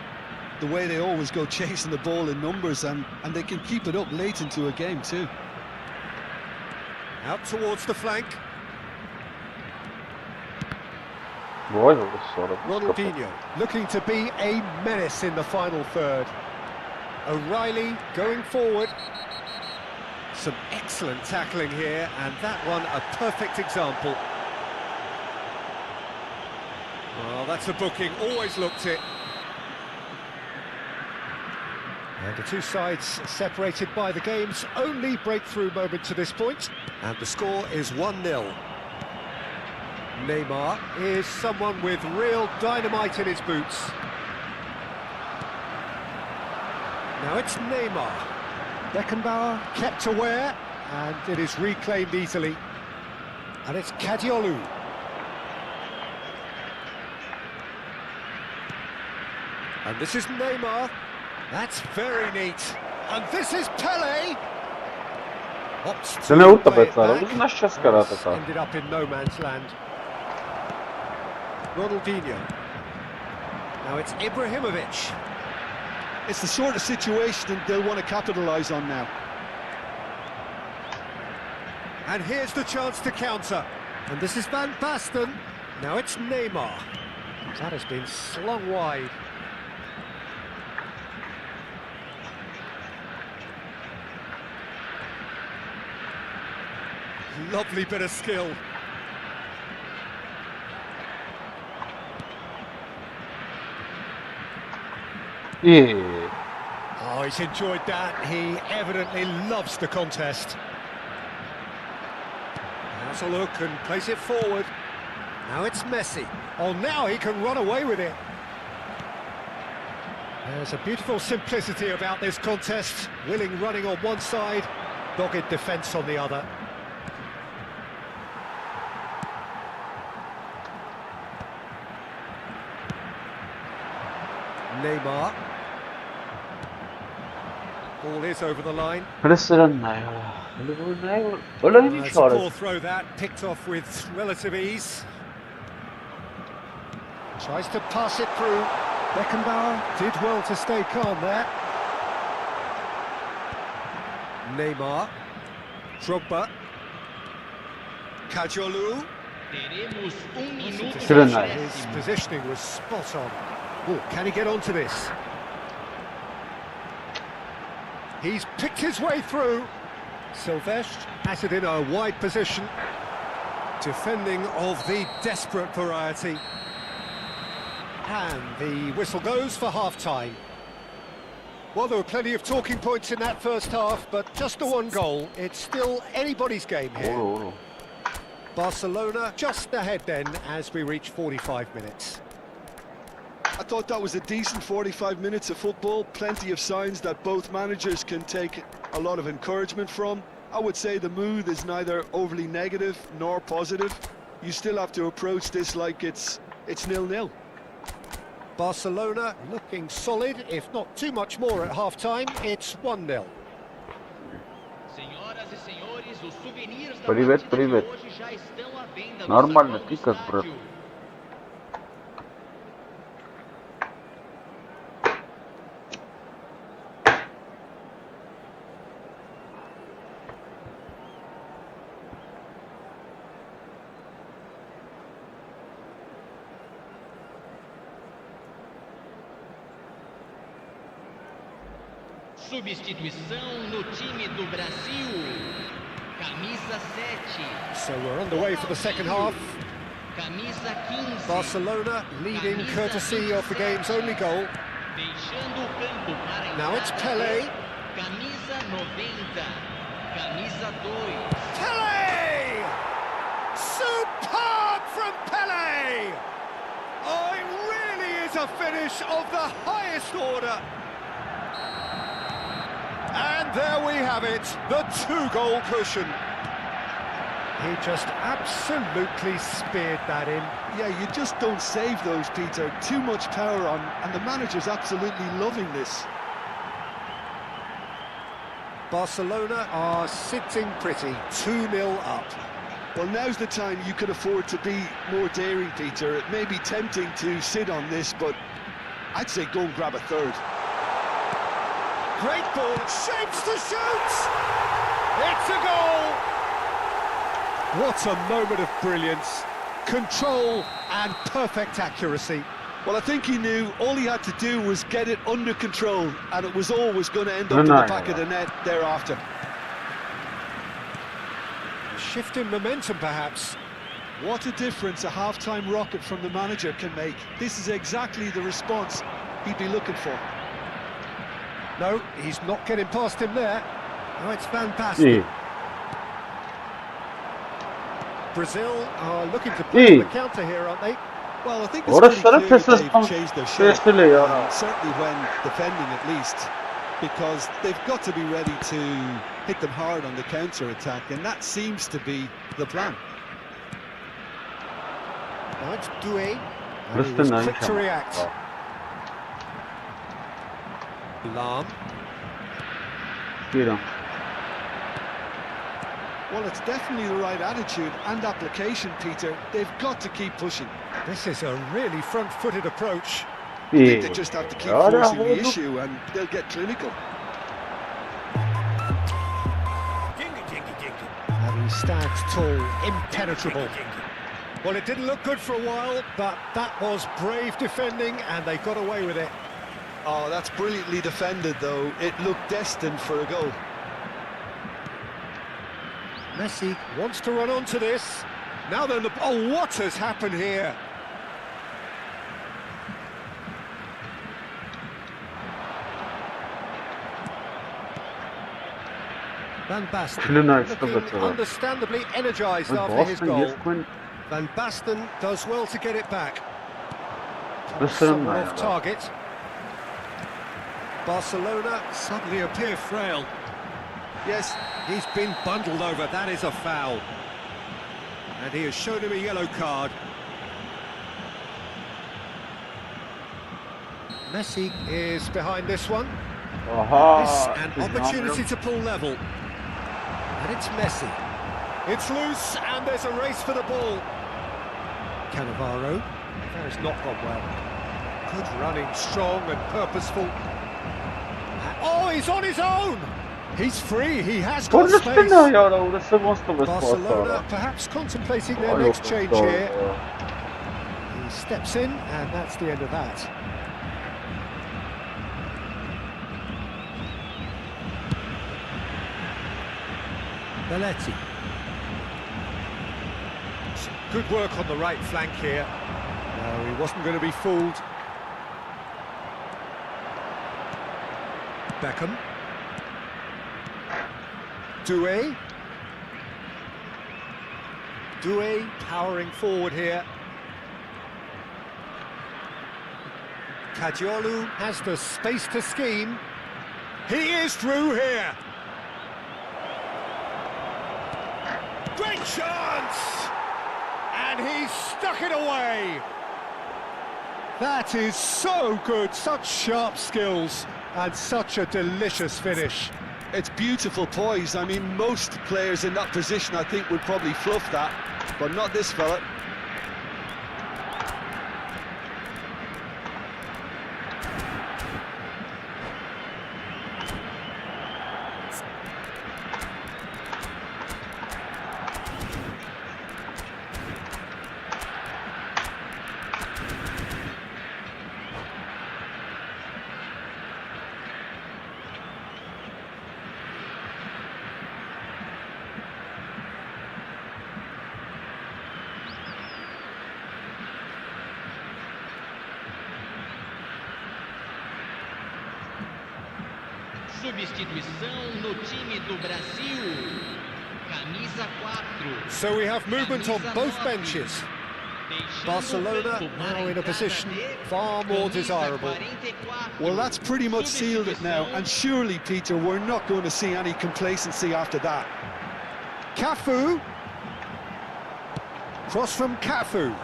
The way they always go chasing the ball in numbers, and they can keep it up late into a game too. Out towards the flank. Ronaldinho looking to be a menace in the final third. O'Reilly going forward. Some excellent tackling here, and that one a perfect example. Well, that's a booking, always looked it. And the two sides separated by the game's only breakthrough moment to this point. And the score is 1-0. Neymar is someone with real dynamite in his boots. Now it's Neymar. Beckenbauer kept aware, and it is reclaimed easily. And it's Kadiolu. And this is Neymar. That's very neat. And this is Pele. Ended up in no man's land. Ronaldinho. Now it's Ibrahimovic. It's the sort of situation they'll want to capitalise on now. And here's the chance to counter. And this is Van Basten. Now it's Neymar. That has been slung wide. Lovely bit of skill. Yeah. Oh, he's enjoyed that. He evidently loves the contest. Has a look and plays it forward. Now it's Messi. Oh, now he can run away with it. There's a beautiful simplicity about this contest. Willing running on one side, dogged defence on the other. Neymar. Ball is over the line. Nice Poor throw that, picked off with relative ease. Tries to pass it through. Beckenbauer did well to stay calm there. Neymar. Drogba. Kadiolu. His positioning was spot on. Oh, can he get onto this? He's picked his way through. Silvestre has it in a wide position. Defending of the desperate variety. And the whistle goes for half-time. Well, there were plenty of talking points in that first half, but just the one goal. It's still anybody's game here. Barcelona just ahead then as we reach 45 minutes. I thought that was a decent 45 minutes of football. Plenty of signs that both managers can take a lot of encouragement from. I would say the mood is neither overly negative nor positive. You still have to approach this like it's 0-0. Barcelona looking solid, if not too much more at half-time. It's 1-0. Привет. Нормально, ты как, брат? Substituição no time do Brasil. Camisa 7. So we're on the way for the second half. Camisa 15. Barcelona leading courtesy of the game's only goal. Deixando o campo para Now it's Pele. Camisa 90. Camisa 2. Pele! Superb from Pele! Oh, it really is a finish of the highest order. And there we have it, the two-goal cushion. He just absolutely speared that in. Yeah, you just don't save those, Peter. Too much power on, and the manager's absolutely loving this. Barcelona are sitting pretty, 2-0 up. Well, now's the time you could afford to be more daring, Peter. It may be tempting to sit on this, but I'd say go and grab a third. Great ball, shapes to shoot! It's a goal! What a moment of brilliance. Control and perfect accuracy. Well, I think he knew all he had to do was get it under control, and it was always going to end up in the back of the net thereafter. Shift in momentum, perhaps. What a difference a half-time rocket from the manager can make. This is exactly the response he'd be looking for. No, he's not getting past him there. Oh, it's fantastic. Brazil are looking to play the counter here, aren't they? Well, I think it's pretty clear they've changed their shape, certainly when defending at least, because they've got to be ready to hit them hard on the counter-attack, and that seems to be the plan. Now it's Doué, and he was quick to react. Lam. Well, it's definitely the right attitude and application, Peter. They've got to keep pushing. This is a really front-footed approach. I think they just have to keep forcing the issue and they'll get clinical. And he stands tall, impenetrable. Well, it didn't look good for a while, but that was brave defending and they got away with it. Oh, that's brilliantly defended, though. It looked destined for a goal. Messi wants to run onto this. Now then, oh, what has happened here? Van Basten looking understandably energised after his goal. Van Basten does well to get it back. Somewhere off target. Barcelona suddenly appear frail. Yes, he's been bundled over. That is a foul. And he has shown him a yellow card. Messi is behind this one. This an opportunity to pull level. And it's Messi. It's loose, and there's a race for the ball. Cannavaro. That has not gone well. Good running, strong and purposeful. Oh, he's on his own! He's free, he has got space. Barcelona perhaps contemplating their next change here. He steps in, and that's the end of that. Belletti. Some good work on the right flank here. No, he wasn't going to be fooled. Beckham. Doué. Doué powering forward here. Caggiolu has the space to scheme. He is through here. Great chance! And he's stuck it away. That is so good, such sharp skills and such a delicious finish. It's beautiful poise. I mean, most players in that position, I think, would probably fluff that, but not this fella. Substituição no time do Brasil. Camisa 4. So we have movement on both benches. Barcelona now in a position far more desirable. Well, that's pretty much sealed it now, and surely, Peter, we're not going to see any complacency after that. Cafu. Cross from Cafu.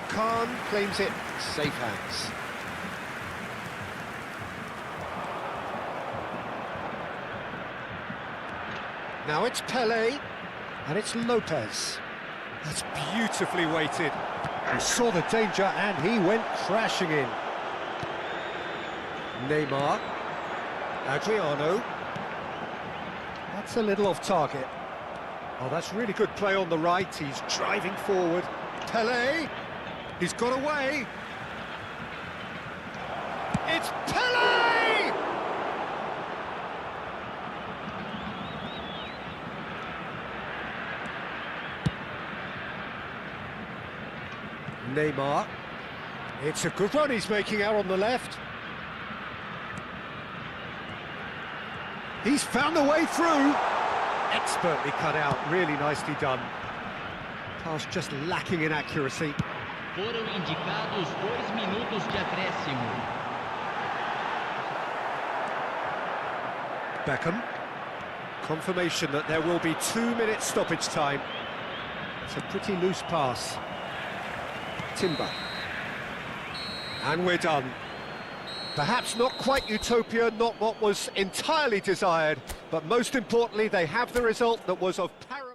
Khan claims it, safe hands. Now it's Pele, and it's Lopez. That's beautifully weighted. He saw the danger and he went crashing in. Neymar. Adriano. That's a little off target. Oh, that's really good play on the right. He's driving forward. Pele. He's got away. It's Pele! Neymar. It's a good run he's making out on the left. He's found a way through. Expertly cut out, really nicely done. Pass just lacking in accuracy. Foram indicados 2 minutos de acréscimo. Beckham. Confirmation that there will be 2 minutes stoppage time. It's a pretty loose pass. Timber. And we're done. Perhaps not quite utopia, not what was entirely desired, but most importantly, they have the result that was of paramount.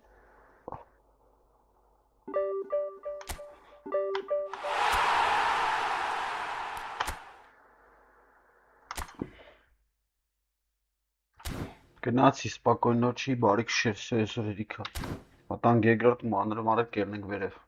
Գնացի սպակոյնոչի բարիք շեֆ սեզորերիքա։ Մտանք երկրորդ մանրը կերնենք վերև։